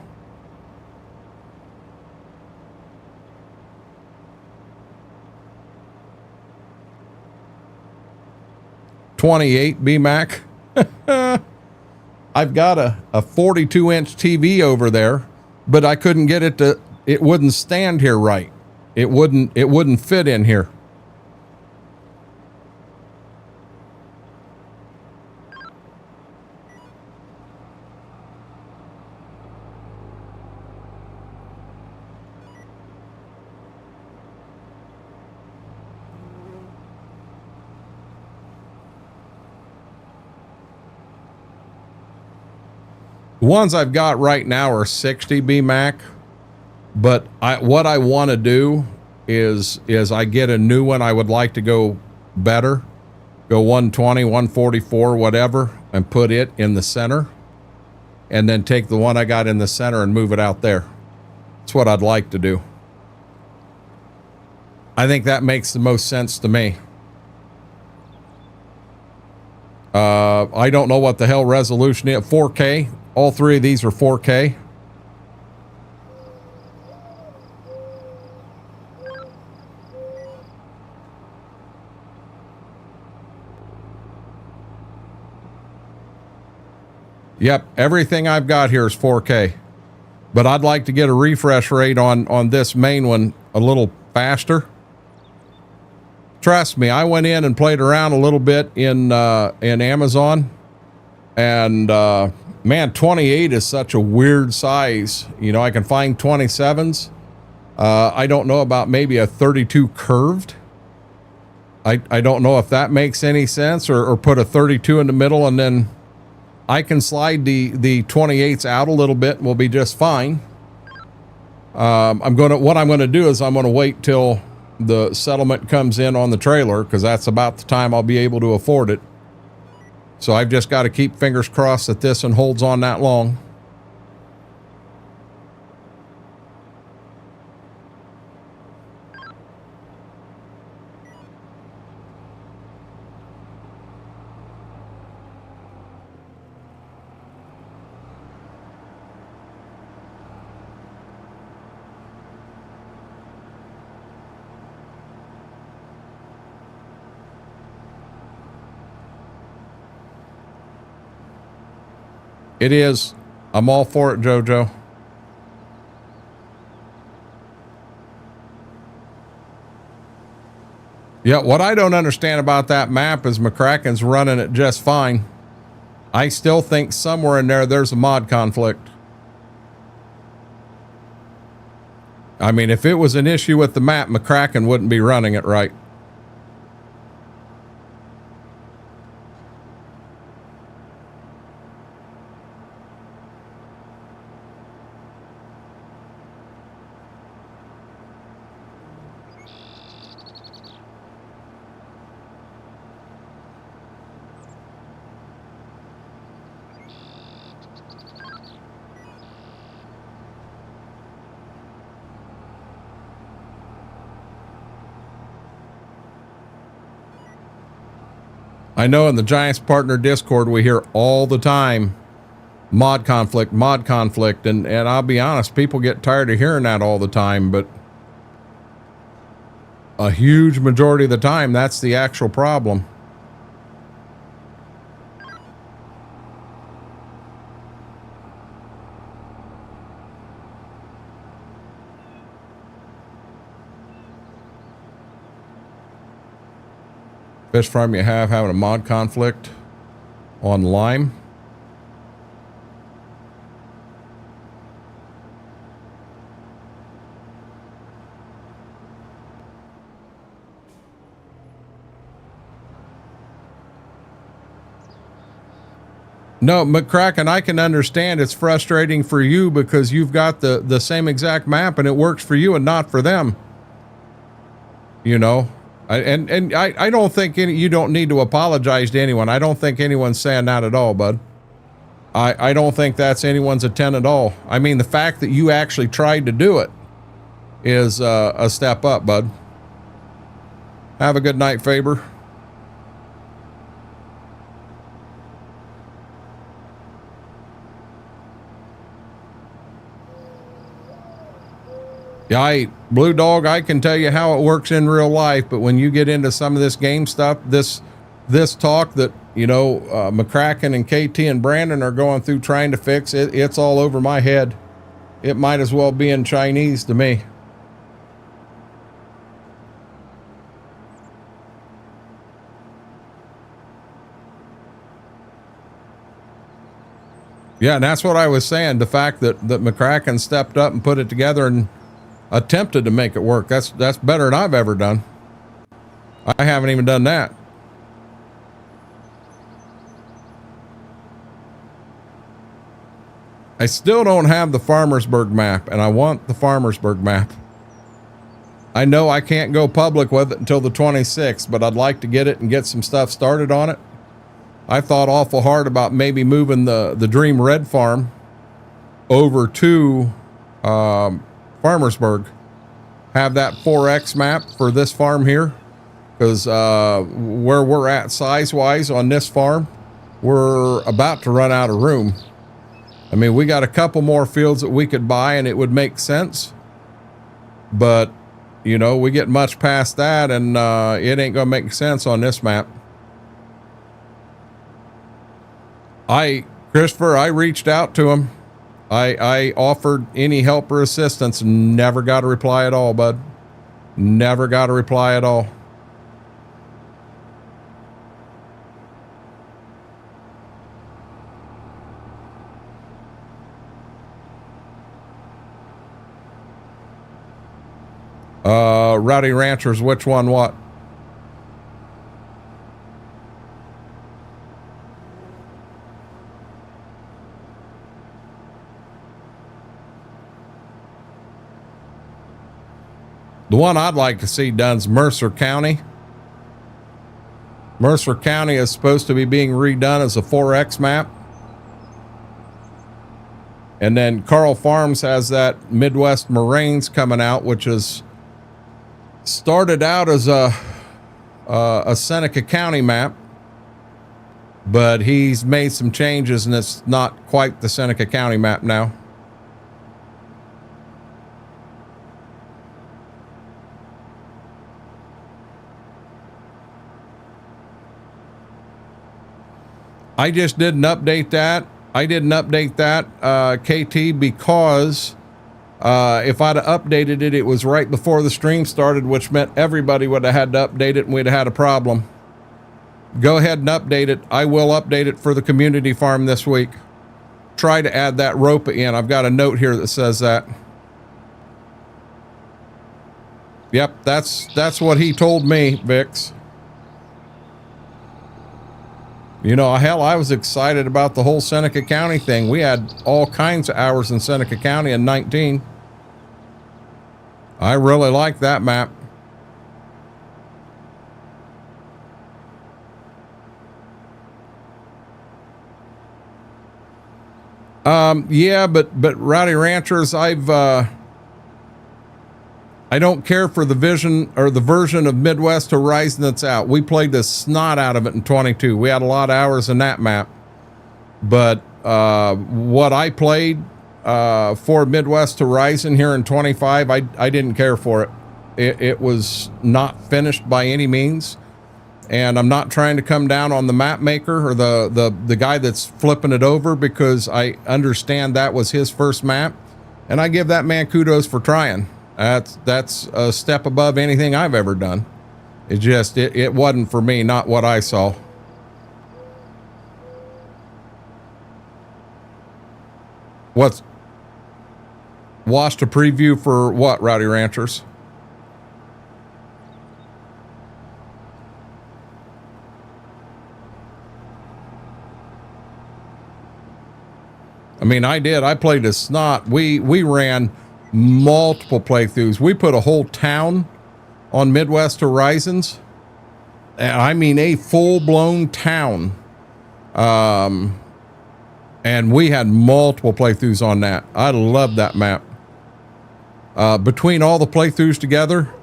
.28 BMAC. I've got a 42-inch TV over there, but I couldn't get it to, it wouldn't stand here right. It wouldn't fit in here. The ones I've got right now are 60 BMAC, but what I want to do is I get a new one. I would like to go better, go 120, 144, whatever, and put it in the center, and then take the one I got in the center and move it out there. That's what I'd like to do. I think that makes the most sense to me. I don't know what the hell resolution is. 4K. All three of these are 4K. Yep, everything I've got here is 4K. But I'd like to get a refresh rate on this main one a little faster. Trust me, I went in and played around a little bit in Amazon, and man, 28 is such a weird size. You know, I can find 27s. I don't know about maybe a 32 curved. I don't know if that makes any sense, or put a 32 in the middle, and then I can slide the 28s out a little bit and we'll be just fine. What I'm gonna do is I'm gonna wait till the settlement comes in on the trailer, because that's about the time I'll be able to afford it. So I've just got to keep fingers crossed that this one holds on that long. It is. I'm all for it, JoJo. Yeah, what I don't understand about that map is McCracken's running it just fine. I still think somewhere in there's a mod conflict. I mean, if it was an issue with the map, McCracken wouldn't be running it right. I know in the Giants Partner Discord, we hear all the time, mod conflict, and I'll be honest, people get tired of hearing that all the time, but a huge majority of the time, that's the actual problem. Fish farm you have having a mod conflict on lime. No, McCracken, I can understand it's frustrating for you because you've got the same exact map and it works for you and not for them. You know? I don't think you don't need to apologize to anyone. I don't think anyone's saying that at all, bud. I don't think that's anyone's intent at all. I mean, the fact that you actually tried to do it is a step up, bud. Have a good night, Faber. Yeah, Blue Dog, I can tell you how it works in real life, but when you get into some of this game stuff, this talk that, you know, McCracken and KT and Brandon are going through trying to fix it, it's all over my head. It might as well be in Chinese to me. Yeah, and that's what I was saying. The fact that McCracken stepped up and put it together and attempted to make it work. That's better than I've ever done. I haven't even done that. I still don't have the Farmersburg map, and I want the Farmersburg map. I know I can't go public with it until the 26th, but I'd like to get it and get some stuff started on it. I thought awful hard about maybe moving the Dream Red farm over to Farmersburg. Have that 4X map for this farm here, because where we're at size-wise on this farm, we're about to run out of room. I mean, we got a couple more fields that we could buy and it would make sense, but you know, we get much past that and it ain't gonna make sense on this map. Christopher, I reached out to him. I offered any help or assistance, never got a reply at all, bud. Never got a reply at all. Rowdy Ranchers, which one, what? The one I'd like to see done's Mercer County. Mercer County is supposed to be being redone as a 4X map. And then Carl Farms has that Midwest Moraines coming out, which is started out as a Seneca County map, but he's made some changes and it's not quite the Seneca County map now. I just didn't update that. I didn't update that, KT, because if I'd have updated it, it was right before the stream started, which meant everybody would have had to update it and we'd have had a problem. Go ahead and update it. I will update it for the community farm this week. Try to add that ROPA in. I've got a note here that says that. Yep, that's what he told me, Vix. You know, hell, I was excited about the whole Seneca County thing. We had all kinds of hours in Seneca County in 19. I really like that map. Yeah, but Rowdy Ranchers, I don't care for the vision or the version of Midwest Horizon that's out. We played the snot out of it in 22. We had a lot of hours in that map. But what I played for Midwest Horizon here in 25, I didn't care for it. It was not finished by any means. And I'm not trying to come down on the map maker or the guy that's flipping it over, because I understand that was his first map. And I give that man kudos for trying. That's a step above anything I've ever done. It wasn't for me, not what I saw. Watched a preview for what, Rowdy Ranchers? I mean, I did. I played as snot. We ran multiple playthroughs. We put a whole town on Midwest Horizons, and I mean a full-blown town, and we had multiple playthroughs on that. I love that map. Between all the playthroughs together,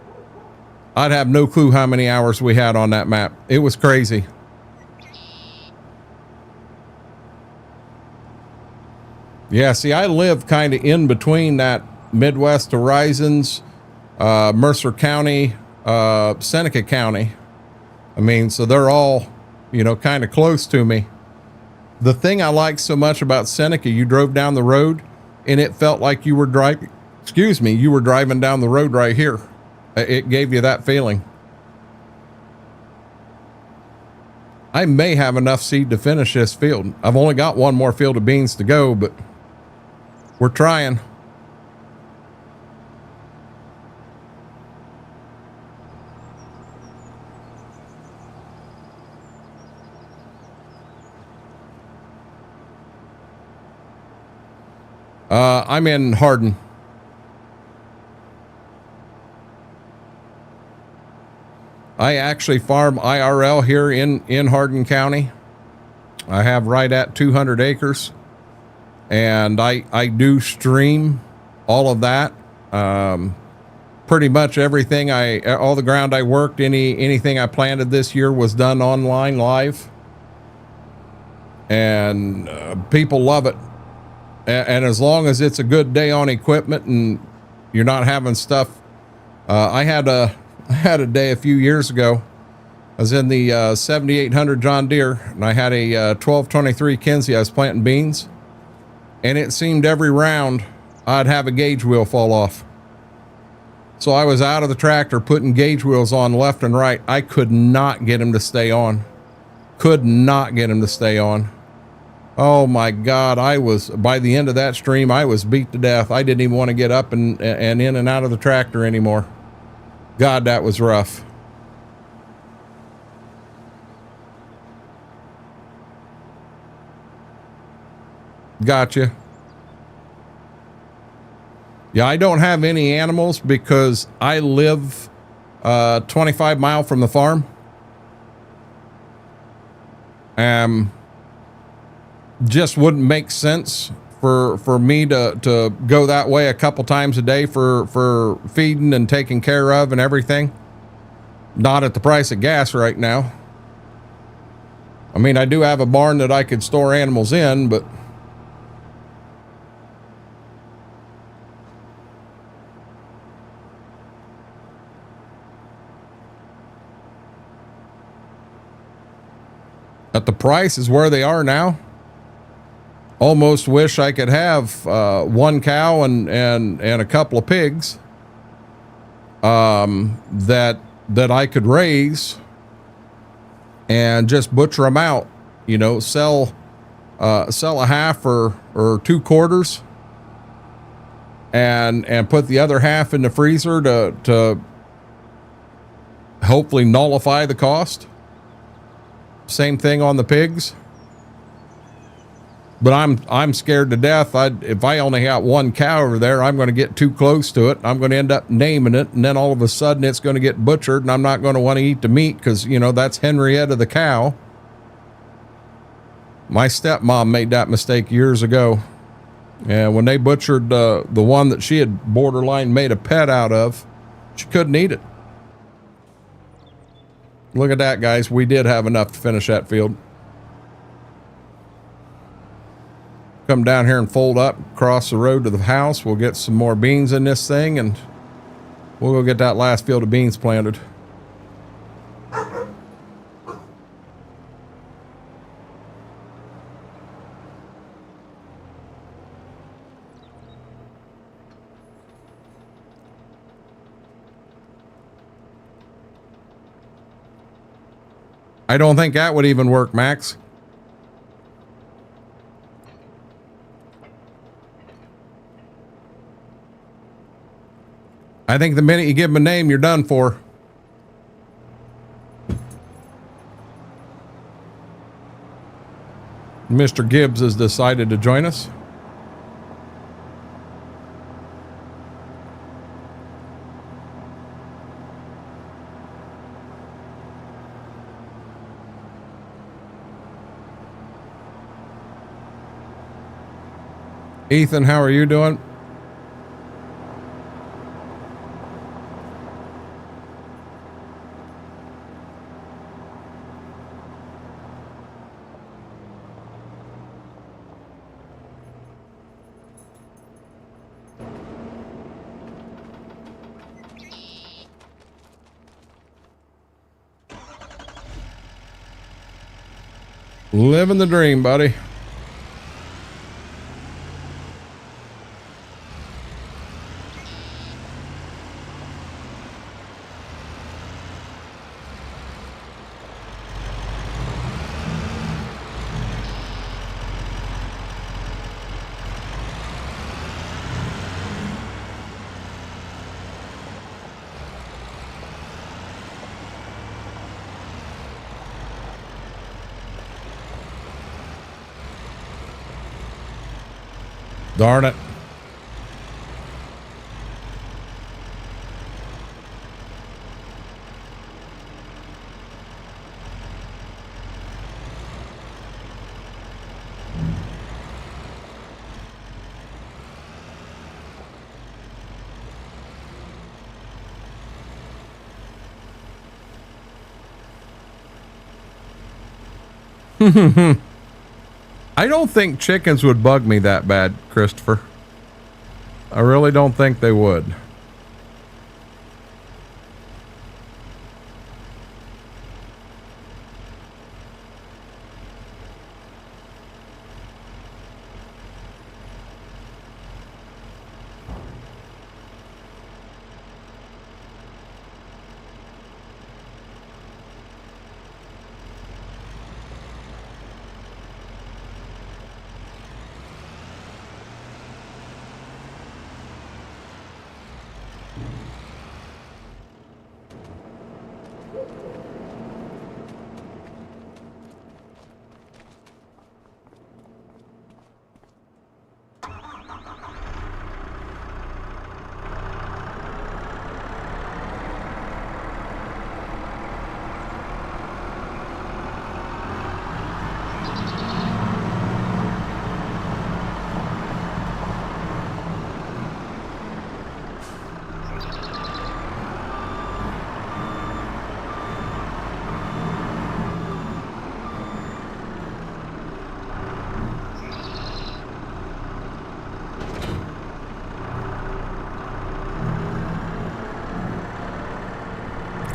I'd have no clue how many hours we had on that map. It was crazy. Yeah, see, I live kind of in between that Midwest Horizons, Mercer County, Seneca County. I mean, so they're all, you know, kind of close to me. The thing I like so much about Seneca, you drove down the road and it felt like you were driving, you were driving down the road right here. It gave you that feeling. I may have enough seed to finish this field. I've only got one more field of beans to go, but we're trying. I'm in Hardin. I actually farm IRL here in Hardin County. I have right at 200 acres, and I do stream all of that. Pretty much everything all the ground I worked, anything I planted this year was done online live, and people love it. And as long as it's a good day on equipment and you're not having stuff, I had a day a few years ago. I was in the 7800 John Deere, and I had a 1223 Kinsey. I was planting beans, and it seemed every round I'd have a gauge wheel fall off. So I was out of the tractor putting gauge wheels on left and right. I could not get him to stay on. Could not get him to stay on. Oh my God, by the end of that stream, I was beat to death. I didn't even want to get up and in and out of the tractor anymore. God, that was rough. Gotcha. Yeah, I don't have any animals because I live 25 miles from the farm. Just wouldn't make sense for me to go that way a couple times a day for feeding and taking care of and everything. Not at the price of gas right now. I mean, I do have a barn that I could store animals in, but at the prices where they are now, almost wish I could have one cow and a couple of pigs that I could raise and just butcher them out, you know, sell a half or 2/4 and put the other half in the freezer to hopefully nullify the cost. Same thing on the pigs. But I'm scared to death. If I only got one cow over there, I'm going to get too close to it. I'm going to end up naming it, and then all of a sudden it's going to get butchered, and I'm not going to want to eat the meat because, you know, that's Henrietta the cow. My stepmom made that mistake years ago. And when they butchered the one that she had borderline made a pet out of, she couldn't eat it. Look at that, guys. We did have enough to finish that field. Come down here and fold up, cross the road to the house. We'll get some more beans in this thing, and we'll go get that last field of beans planted. I don't think that would even work, Max. I think the minute you give them a name, you're done for. Mr. Gibbs has decided to join us. Ethan, how are you doing? Living the dream, buddy. Darn it. I don't think chickens would bug me that bad, Christopher. I really don't think they would.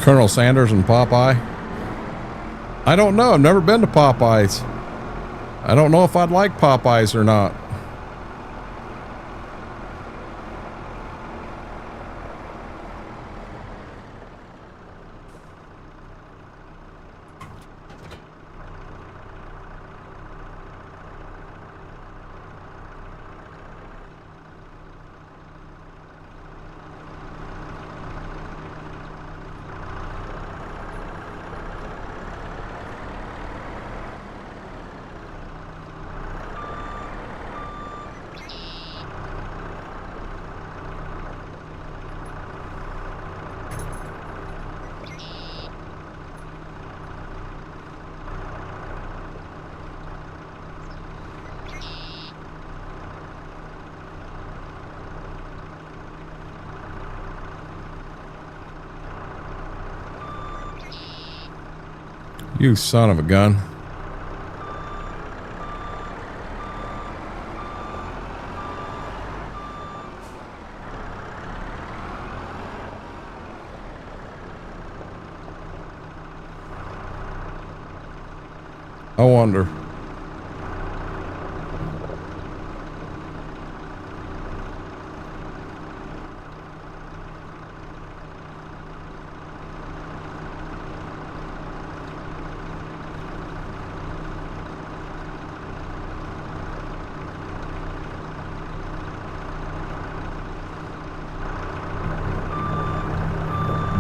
Colonel Sanders and Popeye? I don't know. I've never been to Popeyes. I don't know if I'd like Popeyes or not. You son of a gun. I wonder.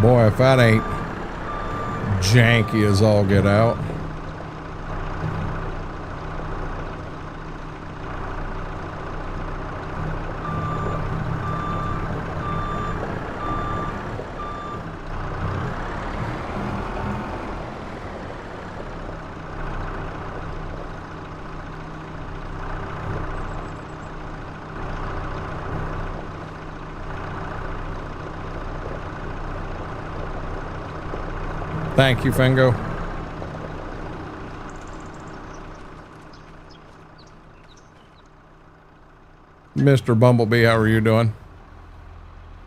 Boy, if that ain't janky as all get out. Thank you, Fingo. Mr. Bumblebee, how are you doing?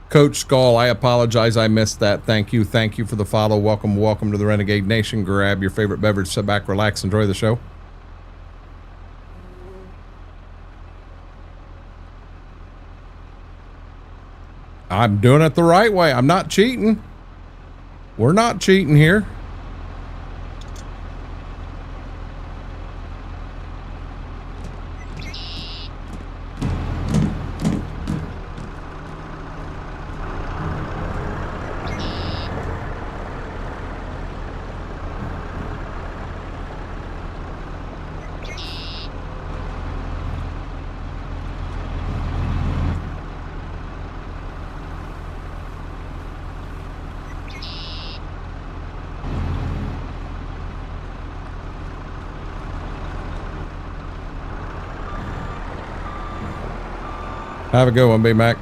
Coach Skull, I apologize. I missed that. Thank you. Thank you for the follow. Welcome, welcome to the Renegade Nation. Grab your favorite beverage, sit back, relax, enjoy the show. I'm doing it the right way. I'm not cheating. We're not cheating here. Have a good one, B-Mac.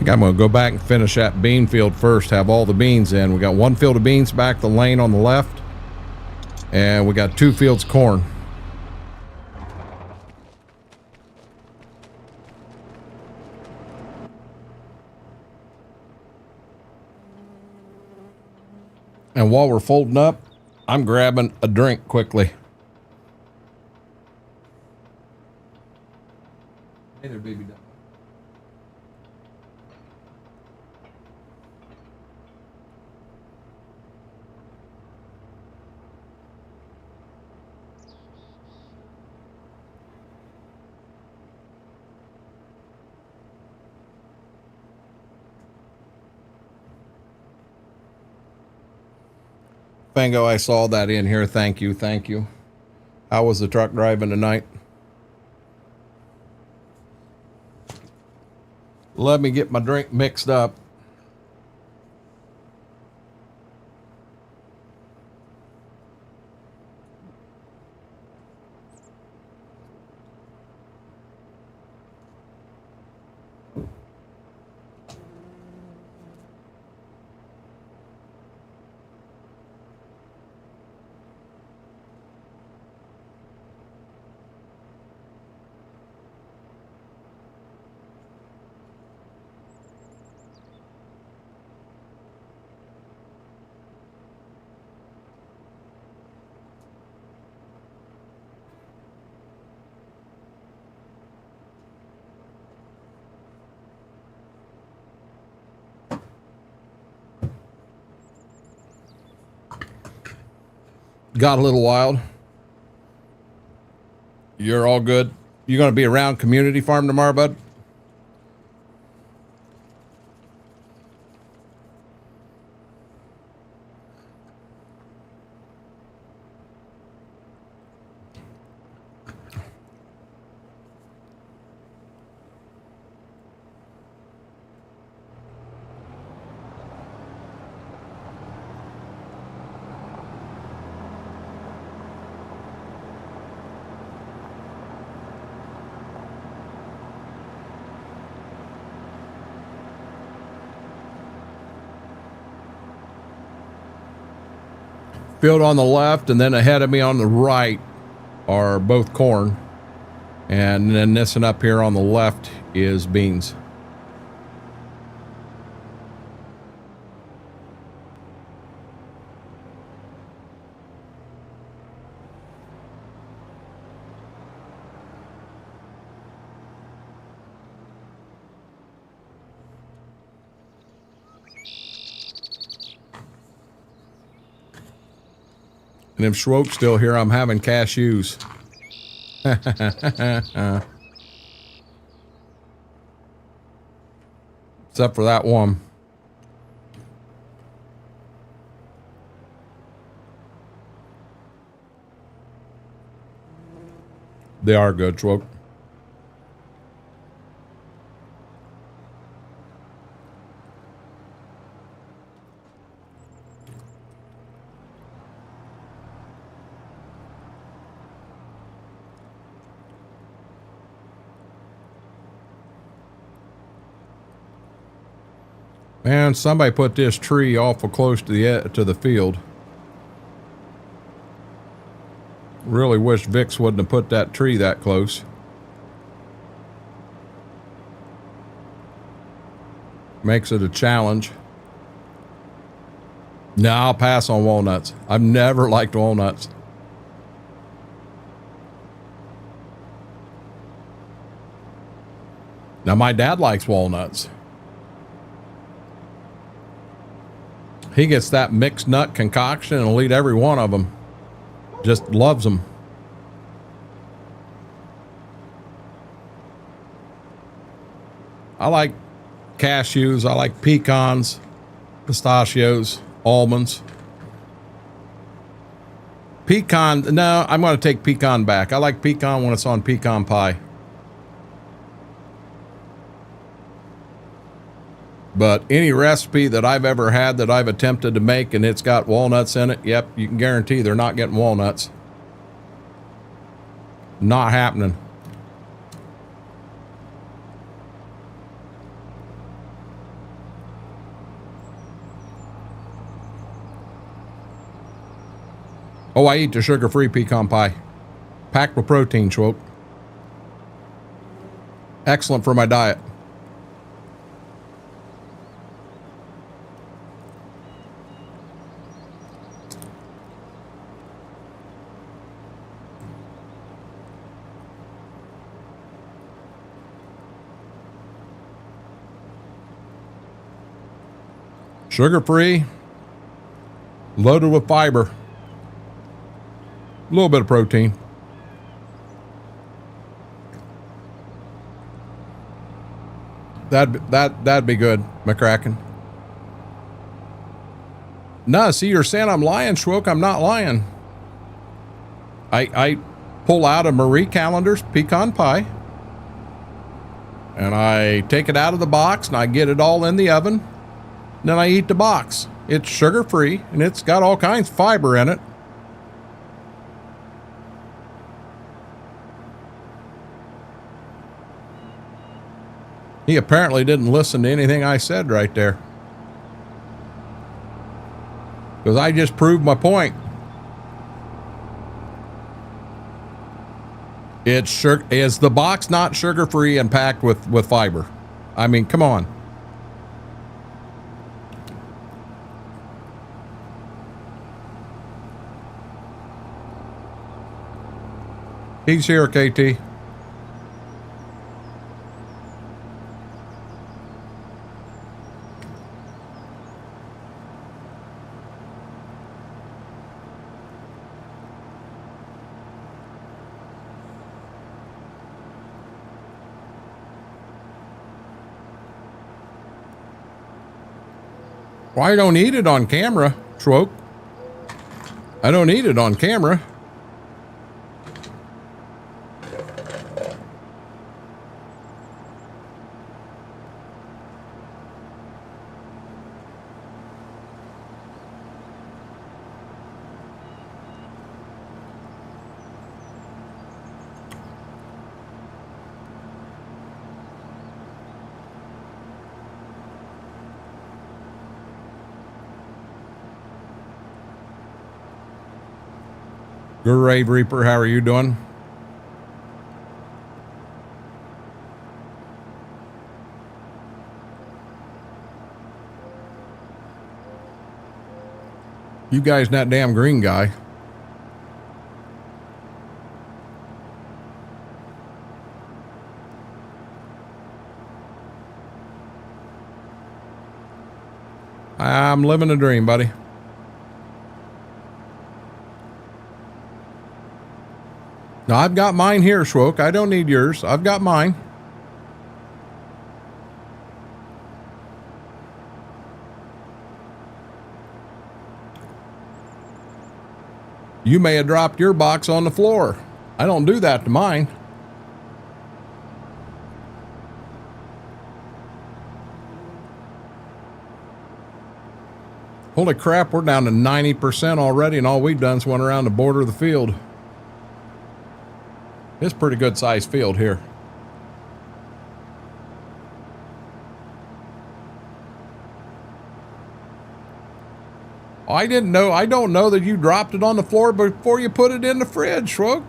think I'm going to go back and finish that bean field first, have all the beans in. We got one field of beans back the lane on the left, and we got 2 fields of corn. And while we're folding up, I'm grabbing a drink quickly. Hey there, baby. Fango, I saw that in here. Thank you. Thank you. How was the truck driving tonight? Let me get my drink mixed up. Got a little wild. You're all good. You going to be around Community Farm tomorrow, bud? Field on the left and then ahead of me on the right are both corn, and then this one up here on the left is beans. And if Schwope's still here, I'm having cashews. Except for that one. They are good, Schwope. Man, somebody put this tree awful close to the field. Really wish Vix wouldn't have put that tree that close. Makes it a challenge. No, I'll pass on walnuts. I've never liked walnuts. Now, my dad likes walnuts. He gets that mixed nut concoction and will eat every one of them. Just loves them. I like cashews. I like pecans, pistachios, almonds. Pecan, no, I'm going to take pecan back. I like pecan when it's on pecan pie. But any recipe that I've ever had that I've attempted to make and it's got walnuts in it, yep, you can guarantee they're not getting walnuts. Not happening. Oh, I eat the sugar-free pecan pie. Packed with protein, Schwoke. Excellent for my diet. Sugar-free, loaded with fiber, a little bit of protein. That'd be good, McCracken. No, see, you're saying I'm lying, Schwoke. I'm not lying. I pull out a Marie Callender's pecan pie, and I take it out of the box, and I get it all in the oven. Then I eat the box. It's sugar-free, and it's got all kinds of fiber in it. He apparently didn't listen to anything I said right there. Because I just proved my point. Is the box not sugar-free and packed with fiber? I mean, come on. He's here, KT. Well, I don't eat it on camera, Schwoke. I don't eat it on camera. Good Rave Reaper, how are you doing? You guys, that damn green guy. I'm living a dream, buddy. Now, I've got mine here, Schwoke. I don't need yours. I've got mine. You may have dropped your box on the floor. I don't do that to mine. Holy crap, we're down to 90% already, and all we've done is went around the border of the field. It's a pretty good sized field here. I didn't know. I don't know that you dropped it on the floor before you put it in the fridge, Schwoke.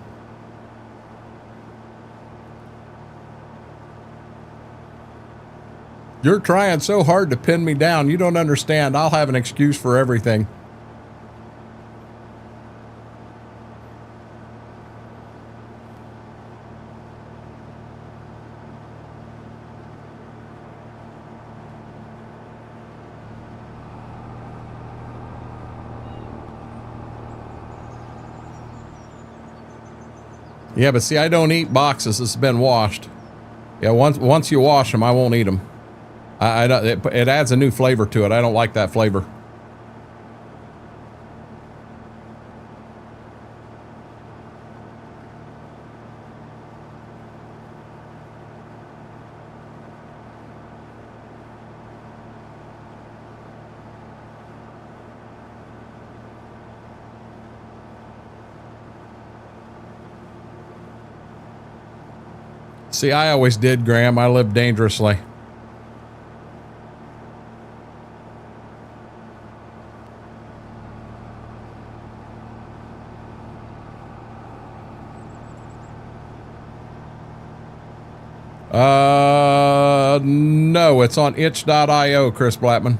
You're trying so hard to pin me down. You don't understand. I'll have an excuse for everything. Yeah, but see, I don't eat boxes that's been washed. Yeah, once you wash them, I won't eat them. It adds a new flavor to it. I don't like that flavor. See, I always did, Graham. I lived dangerously. No, it's on itch.io, Chris Blackman.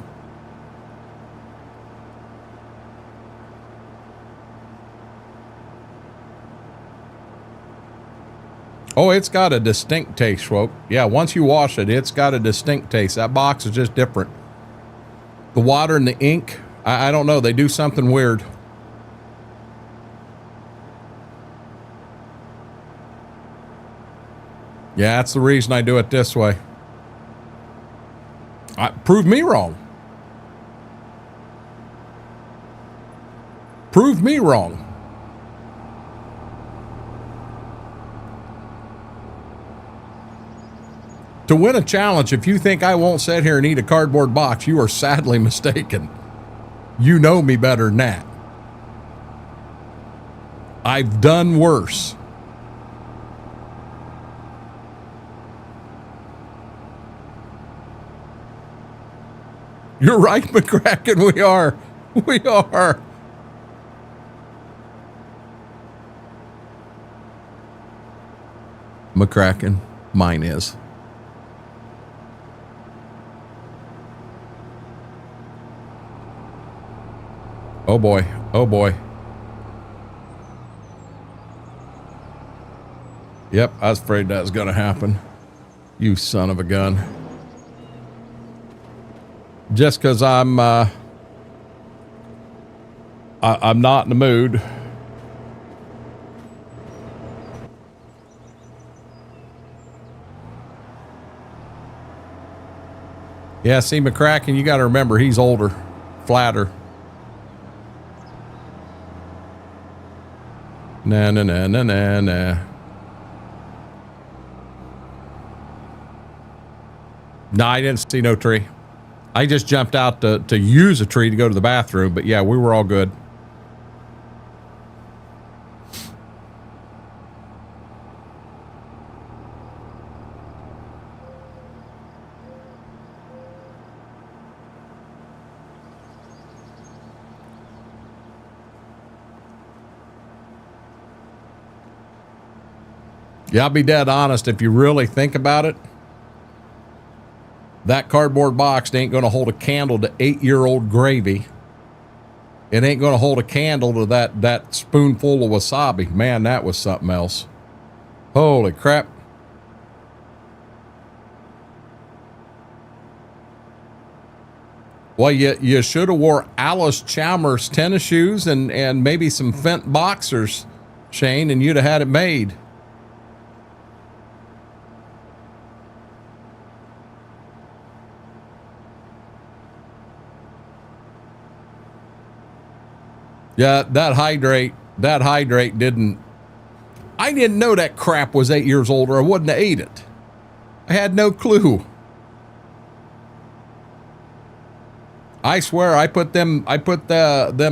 Oh, it's got a distinct taste, Schwope. Yeah, once you wash it, it's got a distinct taste. That box is just different. The water and the ink, I don't know. They do something weird. Yeah, that's the reason I do it this way. Prove me wrong. Prove me wrong. To win a challenge, if you think I won't sit here and eat a cardboard box, you are sadly mistaken. You know me better than that. I've done worse. You're right, McCracken, we are. We are. McCracken, mine is. Oh boy, oh boy. Yep, I was afraid that was going to happen. You son of a gun. Just because I'm not in the mood. Yeah, see, McCracken, you got to remember, he's older, flatter. Nah. No, I didn't see no tree. I just jumped out to use a tree to go to the bathroom, but yeah, we were all good. Yeah, I'll be dead honest. If you really think about it, that cardboard box ain't going to hold a candle to 8-year-old gravy. It ain't going to hold a candle to that spoonful of wasabi. Man, that was something else. Holy crap. Well, you should have wore Alice Chalmers tennis shoes and maybe some Fendt boxers, Shane, and you'd have had it made. Yeah, that hydrate didn't. I didn't know that crap was 8 years old, or I wouldn't have ate it. I had no clue. I swear, I put them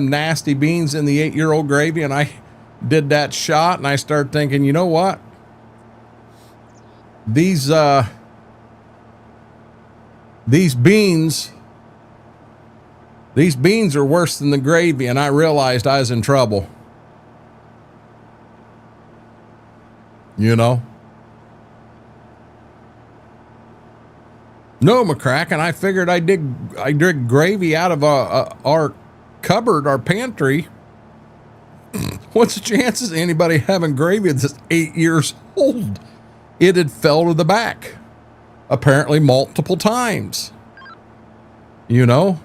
nasty beans in the 8-year-old gravy, and I did that shot, and I started thinking, you know what? These beans are worse than the gravy, and I realized I was in trouble. You know? No, McCracken, I figured I'd dig gravy out of our cupboard, our pantry. What's the chances of anybody having gravy that's 8 years old? It had fell to the back. Apparently multiple times. You know?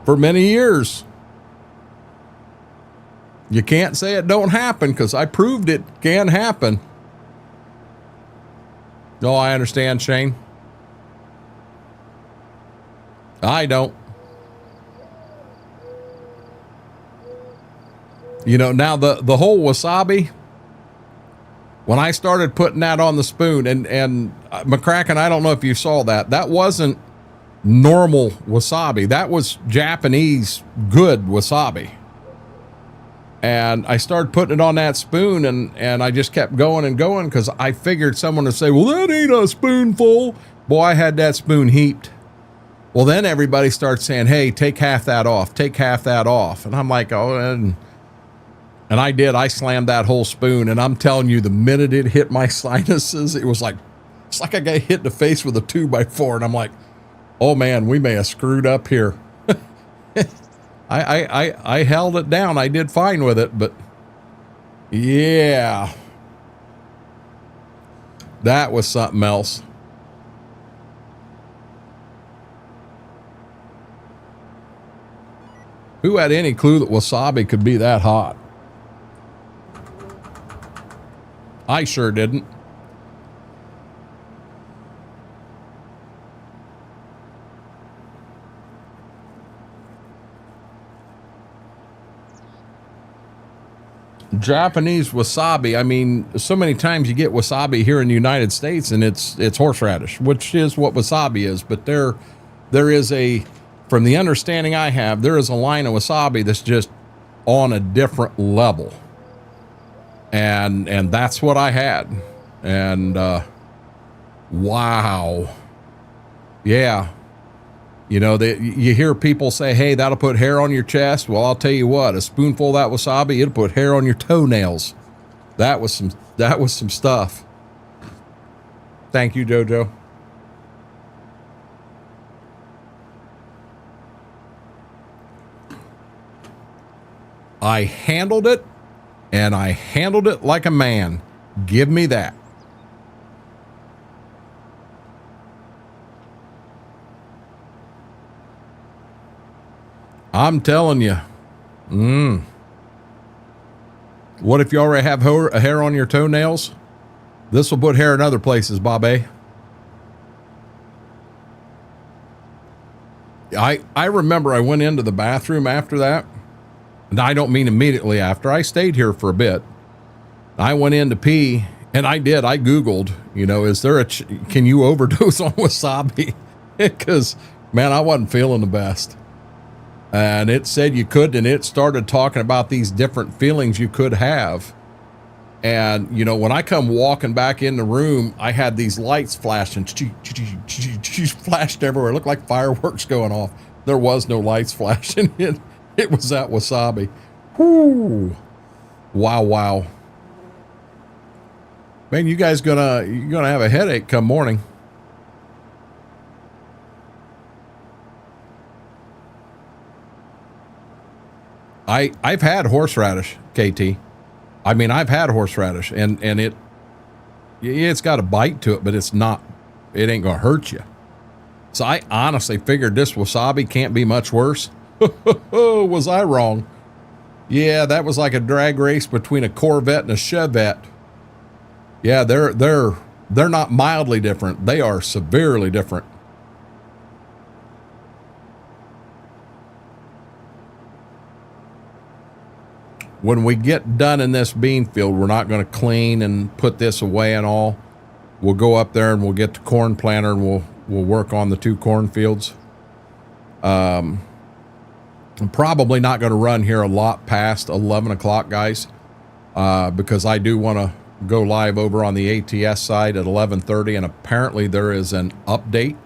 For many years. You can't say it don't happen, because I proved it can happen. No, I understand, Shane. I don't. You know, now the whole wasabi, when I started putting that on the spoon, and McCracken, I don't know if you saw that. That wasn't normal wasabi. That was Japanese good wasabi. And I started putting it on that spoon, and I just kept going and going, because I figured someone would say, well, that ain't a spoonful. Boy, I had that spoon heaped. Well, then everybody starts saying, hey, take half that off. Take half that off. And I'm like, oh, and And I did. I slammed that whole spoon, and I'm telling you, the minute it hit my sinuses, it was like, it's like I got hit in the face with a 2x4, and I'm like, oh man, we may have screwed up here. I held it down. I did fine with it, but yeah, that was something else. Who had any clue that wasabi could be that hot? I sure didn't. Japanese wasabi. I mean, so many times you get wasabi here in the United States, and it's horseradish, which is what wasabi is. But there is a, from the understanding I have, there is a line of wasabi that's just on a different level, and that's what I had, and wow, yeah. You know, you hear people say, hey, that'll put hair on your chest. Well, I'll tell you what, a spoonful of that wasabi, it'll put hair on your toenails. That was some stuff. Thank you, Jojo. I handled it, and I handled it like a man. Give me that. I'm telling you. What if you already have hair on your toenails? This will put hair in other places, Bobby. I remember I went into the bathroom after that. And I don't mean immediately after. I stayed here for a bit. I went in to pee, and I did. I Googled, you know, is there can you overdose on wasabi? Because, man, I wasn't feeling the best. And it said you could, and it started talking about these different feelings you could have. And, you know, when I come walking back in the room, I had these lights flashing, flashed everywhere. It looked like fireworks going off. There was no lights flashing. It was that wasabi. Whoo. Wow, wow. Man, you guys you're gonna have a headache come morning. I've had horseradish, KT. I mean, I've had horseradish, and it's got a bite to it, but it ain't gonna hurt you. So I honestly figured this wasabi can't be much worse. Was I wrong? Yeah, that was like a drag race between a Corvette and a Chevette. Yeah, they're not mildly different. They are severely different. When we get done in this bean field, we're not going to clean and put this away and all. We'll go up there and we'll get the corn planter, and we'll work on the 2 corn fields. I'm probably not going to run here a lot past 11 o'clock, guys, because I do want to go live over on the ATS side at 11:30, and apparently there is an update,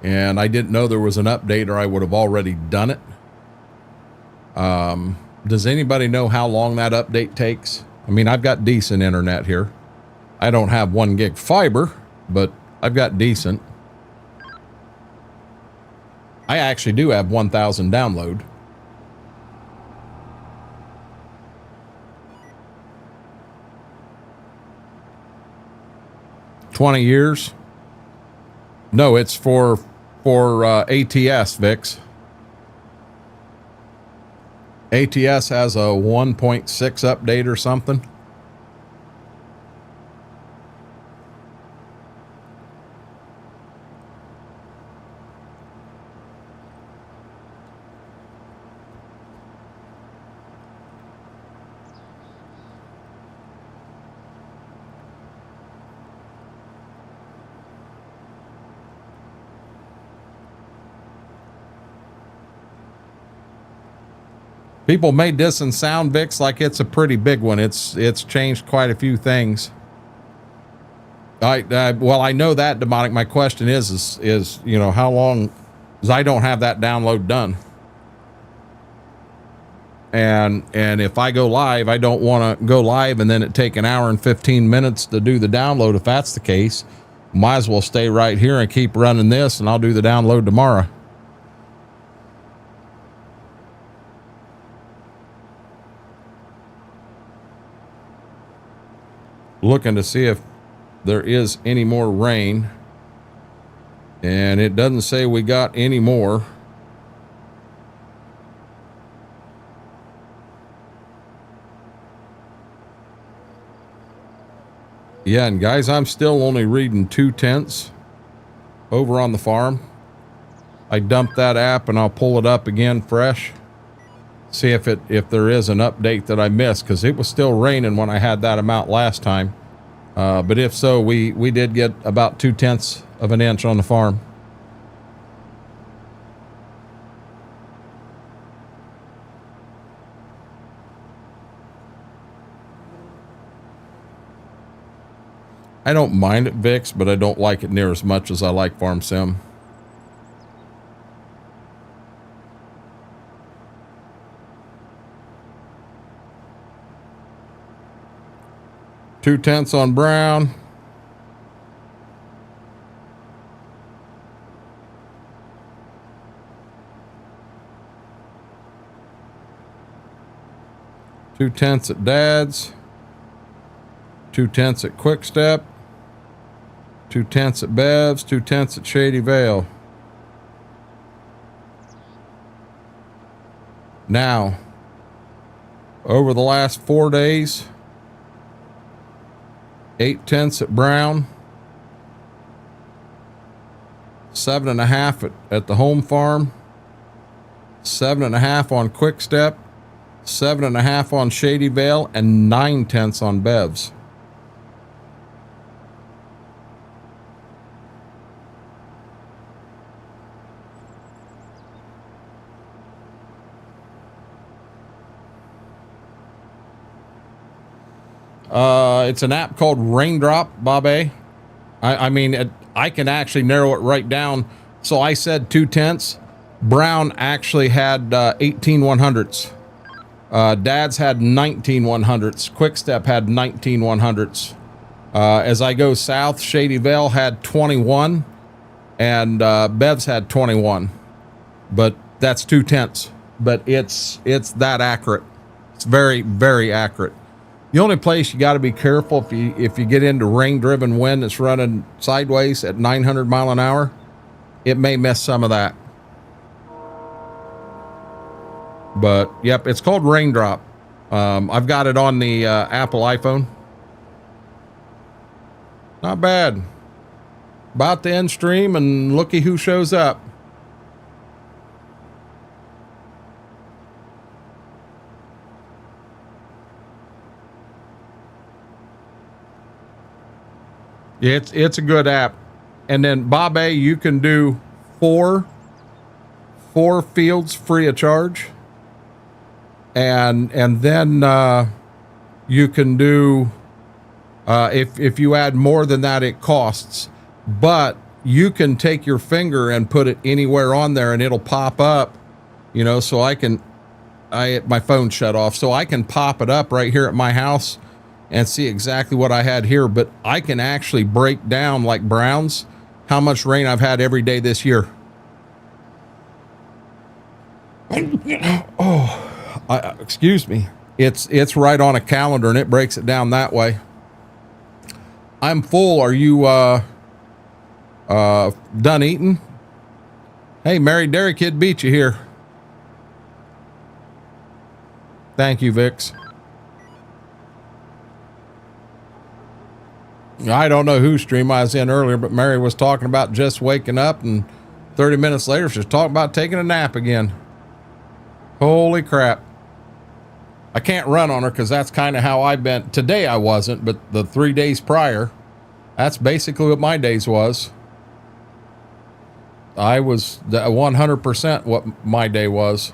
and I didn't know there was an update, or I would have already done it. Does anybody know how long that update takes? I mean, I've got decent internet here. I don't have 1 gig fiber, but I've got decent. I actually do have 1,000 download. $20 years? No, it's for ATS, Vix. ATS has a 1.6 update or something. People made this in Sound Vix like it's a pretty big one. It's changed quite a few things. Well, I know that, Demonic. My question is you know, how long? Because I don't have that download done. And if I go live, I don't want to go live and then it take an hour and 15 minutes to do the download. If that's the case, might as well stay right here and keep running this, and I'll do the download tomorrow. Looking to see if there is any more rain, and it doesn't say we got any more. Yeah, and guys, I'm still only reading 2/10 over on the farm. I dumped that app and I'll pull it up again fresh. See if there is an update that I missed, because it was still raining when I had that amount last time. But if so, we did get about 2/10 of an inch on the farm. I don't mind it, Vix, but I don't like it near as much as I like Farm Sim. Two-tenths on brown. Two-tenths at Dad's. 2/10 at Quick Step. 2/10 at Bev's. 2/10 at Shady Vale. Now, over the last 4 days, 8/10 at Brown, 7.5 at the home farm, 7.5 on Quick Step, 7.5 on Shady Vale, and 9/10 on Bev's. It's an app called Raindrop, Bobby. I mean, I can actually narrow it right down. So I said 2/10. Brown actually had 18/100ths. Dad's had 19/100ths. Quick Step had 19/100ths. As I go south, Shady Vale had 21, and Bev's had 21. But that's 2/10. But it's that accurate. It's very, very accurate. The only place you got to be careful if you get into rain-driven wind that's running sideways at 900 mile an hour, it may miss some of that. But yep, it's called Raindrop. I've got it on the Apple iPhone. Not bad. About to end stream, and looky who shows up. It's a good app. And then Bobby, you can do four fields free of charge. And then you can do if you add more than that, it costs. But you can take your finger and put it anywhere on there and it'll pop up, you know, so my phone shut off, so I can pop it up right here at my house and see exactly what I had here. But I can actually break down, like Browns, how much rain I've had every day this year. Excuse me. It's right on a calendar and it breaks it down that way. I'm full. Are you done eating? Hey, Mary Dairy Kid beat you here. Thank you, Vix. I don't know whose stream I was in earlier, but Mary was talking about just waking up, and 30 minutes later she's talking about taking a nap again. Holy crap. I can't run on her because that's kind of how I've been. Today I wasn't, but the 3 days prior, that's basically what my days was. I was 100% what my day was.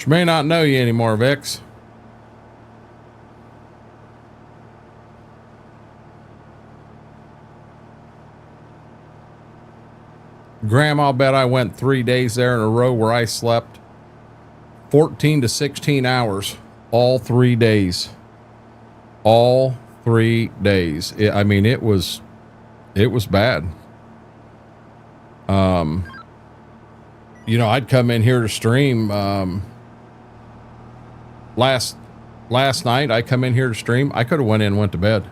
She may not know you anymore, Vix. Graham, I'll bet I went 3 days there in a row where I slept 14 to 16 hours all 3 days. All 3 days. I mean, it was bad. You know, I'd come in here to stream. Last night, I come in here to stream. I could have went in and went to bed.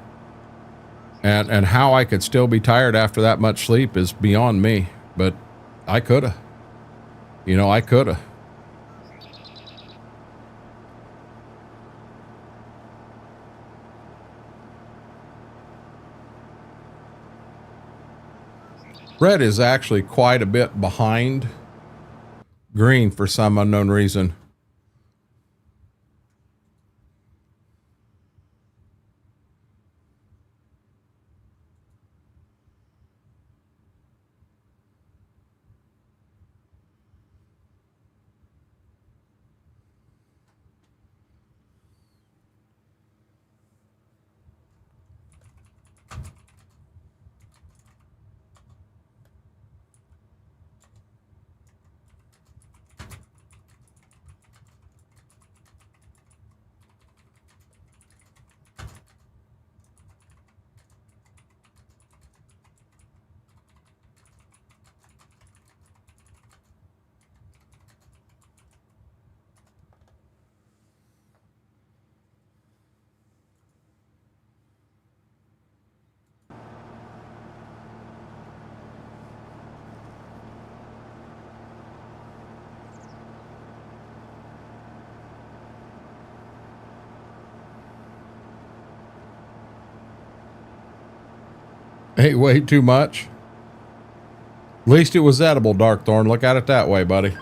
And how I could still be tired after that much sleep is beyond me. But I could have. You know, I could have. Red is actually quite a bit behind green for some unknown reason. Ate way too much. At least it was edible, Darkthorn. Look at it that way, buddy.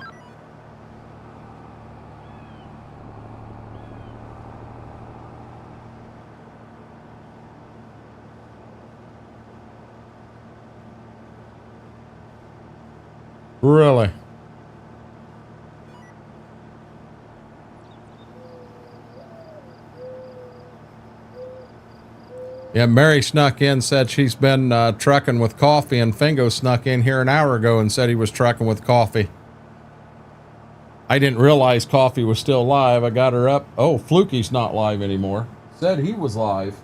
Really? Yeah, Mary snuck in, said she's been trucking with coffee, and Fingo snuck in here an hour ago and said he was trucking with coffee. I didn't realize coffee was still live. I got her up. Oh, Fluky's not live anymore. Said he was live.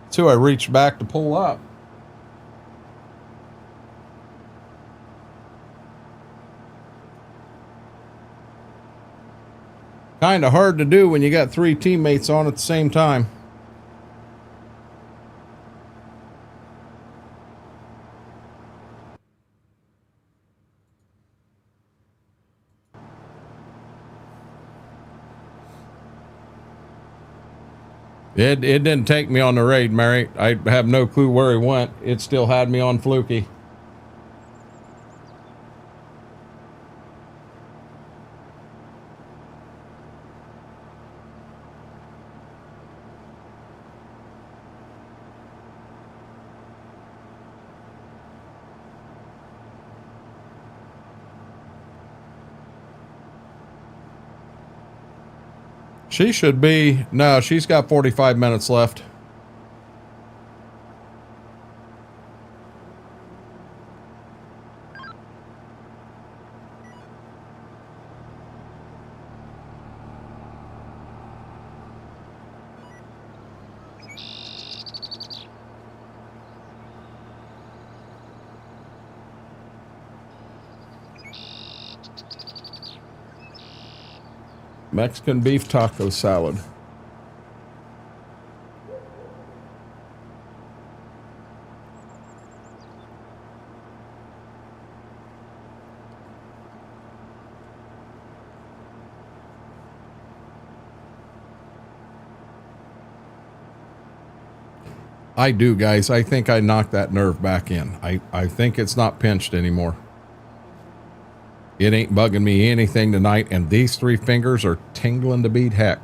So I reached back to pull up. Kind of hard to do when you got 3 teammates on at the same time. It didn't take me on the raid, Mary. I have no clue where he went. It still had me on Fluky. She should be, no, she's got 45 minutes left. Mexican beef taco salad. I do, guys. I think I knocked that nerve back in. I think it's not pinched anymore. It ain't bugging me anything tonight, and these 3 fingers are tingling to beat heck.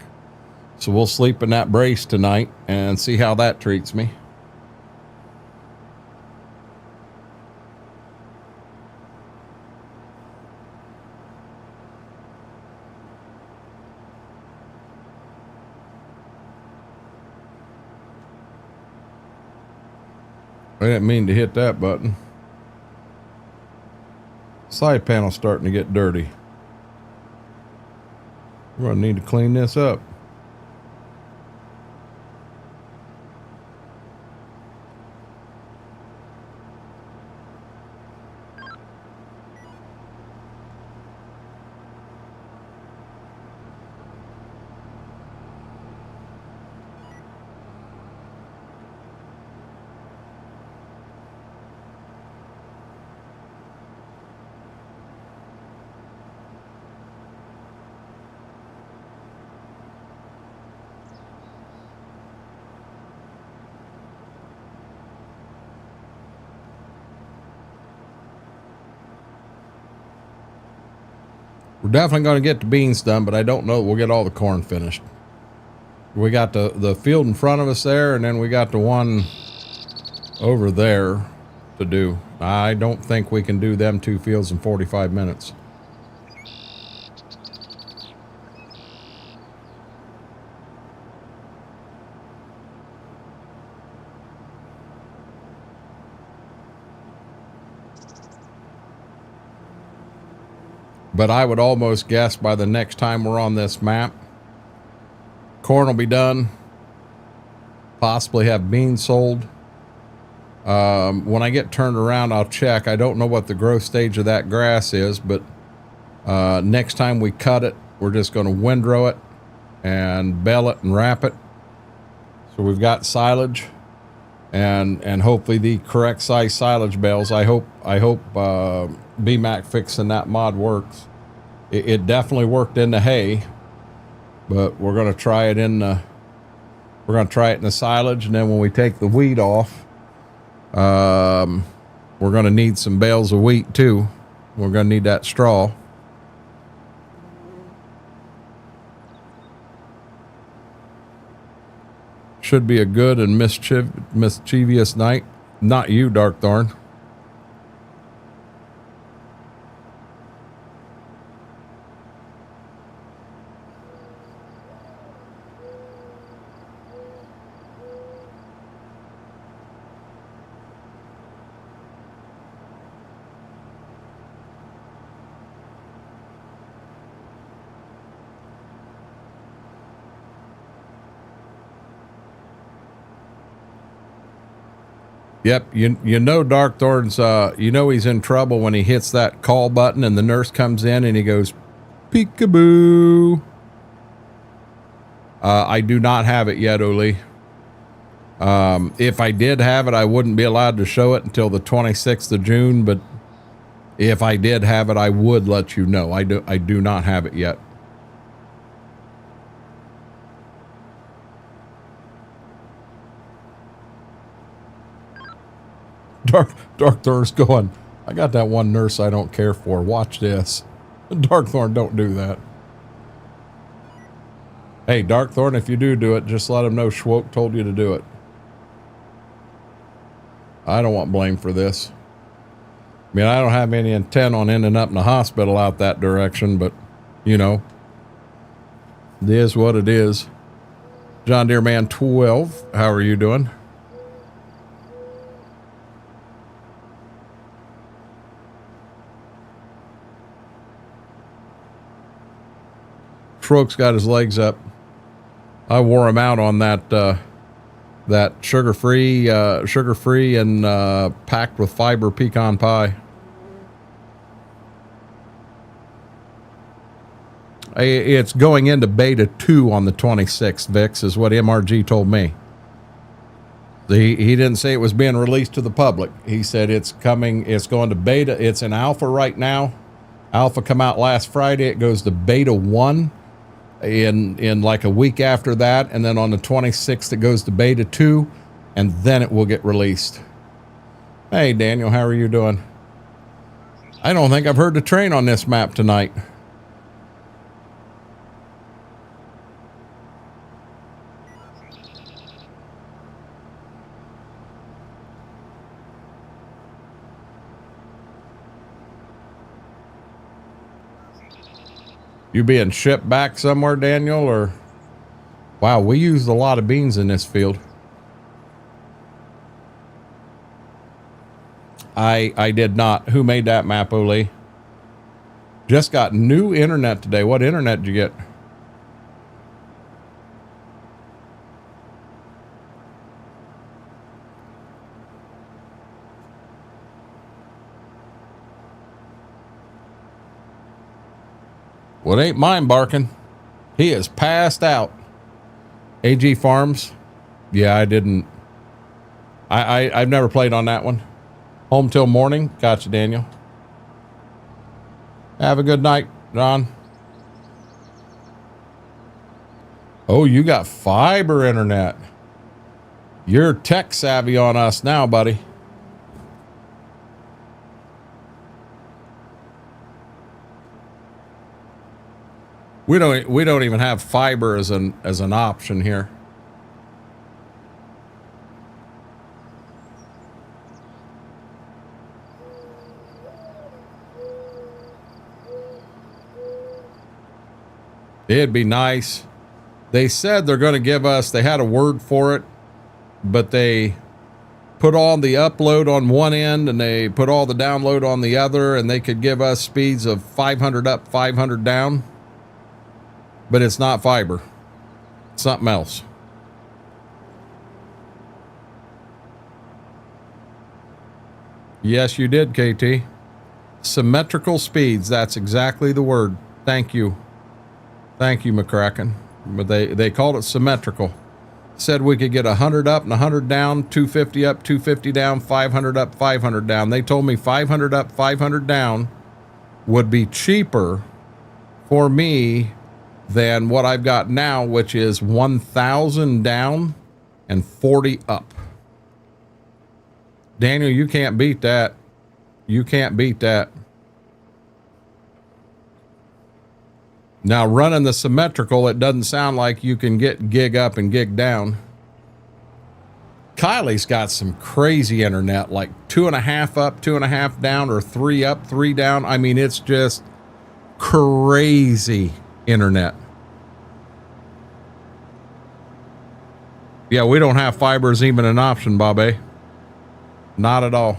So we'll sleep in that brace tonight and see how that treats me. I didn't mean to hit that button. Side panel's starting to get dirty. We're gonna need to clean this up. We're definitely going to get the beans done, but I don't know we'll get all the corn finished. We got the field in front of us there, and then we got the one over there to do. I don't think we can do them 2 fields in 45 minutes. But I would almost guess by the next time we're on this map, corn will be done, possibly have beans sold. When I get turned around, I'll check. I don't know what the growth stage of that grass is, but next time we cut it, we're just going to windrow it and bale it and wrap it. So we've got silage and hopefully the correct size silage bales. I hope BMAC fixing that mod works. It definitely worked in the hay, but we're going to try it in the silage, and then when we take the wheat off, we're going to need some bales of wheat too. We're going to need that straw. Should be a good and mischievous night. Not you, Darkthorn. Yep, you know Darkthorn's, you know he's in trouble when he hits that call button and the nurse comes in and he goes, peekaboo. I do not have it yet, Oli. If I did have it, I wouldn't be allowed to show it until the 26th of June, but if I did have it, I would let you know. I do not have it yet. Darkthorn's going, I got that one nurse I don't care for. Watch this. Darkthorn, don't do that. Hey, Darkthorn, if you do it, just let him know Schwoke told you to do it. I don't want blame for this. I mean, I don't have any intent on ending up in the hospital out that direction, but, you know, it is what it is. John Deere Man 12, how are you doing? Schroke's got his legs up. I wore him out on that that sugar-free and packed with fiber pecan pie. It's going into beta 2 on the 26th, Vix, is what MRG told me. He didn't say it was being released to the public. He said it's coming, it's going to beta. It's in alpha right now. Alpha come out last Friday. It goes to beta 1 in like a week after that, and then on the 26th it goes to beta 2, and then it will get released. Hey Daniel, how are you doing? I don't think I've heard the train on this map tonight. You being shipped back somewhere, Daniel, or? Wow, we used a lot of beans in this field. I did not. Who made that map, Ole? Just got new internet today. What internet did you get? Well, it ain't mine barking. He is passed out. AG Farms. Yeah, I didn't. I've never played on that one. Home till morning. Gotcha, Daniel. Have a good night, Ron. Oh, you got fiber internet. You're tech savvy on us now, buddy. We don't even have fiber as an option here. It'd be nice. They said they're going to give us, they had a word for it, but they put all the upload on one end and they put all the download on the other, and they could give us speeds of 500 up, 500 down. But it's not fiber. It's something else. Yes, you did, KT. Symmetrical speeds. That's exactly the word. Thank you. Thank you, McCracken. But they called it symmetrical. Said we could get 100 up and 100 down, 250 up, 250 down, 500 up, 500 down. They told me 500 up, 500 down would be cheaper for me than what I've got now, which is 1,000 down and 40 up. Daniel, you can't beat that. You can't beat that. Now, running the symmetrical, it doesn't sound like you can get gig up and gig down. Kylie's got some crazy internet, like 2.5 up, 2.5 down, or 3 up, 3 down. I mean, it's just crazy internet. Yeah, we don't have fiber as even an option, Bobby. Not at all.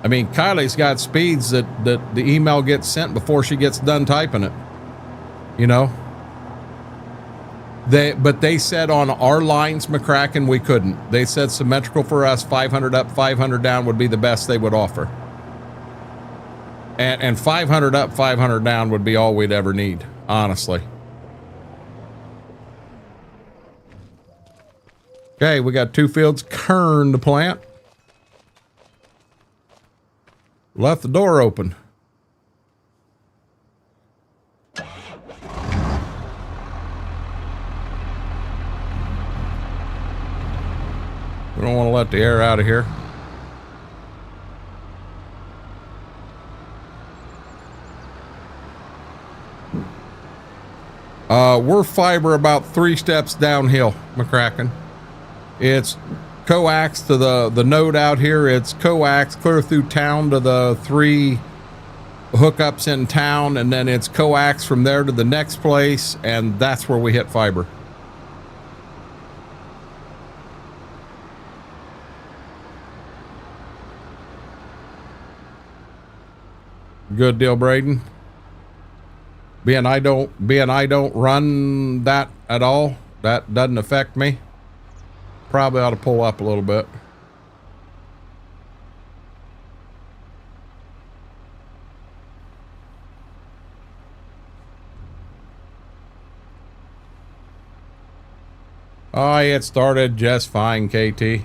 I mean, Kylie's got speeds that the email gets sent before she gets done typing it. You know? But they said on our lines, McCracken, we couldn't. They said symmetrical for us, 500 up, 500 down would be the best they would offer. And 500 up, 500 down would be all we'd ever need, honestly. Okay, we got 2 fields kern to plant. Left the door open. We don't want to let the air out of here. We're fiber about 3 steps downhill, McCracken. It's coax to the node out here. It's coax clear through town to the 3 hookups in town, and then it's coax from there to the next place, and that's where we hit fiber. Good deal, Braden. Being I don't run that at all, that doesn't affect me. Probably ought to pull up a little bit. Oh, it started just fine, KT.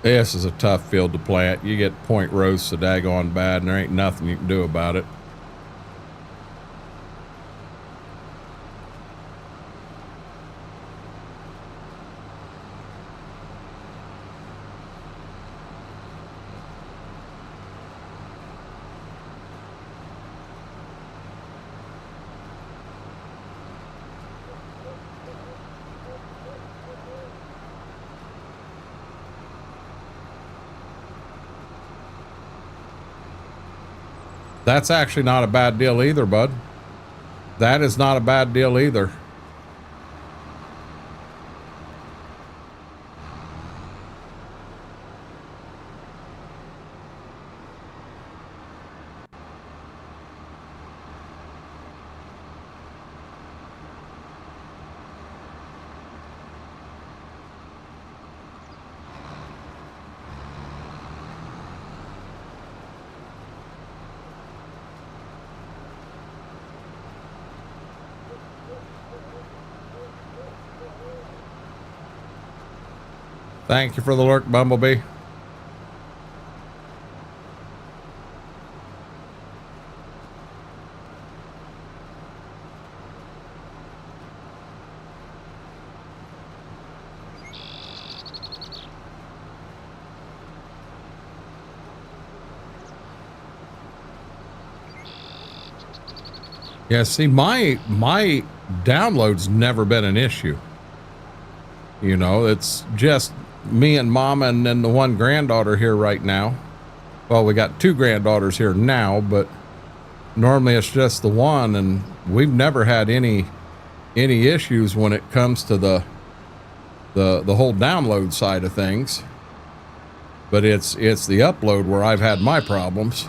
This is a tough field to plant. You get point rows so daggone bad, and there ain't nothing you can do about it. That's actually not a bad deal either, bud. That is not a bad deal either. Thank you for the lurk, Bumblebee. Yeah, see, my download's never been an issue. You know, it's just me and Mama and then the one granddaughter here right now. Well, we got two granddaughters here now, but normally it's just the one, and we've never had any issues when it comes to the whole download side of things. But it's the upload where I've had my problems.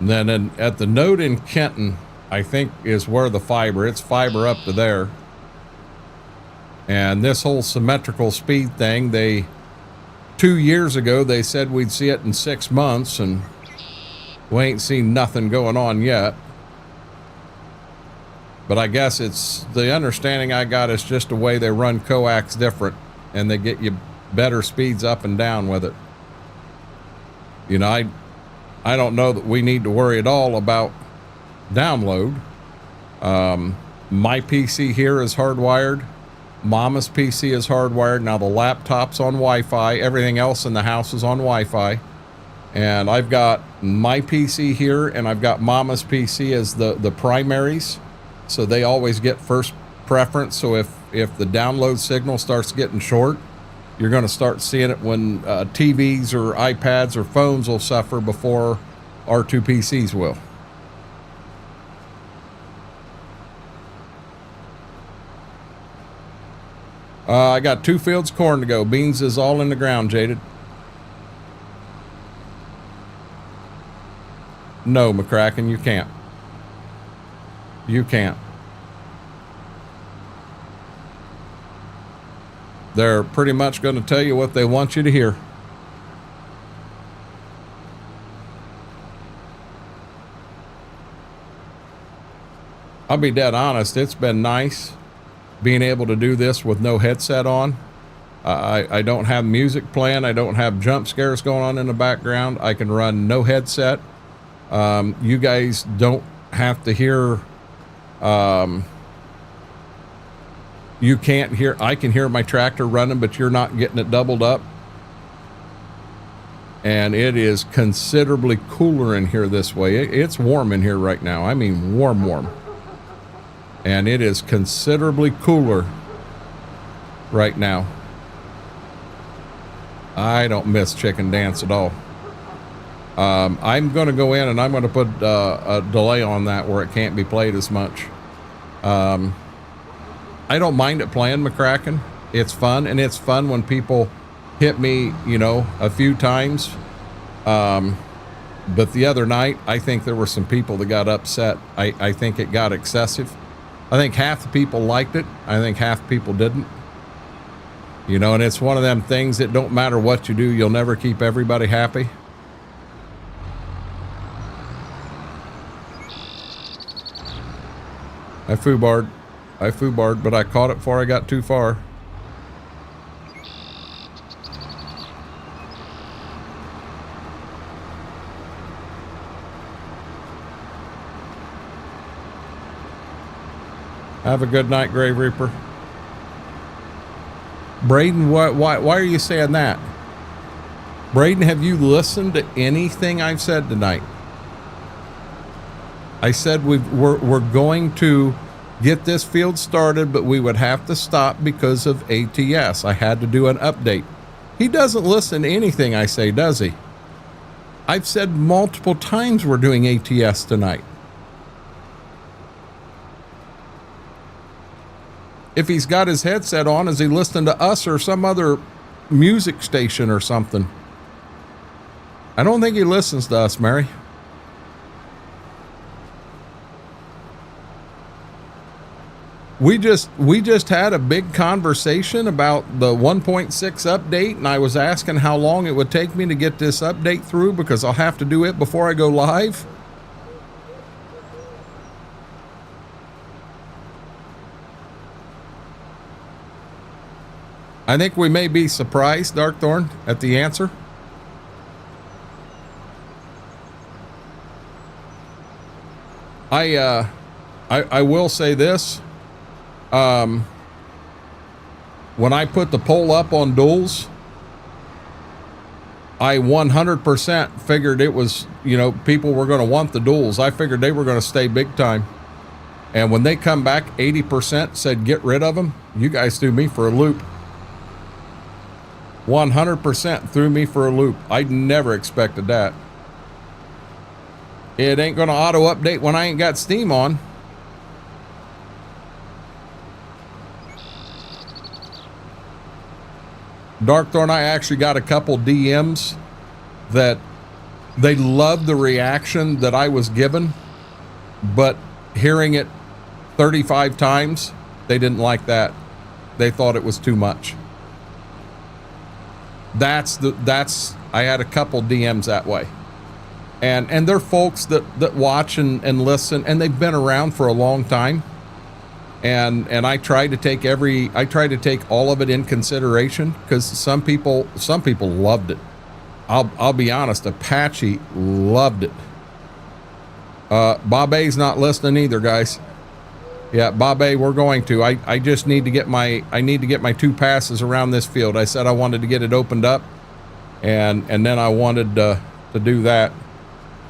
And then at the node in Kenton, I think is where the fiber, it's fiber up to there. And this whole symmetrical speed thing, 2 years ago, they said we'd see it in 6 months, and we ain't seen nothing going on yet. But I guess it's, the understanding I got is just the way they run coax different, and they get you better speeds up and down with it. You know, I don't know that we need to worry at all about download. My PC here is hardwired. Mama's PC is hardwired. Now the laptop's on Wi-Fi. Everything else in the house is on Wi-Fi. And I've got my PC here, and I've got Mama's PC as the primaries. So they always get first preference. So if the download signal starts getting short, you're going to start seeing it when TVs or iPads or phones will suffer before our two PCs will. I got 2 fields of corn to go. Beans is all in the ground, Jaded. No, McCracken, you can't. You can't. They're pretty much going to tell you what they want you to hear. I'll be dead honest, it's been nice being able to do this with no headset on. I don't have music playing. I don't have jump scares going on in the background. I can run no headset. You guys don't have to hear... you can't hear, I can hear my tractor running, but you're not getting it doubled up. And it is considerably cooler in here this way. It's warm in here right now. I mean, warm. And it is considerably cooler right now. I don't miss Chicken Dance at all. I'm going to go in and I'm going to put a delay on that where it can't be played as much. I don't mind it playing, McCracken. It's fun, and it's fun when people hit me, you know, a few times. But the other night, I think there were some people that got upset. I think it got excessive. I think half the people liked it. I think half the people didn't. You know, and it's one of them things that don't matter what you do, you'll never keep everybody happy. I foobarred, but I caught it before I got too far. Have a good night, Grave Reaper. Braden, why are you saying that? Braden, have you listened to anything I've said tonight? I said we're going to get this field started, but we would have to stop because of ATS. I had to do an update. He doesn't listen to anything I say, does he? I've said multiple times we're doing ATS tonight. If he's got his headset on, is he listening to us or some other music station or something? I don't think he listens to us, Mary. We just had a big conversation about the 1.6 update, and I was asking how long it would take me to get this update through because I'll have to do it before I go live. I think we may be surprised, Darkthorn, at the answer. I will say this. When I put the poll up on duels, I 100% figured it was, you know, people were going to want the duels. I figured they were going to stay big time. And when they come back, 80% said get rid of them. You guys threw me for a loop. 100% threw me for a loop. I never expected that. It ain't going to auto update when I ain't got Steam on. Darkthorn, I actually got a couple DMs that they loved the reaction that I was given, but hearing it 35 times, they didn't like that. They thought it was too much. I had a couple DMs that way. And they're folks that watch and listen, and they've been around for a long time. And I try to take all of it in consideration, because some people loved it. I'll be honest, Apache loved it. Bob A's not listening either, guys. Yeah, Bob A, we're going to. I just need to get my 2 passes around this field. I said I wanted to get it opened up, and then I wanted to do that.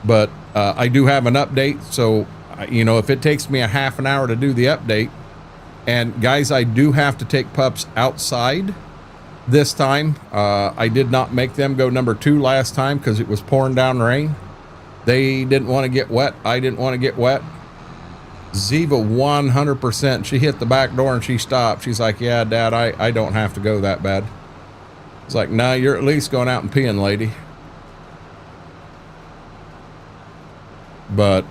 But I do have an update, so you know, if it takes me a half an hour to do the update, and guys, I do have to take pups outside this time. I did not make them go number 2 last time because it was pouring down rain. They didn't want to get wet. I didn't want to get wet. Ziva 100%. She hit the back door and she stopped. She's like, yeah, Dad, I don't have to go that bad. It's like, nah, you're at least going out and peeing, lady. But,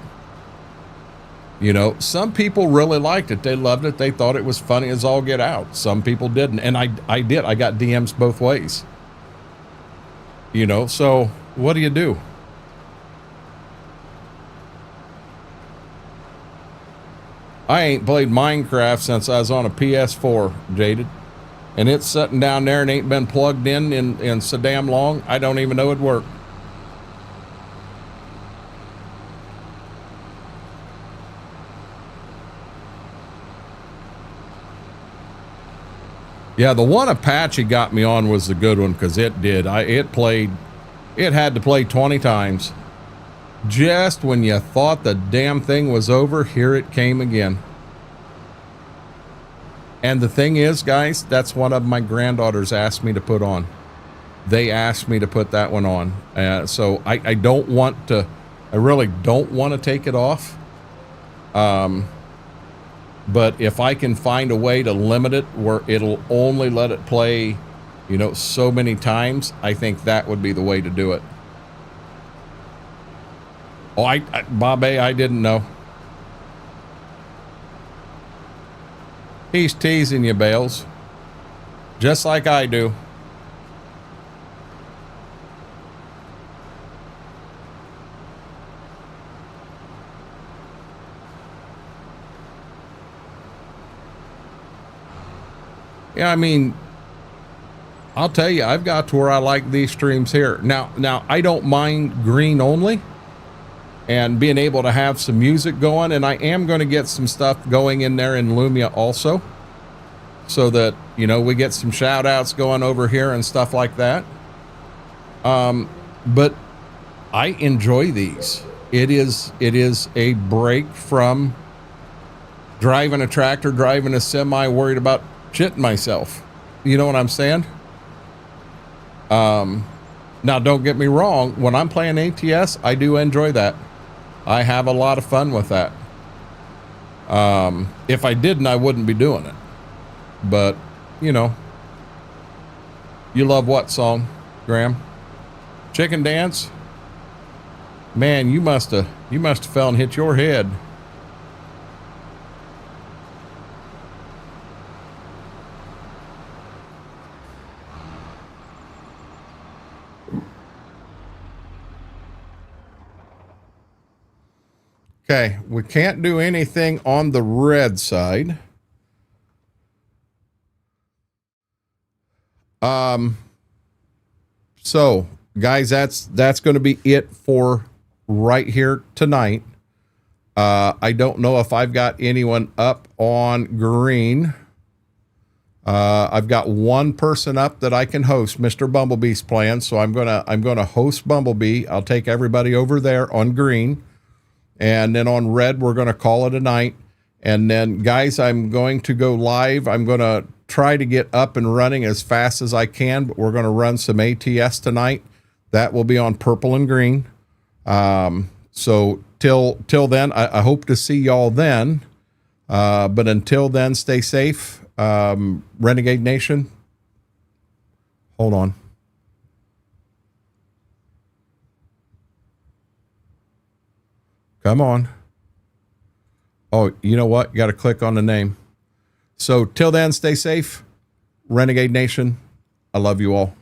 you know, some people really liked it. They loved it. They thought it was funny as all get out. Some people didn't. And I did. I got DMs both ways. You know, so what do you do? I ain't played Minecraft since I was on a PS4, Jaded. And it's sitting down there and ain't been plugged in so damn long, I don't even know it'd work. Yeah, the one Apache got me on was the good one, because it did. It had to play 20 times. Just when you thought the damn thing was over, here it came again. And the thing is, guys, that's one of my granddaughters asked me to put on. They asked me to put that one on. So I really don't want to take it off. But if I can find a way to limit it where it'll only let it play, you know, so many times, I think that would be the way to do it. Oh, Bob A, I didn't know. He's teasing you, Bales. Just like I do. Yeah, I mean, I'll tell you, I've got to where I like these streams here. Now I don't mind green only and being able to have some music going, and I am going to get some stuff going in there in Lumia also, so that, you know, we get some shout outs going over here and stuff like that. But I enjoy these. It is a break from driving a tractor, driving a semi, worried about shitting myself. You know what I'm saying? Now, don't get me wrong. When I'm playing ATS, I do enjoy that. I have a lot of fun with that. If I didn't, I wouldn't be doing it. But, you know, you love what song, Graham? Chicken Dance? Man, you must have fell and hit your head. Okay, we can't do anything on the red side. So guys, that's going to be it for right here tonight. I don't know if I've got anyone up on green. I've got one person up that I can host. Mr. Bumblebee's playing, so I'm gonna host Bumblebee. I'll take everybody over there on green. And then on red, we're going to call it a night. And then, guys, I'm going to go live. I'm going to try to get up and running as fast as I can, but we're going to run some ATS tonight. That will be on purple and green. So till then, I hope to see y'all then. But until then, stay safe. Renegade Nation, hold on. Come on. Oh, you know what? You got to click on the name. So till then, stay safe. Renegade Nation, I love you all.